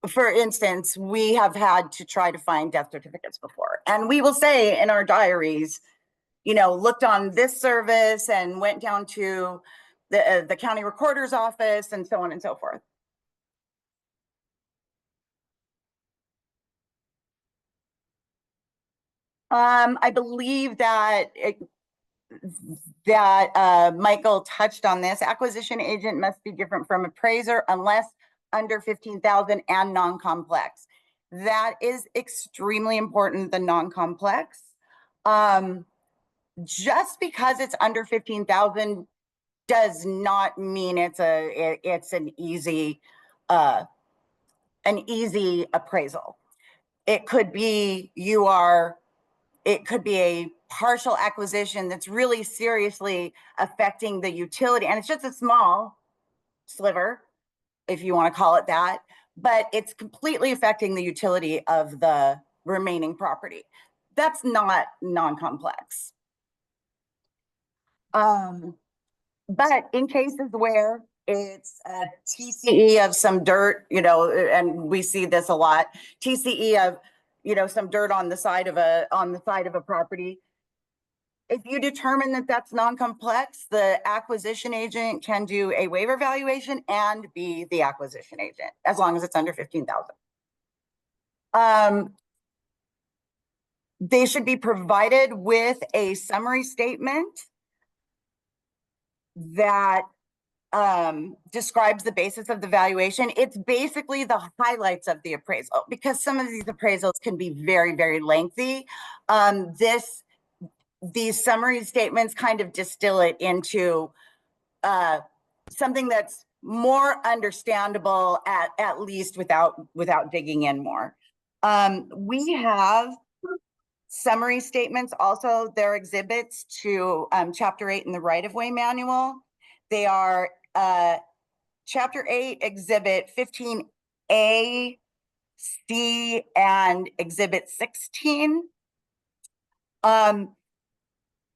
For instance, we have had to try to find death certificates before, and we will say in our diaries, looked on this service and went down to the county recorder's office and so on and so forth. I believe that Michael touched on this. Acquisition agent must be different from appraiser unless under 15,000 and non-complex. That is extremely important, the non-complex. Just because it's under 15,000 does not mean it's an easy appraisal. It could be a partial acquisition that's really seriously affecting the utility, and it's just a small sliver, if you want to call it that, but it's completely affecting the utility of the remaining property. That's not non-complex. But in cases where it's a TCE of some dirt, and we see this a lot, TCE of, some dirt on the side of a property. If you determine that that's non-complex, the acquisition agent can do a waiver valuation and be the acquisition agent, as long as it's under 15,000. They should be provided with a summary statement that describes the basis of the valuation. It's basically the highlights of the appraisal, because some of these appraisals can be very, very lengthy. These summary statements kind of distill it into something that's more understandable, at least without digging in more. We have summary statements also. They're exhibits to chapter 8 in the right-of-way manual. They are chapter 8 exhibit 15A, C, and exhibit 16.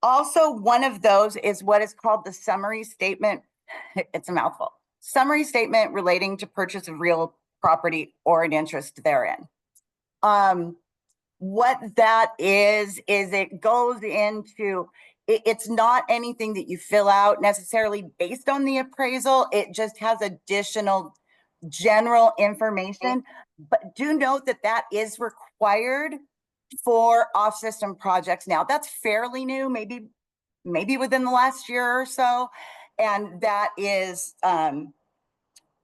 Also, one of those is what is called the summary statement. It's a mouthful. Summary statement relating to purchase of real property or an interest therein. What that is it goes into, it's not anything that you fill out necessarily based on the appraisal. It just has additional general information. But do note that that is required for off-system projects now. That's fairly new, maybe within the last year or so. And that is,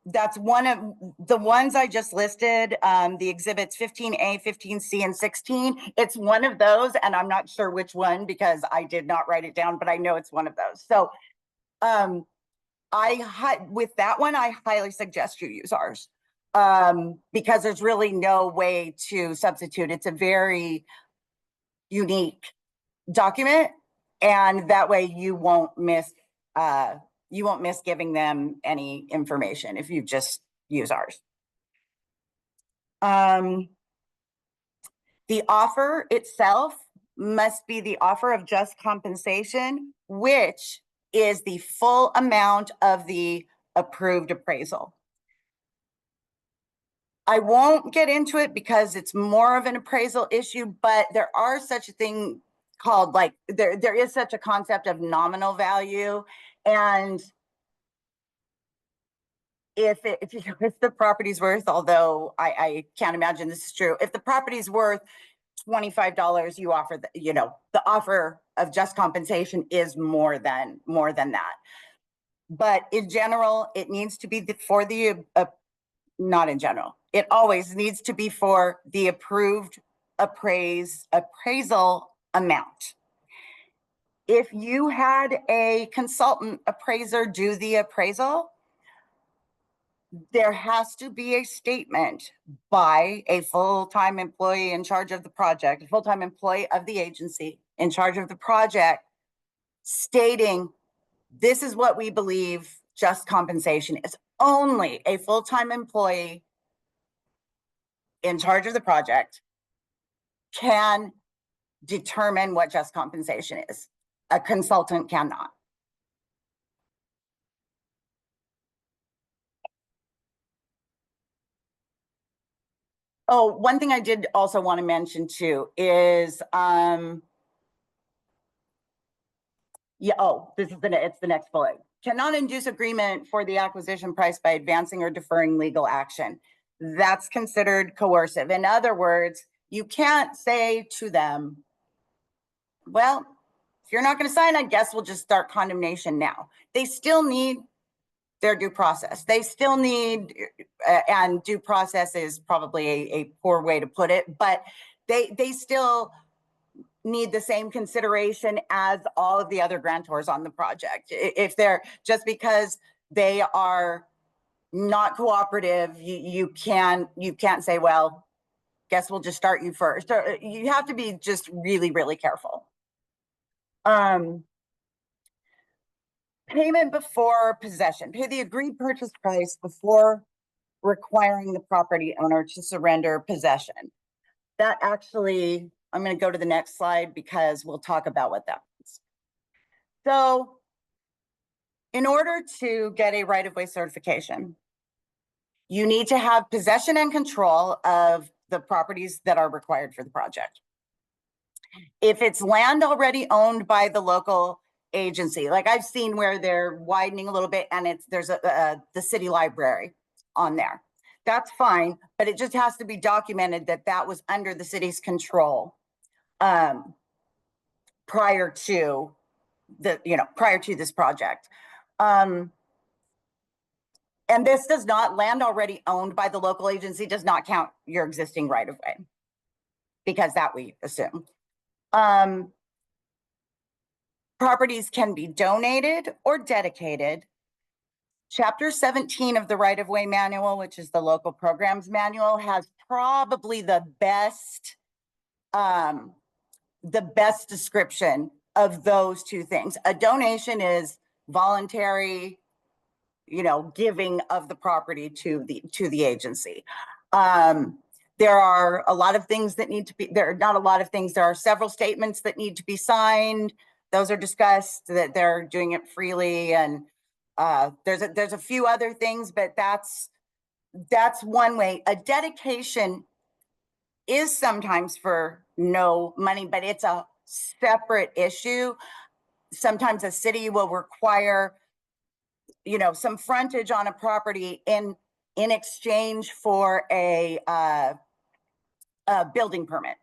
that's one of the ones I just listed, the exhibits 15A, 15C, and 16. It's one of those, and I'm not sure which one because I did not write it down, but I know it's one of those. So with that one, I highly suggest you use ours. Because there's really no way to substitute. It's a very unique document, and that way you won't miss giving them any information if you just use ours. The offer itself must be the offer of just compensation, which is the full amount of the approved appraisal. I won't get into it because it's more of an appraisal issue, but there are such a thing called, like, there is such a concept of nominal value. And if the property's worth, although I can't imagine this is true, if the property's worth $25, you offer the offer of just compensation is more than that. But in general, it needs to be for the not in general. It always needs to be for the approved appraisal amount. If you had a consultant appraiser do the appraisal, there has to be a statement by a full-time employee in charge of the project, a full-time employee of the agency in charge of the project, stating this is what we believe just compensation is. Only a full-time employee in charge of the project can determine what just compensation is. A consultant cannot. Oh, one thing I did also want to mention too is, it's the next bullet. Cannot induce agreement for the acquisition price by advancing or deferring legal action. That's considered coercive. In other words, you can't say to them, well, if you're not going to sign, I guess we'll just start condemnation now. They still need their due process. They still need, and due process is probably a poor way to put it, but they still need the same consideration as all of the other grantors on the project. If they're, just because they are not cooperative, you can't say, well, guess we'll just start you first. You have to be just really, really careful. Payment before possession. Pay the agreed purchase price before requiring the property owner to surrender possession. That actually, I'm going to go to the next slide because we'll talk about what that means. So in order to get a right-of-way certification, you need to have possession and control of the properties that are required for the project. If it's land already owned by the local agency, like I've seen where they're widening a little bit and there's the city library on there, that's fine, but it just has to be documented that that was under the city's control prior to this project. And this does not, land already owned by the local agency does not count your existing right of way, because that we assume. Properties can be donated or dedicated. Chapter 17 of the right-of-way manual, which is the local programs manual, has probably the best description of those two things. A donation is voluntary, giving of the property to the agency. There are a lot of things that need to be, there are not a lot of things, there are several statements that need to be signed. Those are discussed, that they're doing it freely, and there's a few other things, but that's one way. A dedication is sometimes for no money, but it's a separate issue. Sometimes a city will require, some frontage on a property in exchange for a building permit,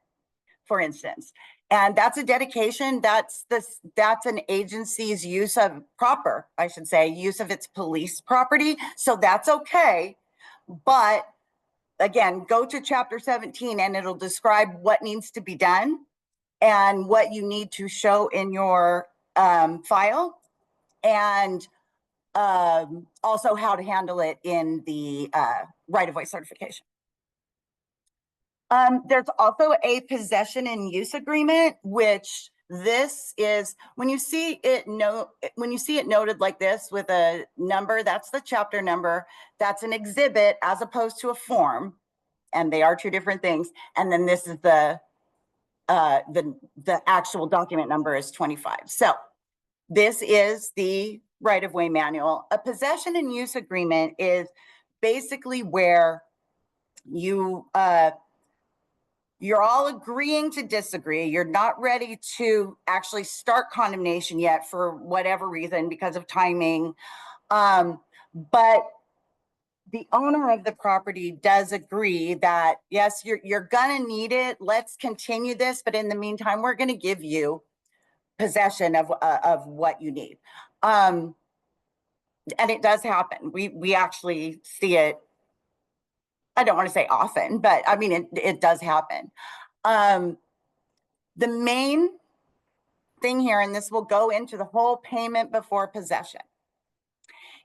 for instance. And that's a dedication. That's an agency's use of use of its police property. So that's okay. But again, go to chapter 17 and it'll describe what needs to be done and what you need to show in your file, and also how to handle it in the right-of-way certification. There's also a possession and use agreement, which this is, when you see it noted like this with a number, that's the chapter number. That's an exhibit as opposed to a form, and they are two different things. And then this is the the actual document number is 25. So this is the right-of-way manual. A possession and use agreement is basically where you're all agreeing to disagree. You're not ready to actually start condemnation yet for whatever reason because of timing. But the owner of the property does agree that, yes, you're gonna need it. Let's continue this. But in the meantime, we're gonna give you possession of what you need. And it does happen. We actually see it. I don't want to say often, but I mean, it does happen. The main thing here, and this will go into the whole payment before possession,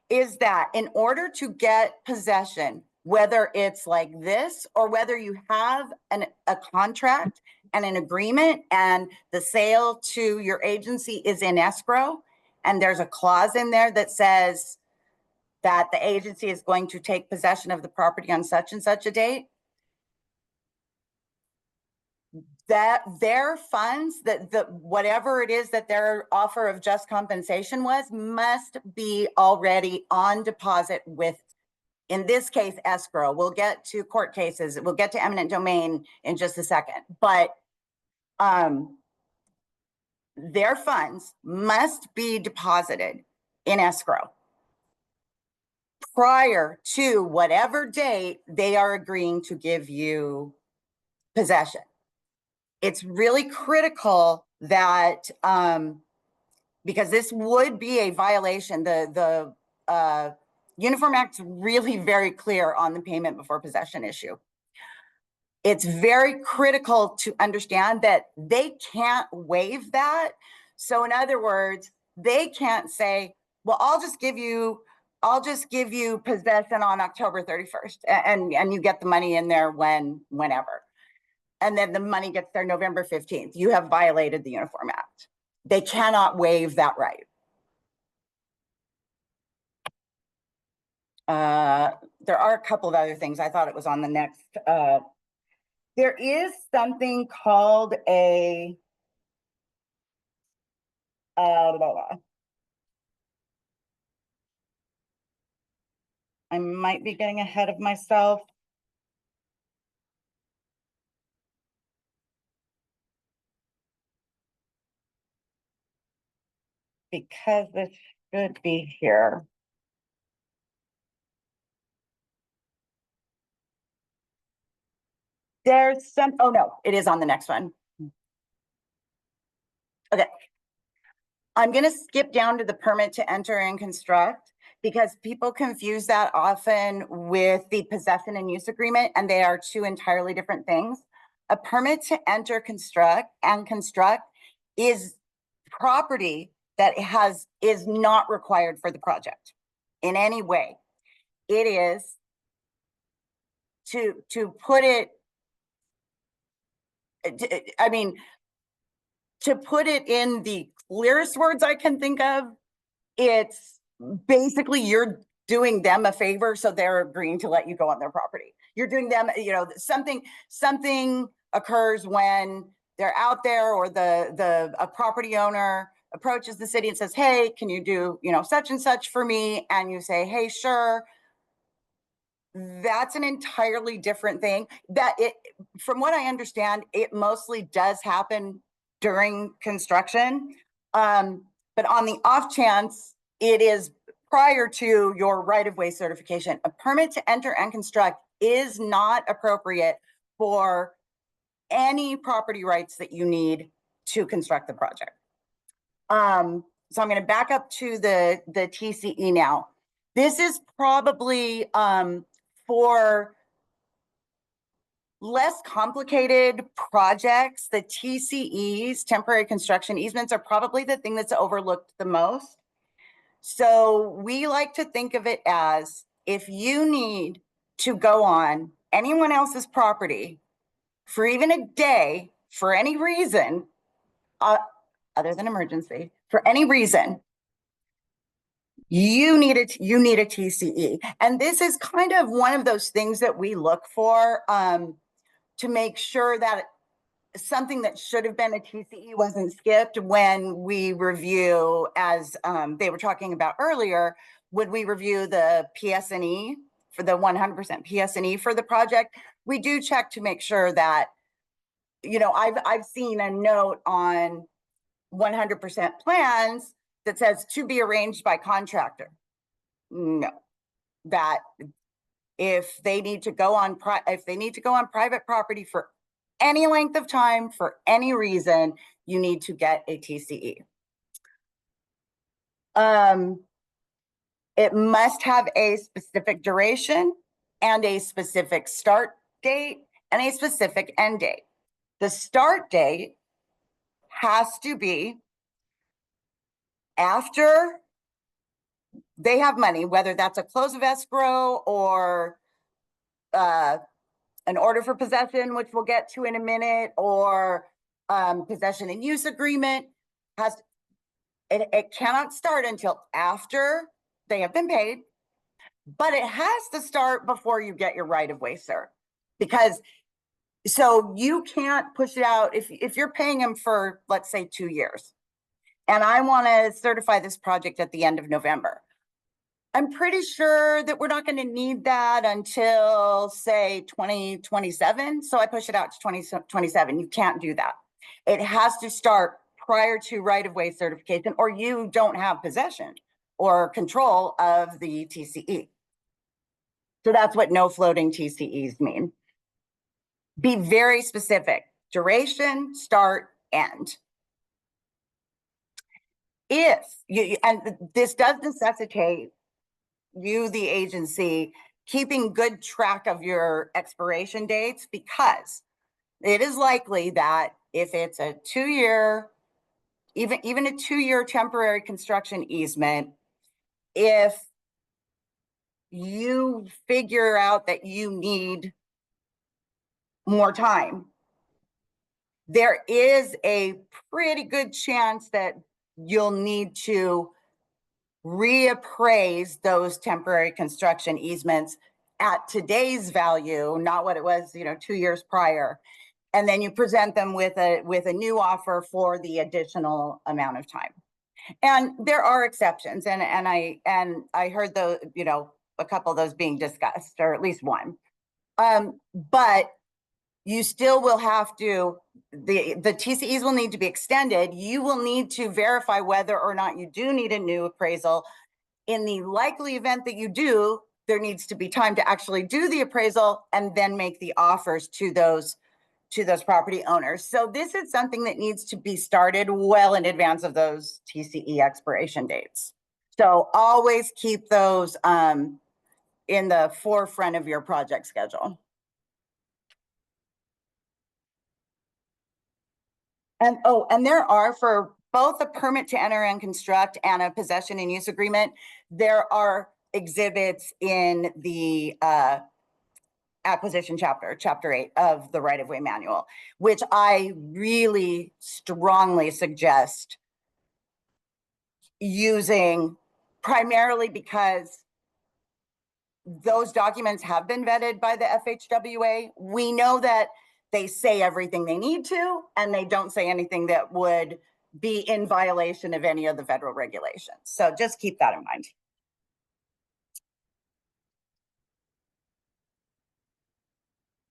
is that in order to get possession, whether it's like this or whether you have a contract and an agreement and the sale to your agency is in escrow, and there's a clause in there that says that the agency is going to take possession of the property on such and such a date, that their funds, that whatever it is that their offer of just compensation was, must be already on deposit with, in this case, escrow. We'll get to court cases. We'll get to eminent domain in just a second. But their funds must be deposited in escrow prior to whatever date they are agreeing to give you possession. It's really critical that, because this would be a violation, the Uniform Act's really very clear on the payment before possession issue. It's very critical to understand that they can't waive that. So in other words, they can't say, well, I'll just give you possession on October 31st and you get the money in there whenever. And then the money gets there November 15th. You have violated the Uniform Act. They cannot waive that right. There are a couple of other things. I thought it was on the next. There is something called a I might be getting ahead of myself. Because this should be here. There's some, oh no, it is on the next one. Okay. I'm going to skip down to the permit to enter and construct because people confuse that often with the possession and use agreement, and they are two entirely different things. A permit to enter, construct is property that is not required for the project in any way. It is to put it, I mean, to put it in the clearest words I can think of, it's basically you're doing them a favor, so they're agreeing to let you go on their property. You're doing them, you know, something occurs when they're out there, or a property owner approaches the city and says, hey, can you do, you know, such and such for me? And you say, hey, sure. That's an entirely different thing. That it, from what I understand, it mostly does happen during construction. But on the off chance it is prior to your right-of-way certification, a permit to enter and construct is not appropriate for any property rights that you need to construct the project. So I'm going to back up to the TCE now. This is probably for less complicated projects. The TCEs, temporary construction easements, are probably the thing that's overlooked the most. So we like to think of it as, if you need to go on anyone else's property for even a day, for any reason, other than emergency, for any reason, you need a TCE. And this is kind of one of those things that we look for to make sure that something that should have been a TCE wasn't skipped when we review, as they were talking about earlier, would we review the PS&E for the 100% PS&E for the project? We do check to make sure that, you know, I've seen a note on 100% plans that says to be arranged by contractor. No, that if they need to go on private property for any length of time, for any reason, you need to get a TCE. It must have a specific duration and a specific start date and a specific end date. The start date has to be after they have money, whether that's a close of escrow or an order for possession, which we'll get to in a minute, or possession and use agreement. It cannot start until after they have been paid, but it has to start before you get your right of way, sir. Because so you can't push it out if you're paying them for, let's say, 2 years, and I want to certify this project at the end of November. I'm pretty sure that we're not going to need that until, say, 2027. So I push it out to 2027. You can't do that. It has to start prior to right-of-way certification, or you don't have possession or control of the TCE. So that's what no floating TCEs mean. Be very specific. Duration, start, end. If you, and this does necessitate you, the agency, keeping good track of your expiration dates, because it is likely that if it's a 2-year, even a 2-year temporary construction easement, if you figure out that you need more time, there is a pretty good chance that you'll need to reappraise those temporary construction easements at today's value, not what it was, 2 years prior. And then you present them with a new offer for the additional amount of time. And there are exceptions, and I heard those, a couple of those being discussed, or at least one. But you still will have to, the TCEs will need to be extended. You will need to verify whether or not you do need a new appraisal. In the likely event that you do, there needs to be time to actually do the appraisal and then make the offers to those property owners. So this is something that needs to be started well in advance of those TCE expiration dates. So always keep those in the forefront of your project schedule. And there are, for both a permit to enter and construct and a possession and use agreement, there are exhibits in the acquisition chapter 8 of the right-of-way manual, which I really strongly suggest using, primarily because those documents have been vetted by the FHWA. We know that they say everything they need to, and they don't say anything that would be in violation of any of the federal regulations. So just keep that in mind.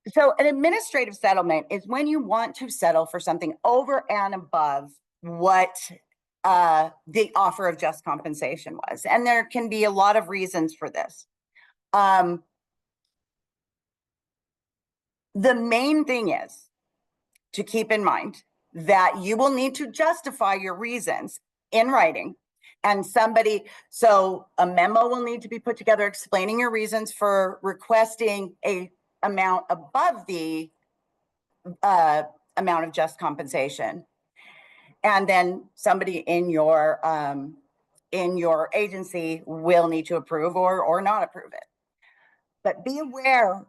So an administrative settlement is when you want to settle for something over and above what the offer of just compensation was. And there can be a lot of reasons for this. The main thing is to keep in mind that you will need to justify your reasons in writing, and so a memo will need to be put together explaining your reasons for requesting a amount above the amount of just compensation. And then somebody in your agency will need to approve or not approve it. But be aware,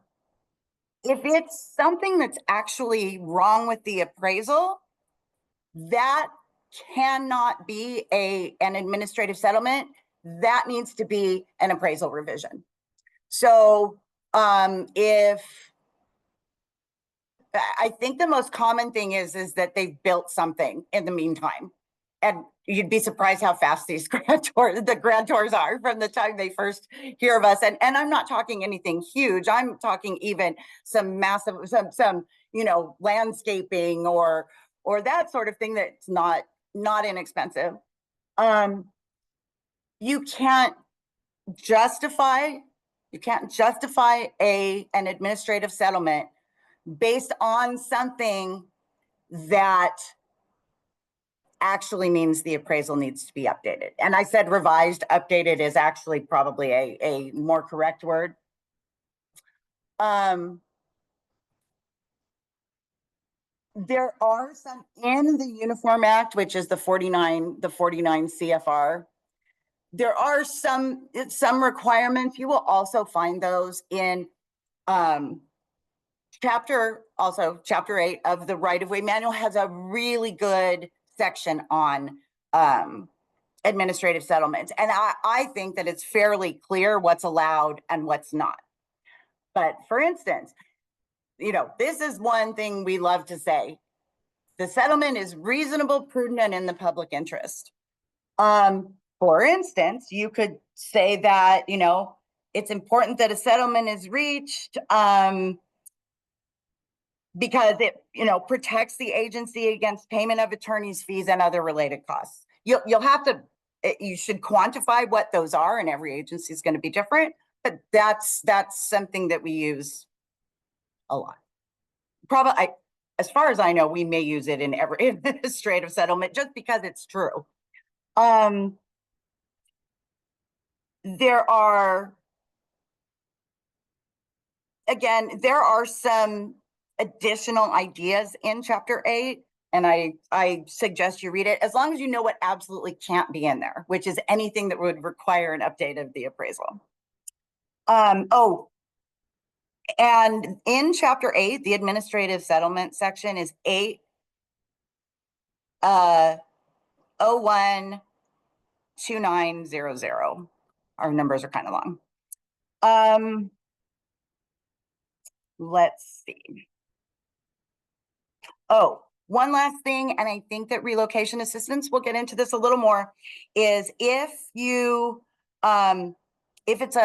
if it's something that's actually wrong with the appraisal, that cannot be an administrative settlement. That needs to be an appraisal revision. So if I think the most common thing is that they've built something in the meantime. And you'd be surprised how fast these grantors are from the time they first hear of us. And I'm not talking anything huge. I'm talking even some massive, some landscaping or that sort of thing that's not inexpensive. You can't justify an administrative settlement based on something that actually means the appraisal needs to be updated. And I said revised. Updated is actually probably a more correct word. There are some in the Uniform Act, which is the 49 CFR. There are some requirements. You will also find those in chapter 8 of the right-of-way manual has a really good section on administrative settlements. And I think that it's fairly clear what's allowed and what's not. But for instance, this is one thing we love to say. The settlement is reasonable, prudent, and in the public interest. For instance, you could say that, it's important that a settlement is reached because it, protects the agency against payment of attorney's fees and other related costs. You should quantify what those are, and every agency is going to be different, but that's something that we use a lot. Probably, as far as I know, we may use it in every administrative settlement just because it's true. There are some additional ideas in chapter 8, and I suggest you read it, as long as you know what absolutely can't be in there, which is anything that would require an update of the appraisal. And in chapter 8, the administrative settlement section is 8012900. Our numbers are kind of long. Let's see. Oh, one last thing, and I think that relocation assistance, we'll get into this a little more, is if it's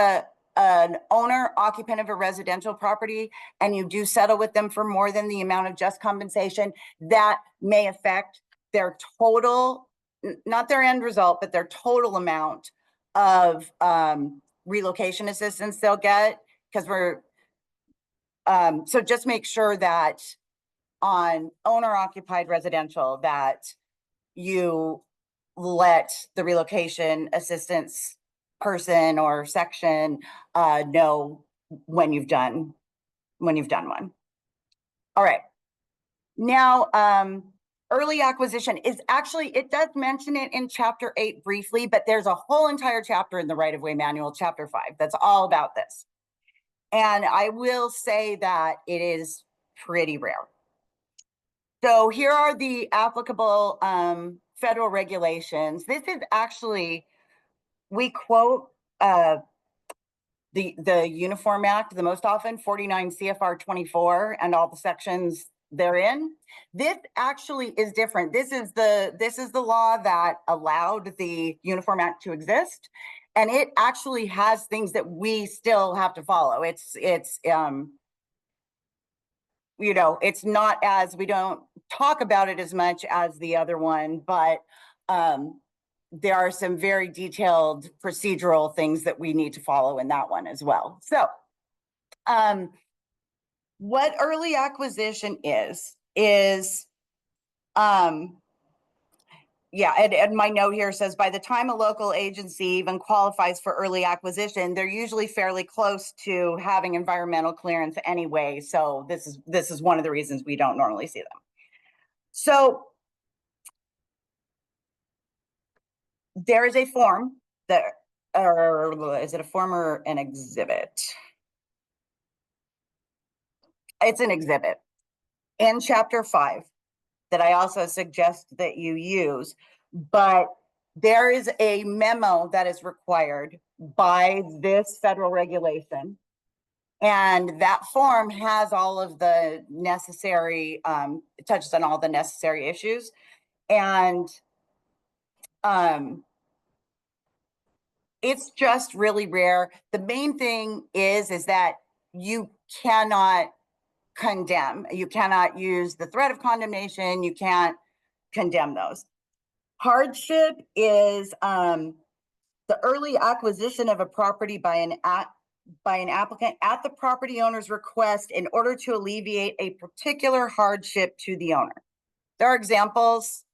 an owner occupant of a residential property and you do settle with them for more than the amount of just compensation, that may affect their total, not their end result, but their total amount of relocation assistance they'll get, because so just make sure that on owner-occupied residential that you let the relocation assistance person or section know when you've done one. All right. Now, early acquisition is actually, it does mention it in chapter 8 briefly, but there's a whole entire chapter in the right-of-way manual, chapter 5, that's all about this. And I will say that it is pretty rare. So here are the applicable federal regulations. This is actually, we quote the Uniform Act the most often, 49 CFR 24, and all the sections therein. This actually is different. This is the law that allowed the Uniform Act to exist, and it actually has things that we still have to follow. It's not as, we don't talk about it as much as the other one, but there are some very detailed procedural things that we need to follow in that one as well. So what early acquisition is and my note here says, by the time a local agency even qualifies for early acquisition, they're usually fairly close to having environmental clearance anyway. So this is one of the reasons we don't normally see them. So there is a form that, or is it a form or an exhibit? It's an exhibit in chapter 5 that I also suggest that you use, but there is a memo that is required by this federal regulation And that form has all of the necessary, it touches on all the necessary issues. And it's just really rare. The main thing is that you cannot condemn. You cannot use the threat of condemnation. You can't condemn those. Hardship is the early acquisition of a property by an applicant at the property owner's request in order to alleviate a particular hardship to the owner. There are examples,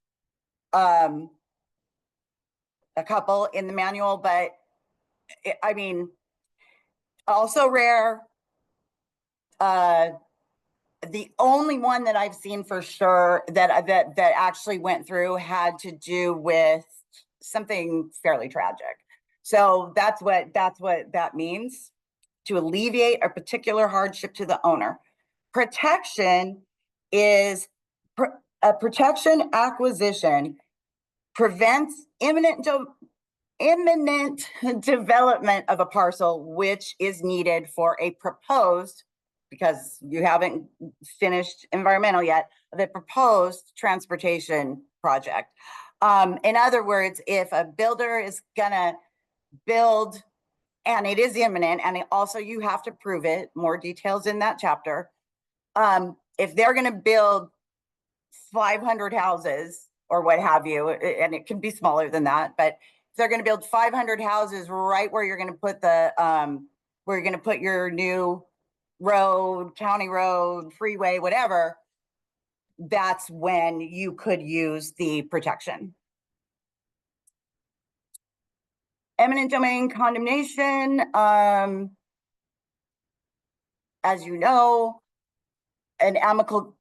a couple in the manual, but I mean, also rare. The only one that I've seen for sure that actually went through had to do with something fairly tragic. So that's what that means, to alleviate a particular hardship to the owner. Protection is a protection acquisition prevents imminent development of a parcel which is needed for a proposed, because you haven't finished environmental yet, of a proposed transportation project. In other words, if a builder is gonna build, and it is imminent, and also you have to prove it, more details in that chapter. If they're gonna build 500 houses or what have you, and it can be smaller than that, but if they're gonna build 500 houses right where you're gonna put the, where you're gonna put your new road, county road, freeway, whatever, that's when you could use the protection. Eminent domain condemnation, as you know, an amicable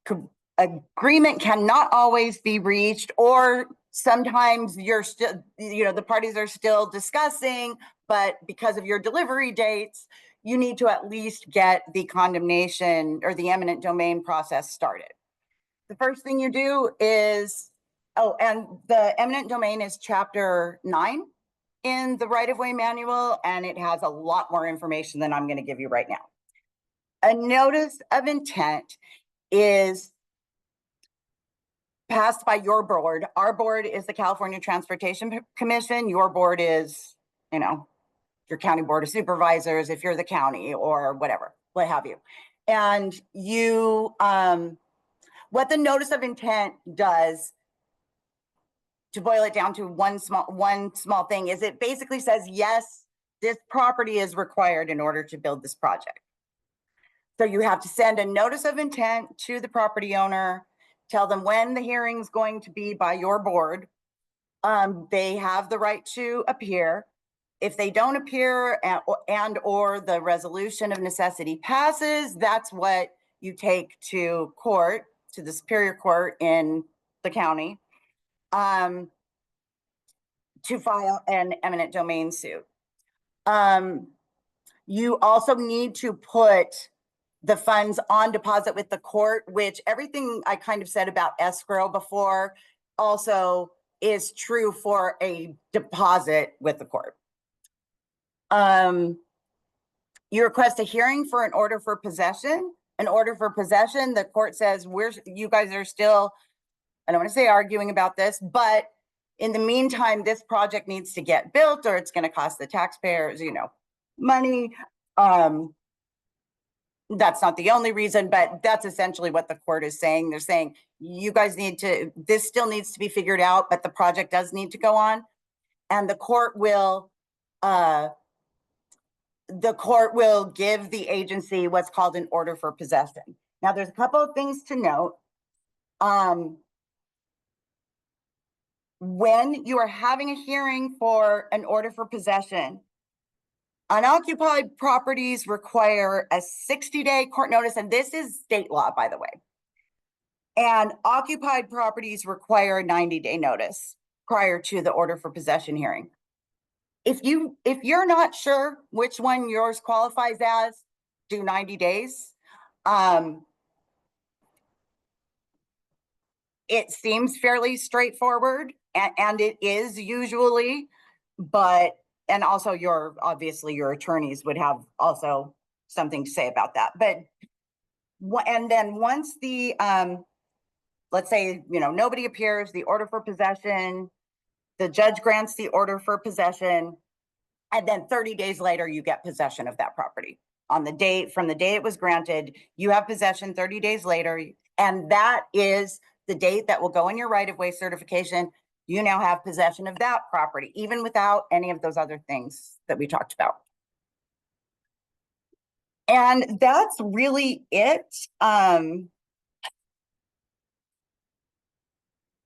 agreement cannot always be reached, or sometimes you're still, the parties are still discussing, but because of your delivery dates, you need to at least get the condemnation or the eminent domain process started. The first thing you do is, and the eminent domain is chapter 9 in the right-of-way manual, and it has a lot more information than I'm going to give you right now. A notice of intent is passed by your board. Our board is the California Transportation Commission. Your board is, your county board of supervisors, if you're the county or whatever, what have you. And you, what the notice of intent does, to boil it down to one small thing, is it basically says, yes, this property is required in order to build this project. So you have to send a notice of intent to the property owner, tell them when the hearing's going to be by your board. They have the right to appear. If they don't appear and or the resolution of necessity passes, that's what you take to court, to the Superior Court in the county, to file an eminent domain suit. You also need to put the funds on deposit with the court, which everything I kind of said about escrow before also is true for a deposit with the court. You request a hearing for an order for possession. An order for possession, the court says, you guys are still, I don't want to say arguing about this, but in the meantime, this project needs to get built or it's going to cost the taxpayers, money. That's not the only reason, but that's essentially what the court is saying. They're saying, you guys need to, this still needs to be figured out, but the project does need to go on. And the court will give the agency what's called an order for possession. Now, there's a couple of things to note. When you are having a hearing for an order for possession, unoccupied properties require a 60-day court notice, and this is state law, by the way. And occupied properties require a 90-day notice prior to the order for possession hearing. If you're not sure which one yours qualifies as, do 90 days. It seems fairly straightforward, and it is usually, but, and also obviously your attorneys would have also something to say about that. But and then once the let's say, you know, nobody appears, the order for possession, the judge grants the order for possession, and then 30 days later you get possession of that property. On the date, from the day it was granted, you have possession 30 days later, and that is the date that will go in your right-of-way certification. You now have possession of that property, even without any of those other things that we talked about. And that's really it.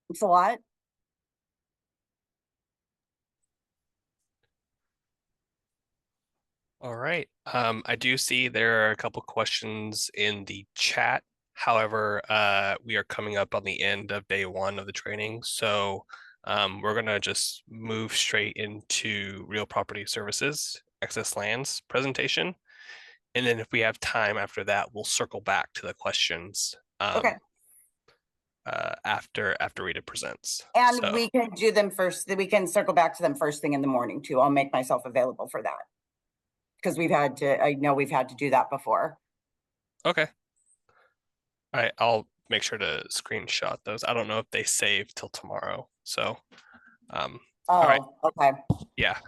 It's a lot.
All right. I do see there are a couple questions in the chat. However, we are coming up on the end of day one of the training, so we're gonna just move straight into real property services, excess lands presentation. And then if we have time after that, we'll circle back to the questions
Okay.
after Rita presents.
And
So,
we can do them first. We can circle back to them first thing in the morning too. I'll make myself available for that. Because I know we've had to do that before.
okay. All right, I'll make sure to screenshot those. I don't know if they save till tomorrow. So, all right.
Okay.
Yeah,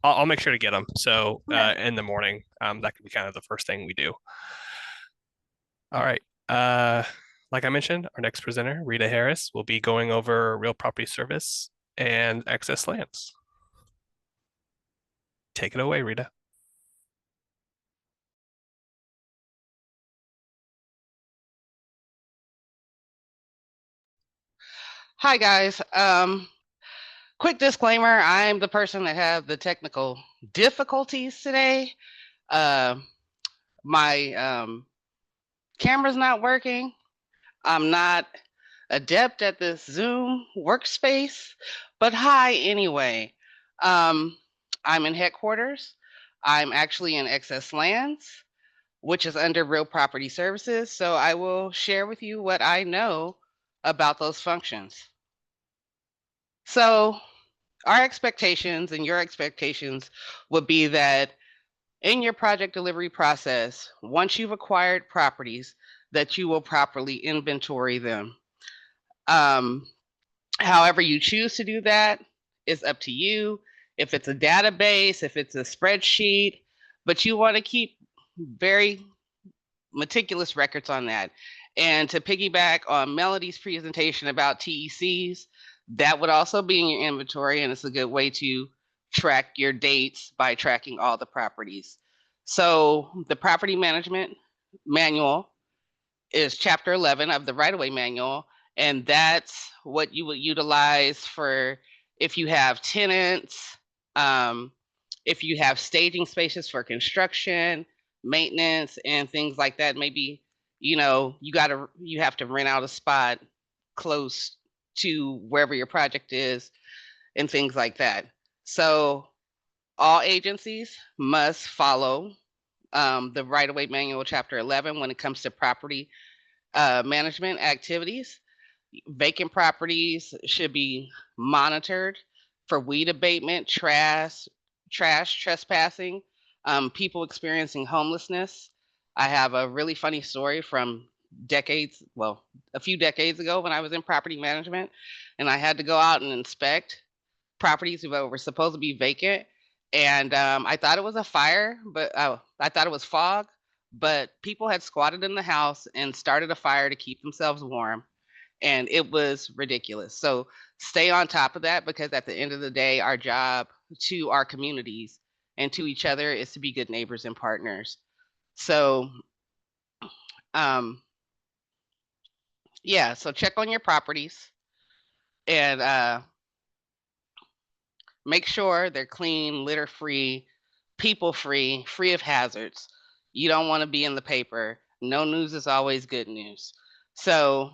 I'll make sure to get them. So in the morning, that could be kind of the first thing we do. All right. Like I mentioned, our next presenter, Rita Harris, will be going over real property service and excess lands. Take it away, Rita.
Hi guys. Quick disclaimer, I'm the person that had the technical difficulties today. My camera's not working. I'm not adept at this Zoom workspace, but hi anyway. I'm in headquarters. I'm actually in excess lands, which is under real property services. So I will share with you what I know about those functions. So our expectations and your expectations would be that in your project delivery process, once you've acquired properties, that you will properly inventory them. However you choose to do that is up to you. If it's a database, if it's a spreadsheet, but you want to keep very meticulous records on that. And to piggyback on Melody's presentation about TECs, that would also be in your inventory, and it's a good way to track your dates by tracking all the properties. So the property management manual is chapter 11 of the right-of-way manual, and that's what you would utilize for if you have tenants, if you have staging spaces for construction, maintenance, and things like that. Maybe, you know, you have to rent out a spot close to wherever your project is and things like that. So all agencies must follow the right-of-way manual chapter 11 when it comes to property management activities. Vacant properties should be monitored for weed abatement, trash trespassing, people experiencing homelessness. I have a really funny story from a few decades ago when I was in property management, and I had to go out and inspect properties that were supposed to be vacant. And I thought it was a fire, but I thought it was fog, but people had squatted in the house and started a fire to keep themselves warm. And it was ridiculous. So stay on top of that, because at the end of the day, our job to our communities and to each other is to be good neighbors and partners. So yeah, so check on your properties and make sure they're clean, litter free, people free, free of hazards. You don't want to be in the paper. No news is always good news. So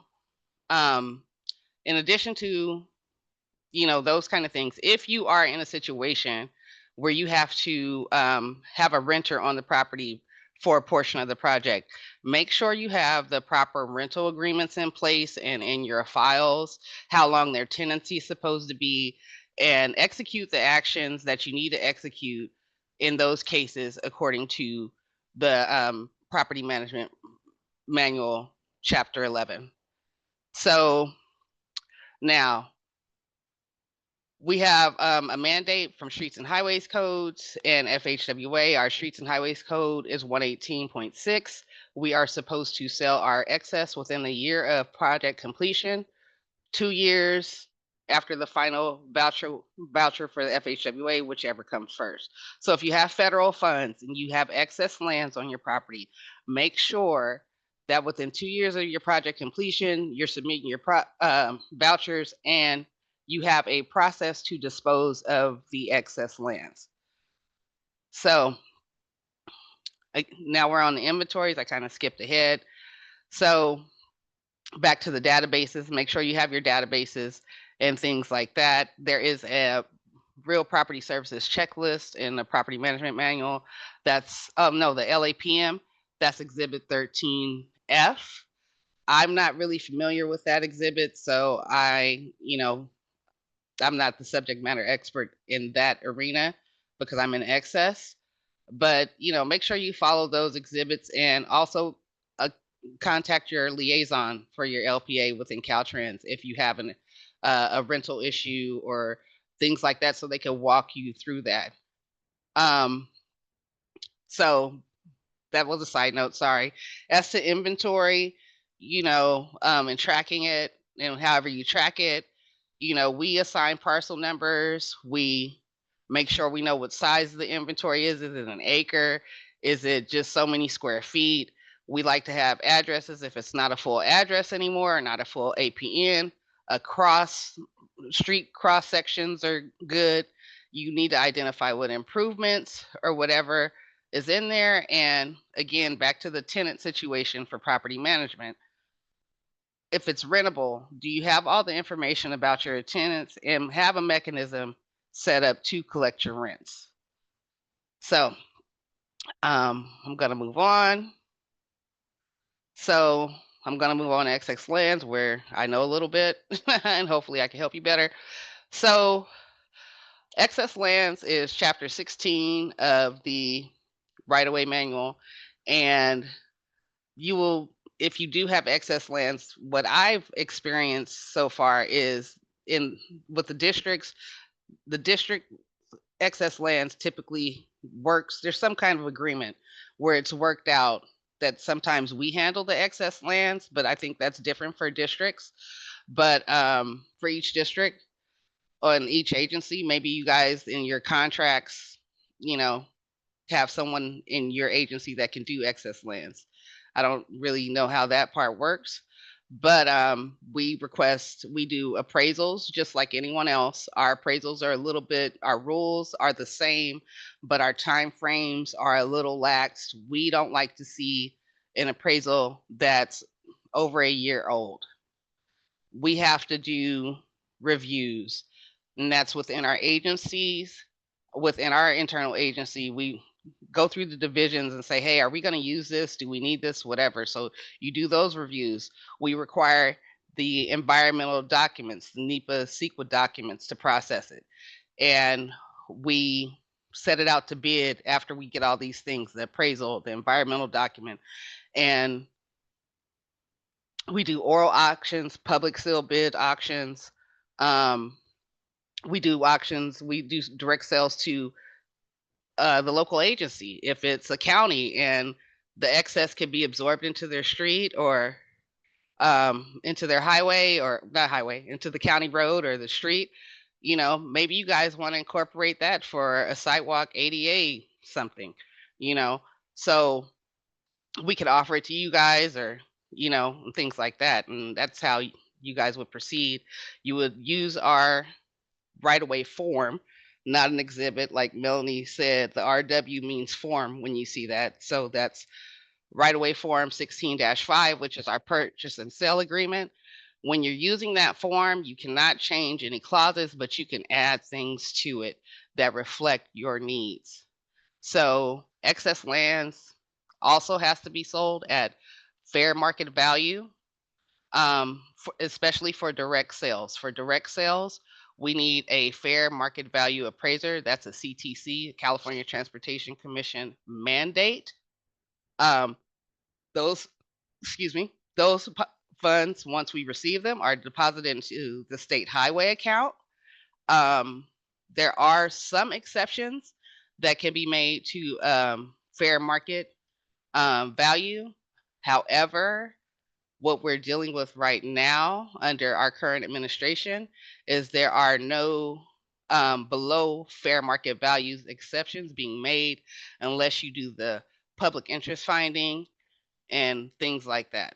in addition to, you know, those kind of things, if you are in a situation where you have to have a renter on the property for a portion of the project, make sure you have the proper rental agreements in place and in your files, how long their tenancy is supposed to be, and execute the actions that you need to execute in those cases according to the property management manual, chapter 11. So now we have a mandate from Streets and Highways Codes and FHWA. Our Streets and Highways Code is 118.6. We are supposed to sell our excess within a year of project completion, 2 years after the final voucher for the FHWA, whichever comes first. So if you have federal funds and you have excess lands on your property, make sure that within 2 years of your project completion, you're submitting your vouchers and you have a process to dispose of the excess lands. So now we're on the inventories. I kind of skipped ahead. So back to the databases, make sure you have your databases and things like that. There is a real property services checklist in the property management manual. That's, the LAPM, that's exhibit 13F. I'm not really familiar with that exhibit, so I'm not the subject matter expert in that arena because I'm in excess. But, make sure you follow those exhibits and also contact your liaison for your LPA within Caltrans if you have a rental issue or things like that, so they can walk you through that. So that was a side note, sorry. As to inventory, and tracking it, and however you track it, we assign parcel numbers. We make sure we know what size the inventory is. Is it an acre? Is it just so many square feet? We like to have addresses if it's not a full address anymore, or not a full APN. Street cross sections are good. You need to identify what improvements or whatever is in there. And again, back to the tenant situation for property management. If it's rentable, do you have all the information about your tenants and have a mechanism set up to collect your rents? So I'm going to move on. So I'm going to move on to XX lands, where I know a little bit and hopefully I can help you better. So excess lands is chapter 16 of the right-of-way manual. And you will, if you do have excess lands, what I've experienced so far is with the district excess lands typically works. There's some kind of agreement where it's worked out that sometimes we handle the excess lands, but I think that's different for districts. But for each district on each agency, maybe you guys in your contracts, have someone in your agency that can do excess lands. I don't really know how that part works, but we do appraisals just like anyone else. Our appraisals are our rules are the same, but our time frames are a little laxed. We don't like to see an appraisal that's over a year old. We have to do reviews, and that's within our agencies. Within our internal agency, we go through the divisions and say, hey, are we going to use this? Do we need this? Whatever. So you do those reviews. We require the environmental documents, the NEPA CEQA documents to process it. And we set it out to bid after we get all these things, the appraisal, the environmental document. And we do oral auctions, public seal bid auctions. We do auctions. We do direct sales to the local agency. If it's a county and the excess can be absorbed into their street or into their highway, or not highway, into the county road or the street, maybe you guys want to incorporate that for a sidewalk ADA something, so we could offer it to you guys, or, and things like that. And that's how you guys would proceed. You would use our right-of-way form, not an exhibit. Like Melanie said, the RW means form when you see that. So that's right-of-way form 16-5, which is our purchase and sale agreement. When you're using that form, you cannot change any clauses, but you can add things to it that reflect your needs. So excess lands also has to be sold at fair market value, especially for direct sales. For direct sales, we need a fair market value appraiser. That's a CTC, California Transportation Commission mandate. Those, excuse me, those funds, once we receive them, are deposited into the state highway account. There are some exceptions that can be made to fair market value. However, what we're dealing with right now under our current administration is there are no below fair market values exceptions being made unless you do the public interest finding and things like that.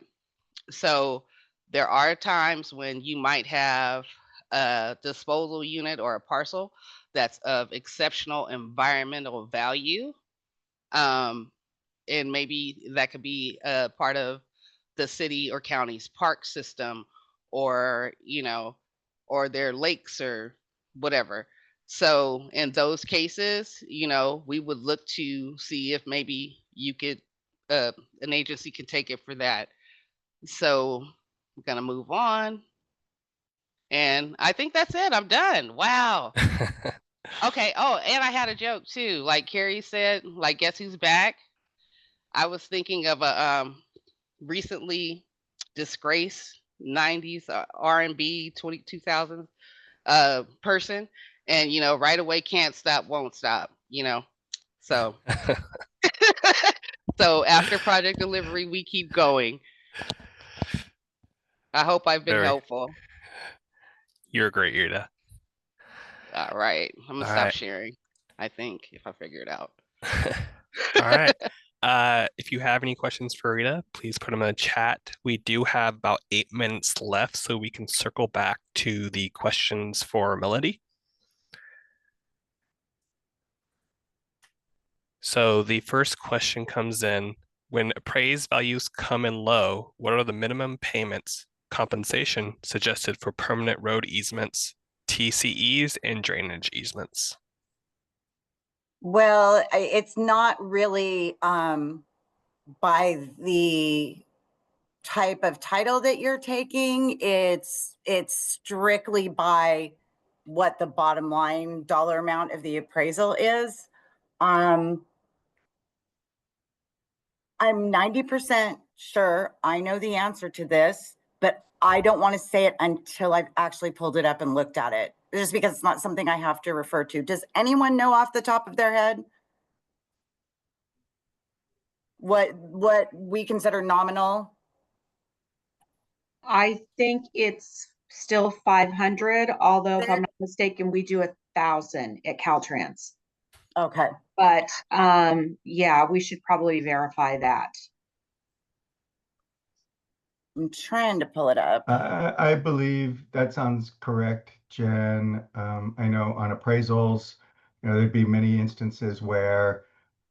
So there are times when you might have a disposal unit or a parcel that's of exceptional environmental value. And maybe that could be a part of the city or county's park system, or, or their lakes or whatever. So in those cases, we would look to see if maybe you could, an agency can take it for that. So we're gonna move on. And I think that's it. I'm done. Wow. Okay. Oh, and I had a joke too. Like Carrie said, like, guess who's back? I was thinking of a recently disgraced 90s R&B 2000s person, and right away, can't stop, won't stop, so so after project delivery, we keep going. I hope I've been helpful.
You're great, Rita.
All right, I'm gonna
All
stop
right.
sharing, I think, if I figure it out.
All right. If you have any questions for Rita, please put them in the chat. We do have about 8 minutes left, so we can circle back to the questions for Melody. So the first question comes in: when appraised values come in low, what are the minimum payments compensation suggested for permanent road easements, TCEs, and drainage easements?
Well, it's not really by the type of title that you're taking. It's strictly by what the bottom line dollar amount of the appraisal is. I'm 90% sure I know the answer to this, but I don't want to say it until I've actually pulled it up and looked at it, just because it's not something I have to refer to. Does anyone know off the top of their head what we consider nominal?
I think it's still 500, although if I'm not mistaken, we do 1,000 at Caltrans.
Okay.
But yeah, we should probably verify that.
I'm trying to pull it up.
I believe that sounds correct, Jen. I know on appraisals, there'd be many instances where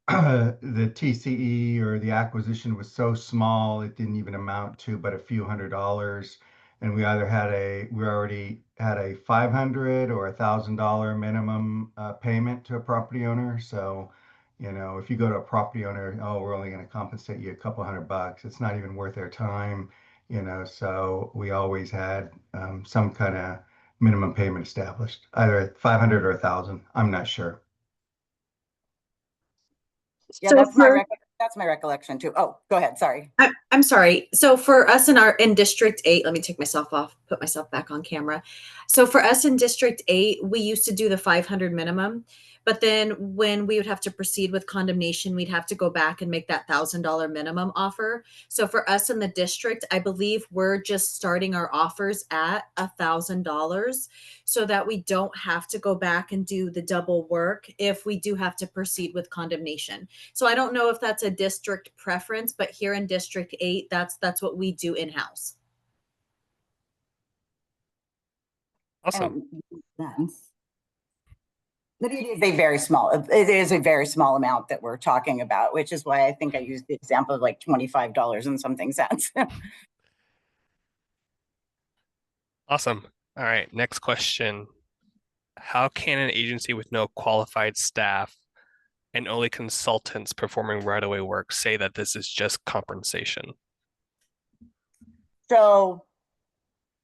the TCE or the acquisition was so small it didn't even amount to but a few $100s, and we already had a $500 or $1,000 minimum payment to a property owner. So, if you go to a property owner, oh, we're only going to compensate you a couple $100, it's not even worth their time. So we always had some kind of minimum payment established, either 500 or 1,000. I'm not sure.
Yeah,
So
that's my recollection too. Oh, go ahead. Sorry.
I'm sorry. So for us in District 8, let me take myself off, put myself back on camera. So for us in District 8, we used to do the 500 minimum, but then when we would have to proceed with condemnation, we'd have to go back and make that $1,000 minimum offer. So for us in the district, I believe we're just starting our offers at $1,000 so that we don't have to go back and do the double work if we do have to proceed with condemnation. So I don't know if that's a district preference, but here in District 8, that's what we do in-house.
Awesome.
But it is a very small amount that we're talking about, which is why I think I used the example of like $25 and something cents.
Awesome. All right, next question. How can an agency with no qualified staff and only consultants performing right-of-way work say that this is just compensation?
So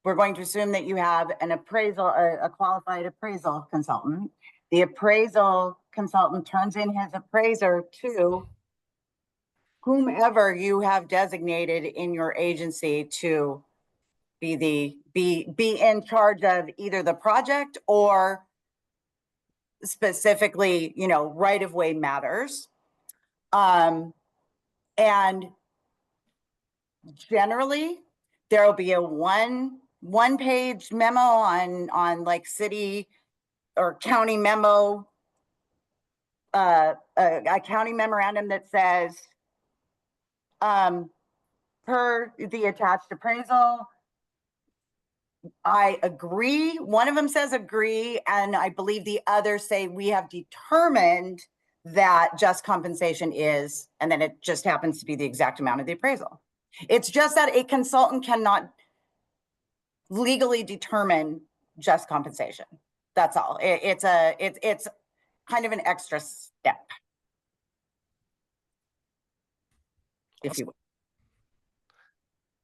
we're going to assume that you have an appraisal, a qualified appraisal consultant. The appraisal consultant turns in his appraiser to whomever you have designated in your agency to be in charge of either the project or specifically, right-of-way matters. And generally, there'll be a one-page memo on like city or county memo, a county memorandum that says, per the attached appraisal, I agree. One of them says agree, and I believe the others say we have determined that just compensation is, and then it just happens to be the exact amount of the appraisal. It's just that a consultant cannot legally determine just compensation. That's all. It's kind of an extra step, if you will.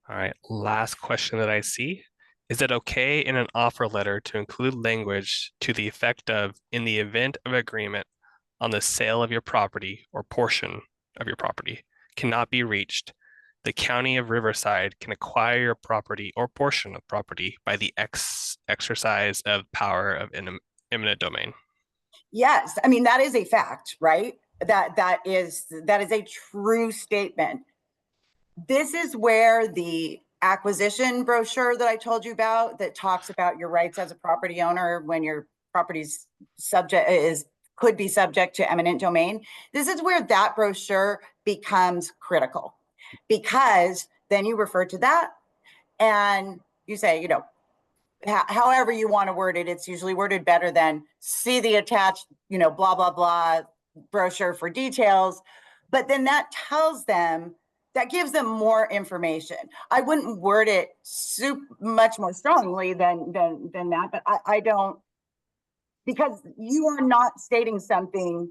All right, last question that I see. Is it okay in an offer letter to include language to the effect of, in the event of agreement on the sale of your property or portion of your property cannot be reached, the county of Riverside can acquire your property or portion of property by the exercise of power of eminent domain?
Yes, I mean, that is a fact, right? That is a true statement. This is where the acquisition brochure that I told you about that talks about your rights as a property owner when your property's could be subject to eminent domain. This is where that brochure becomes critical, because then you refer to that and you say, however you want to word it, it's usually worded better than see the attached, blah, blah, blah brochure for details. But then that gives them more information. I wouldn't word it much more strongly than that, but I don't, because you are not stating something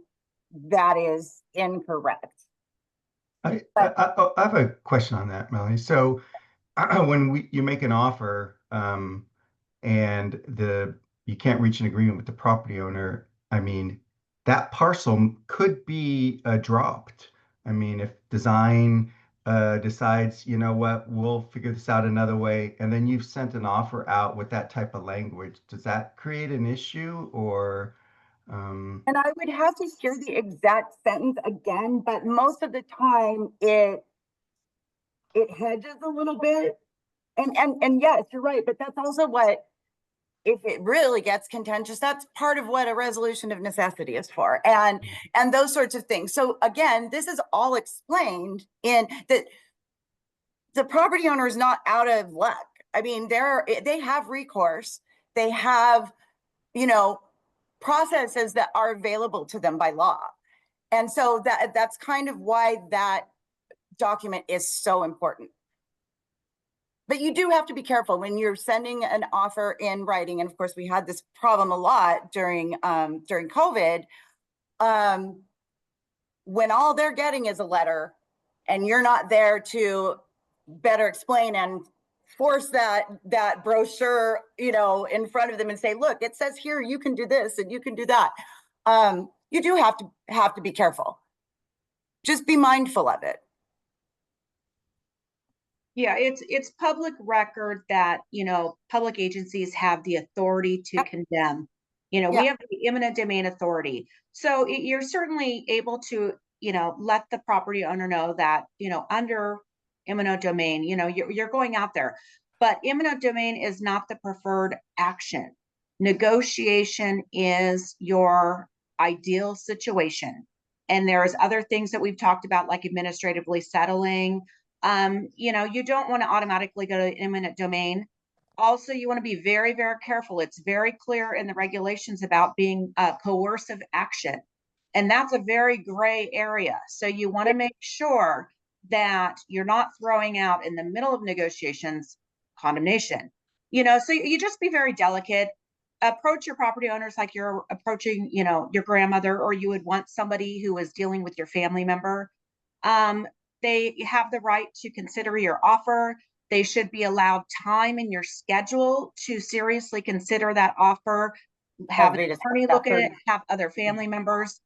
that is incorrect.
I have a question on that, Melanie. So when you make an offer, and you can't reach an agreement with the property owner, I mean, that parcel could be dropped. I mean, if design decides, you know what, we'll figure this out another way, and then you've sent an offer out with that type of language, does that create an issue or?
And I would have to hear the exact sentence again, but most of the time it hedges a little bit. And yes, you're right, but that's also what, if it really gets contentious, that's part of what a resolution of necessity is for, and those sorts of things. So again, this is all explained in that the property owner is not out of luck. I mean, they have recourse, they have, processes that are available to them by law. And so that's kind of why that document is so important. But you do have to be careful when you're sending an offer in writing. And of course, we had this problem a lot during COVID, when all they're getting is a letter and you're not there to better explain and force that brochure, in front of them and say, look, it says here, you can do this and you can do that. You do have to be careful. Just be mindful of it.
Yeah, it's public record that, public agencies have the authority to condemn. We have the eminent domain authority. So you're certainly able to, let the property owner know that, under eminent domain, you're going out there. But eminent domain is not the preferred action. Negotiation is your ideal situation. And there's other things that we've talked about, like administratively settling. You don't want to automatically go to eminent domain. Also, you want to be very, very careful. It's very clear in the regulations about being coercive action. And that's a very gray area. So you want to make sure that you're not throwing out in the middle of negotiations condemnation. So you just be very delicate. Approach your property owners like you're approaching, your grandmother, or you would want somebody who is dealing with your family member. They have the right to consider your offer. They should be allowed time in your schedule to seriously consider that offer, have an attorney look at it, have other family members.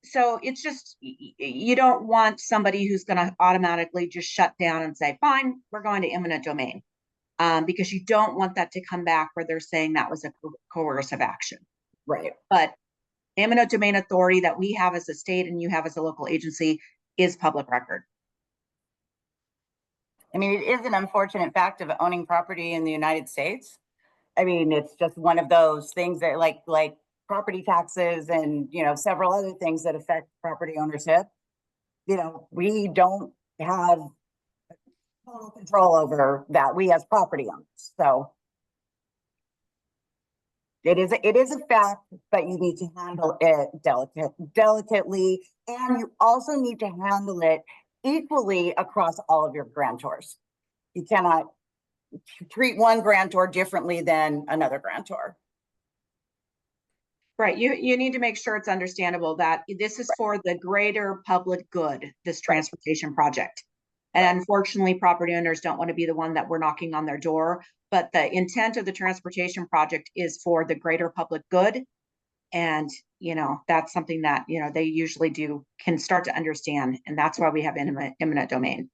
so it's just, you don't want somebody who's going to automatically just shut down and say, fine, we're going to eminent domain. Because you don't want that to come back where they're saying that was a coercive action.
Right.
But eminent domain authority that we have as a state and you have as a local agency is public record.
I mean, it is an unfortunate fact of owning property in the United States. I mean, it's just one of those things that like property taxes and, you know, several other things that affect property ownership. You know, we don't have total control over that, we as property owners. So it is a fact, but you need to handle it delicately, and you also need to handle it equally across all of your grantors. You cannot treat one grantor differently than another grantor.
Right. You need to make sure it's understandable that this is for the greater public good, this transportation project. And unfortunately, property owners don't want to be the one that we're knocking on their door. But the intent of the transportation project is for the greater public good. And, you know, that's something that, you know, they usually can start to understand. And that's why we have eminent domain.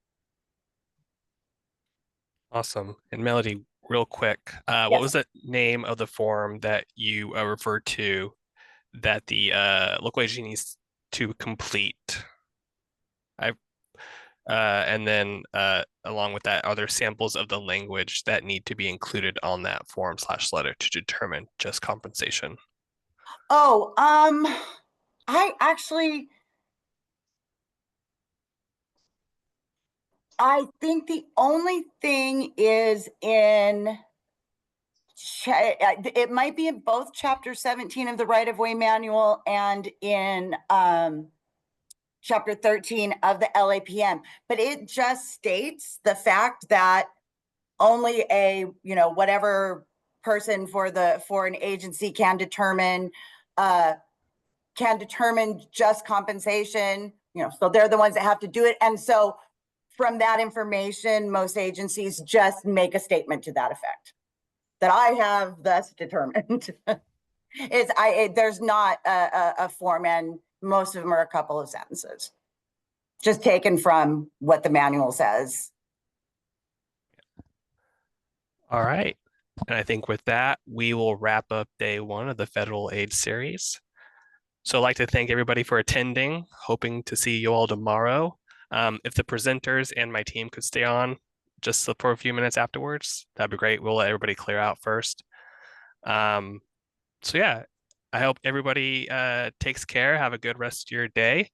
Awesome. And Melody, real quick, what
Yes.
was the name of the form that you referred to that the local agency needs to complete? And then along with that, are there samples of the language that need to be included on that form/letter to determine just compensation?
Oh, I think the only thing is it might be in both chapter 17 of the right-of-way manual and in chapter 13 of the LAPM, but it just states the fact that only a, you know, whatever person for an agency can determine just compensation, you know, so they're the ones that have to do it. And so from that information, most agencies just make a statement to that effect that I have thus determined. There's not a form, and most of them are a couple of sentences, just taken from what the manual says.
All right. And I think with that, we will wrap up day 1 of the federal aid series. So I'd like to thank everybody for attending, hoping to see you all tomorrow. If the presenters and my team could stay on just for a few minutes afterwards, that'd be great. We'll let everybody clear out first. So yeah, I hope everybody takes care. Have a good rest of your day,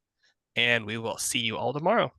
and we will see you all tomorrow.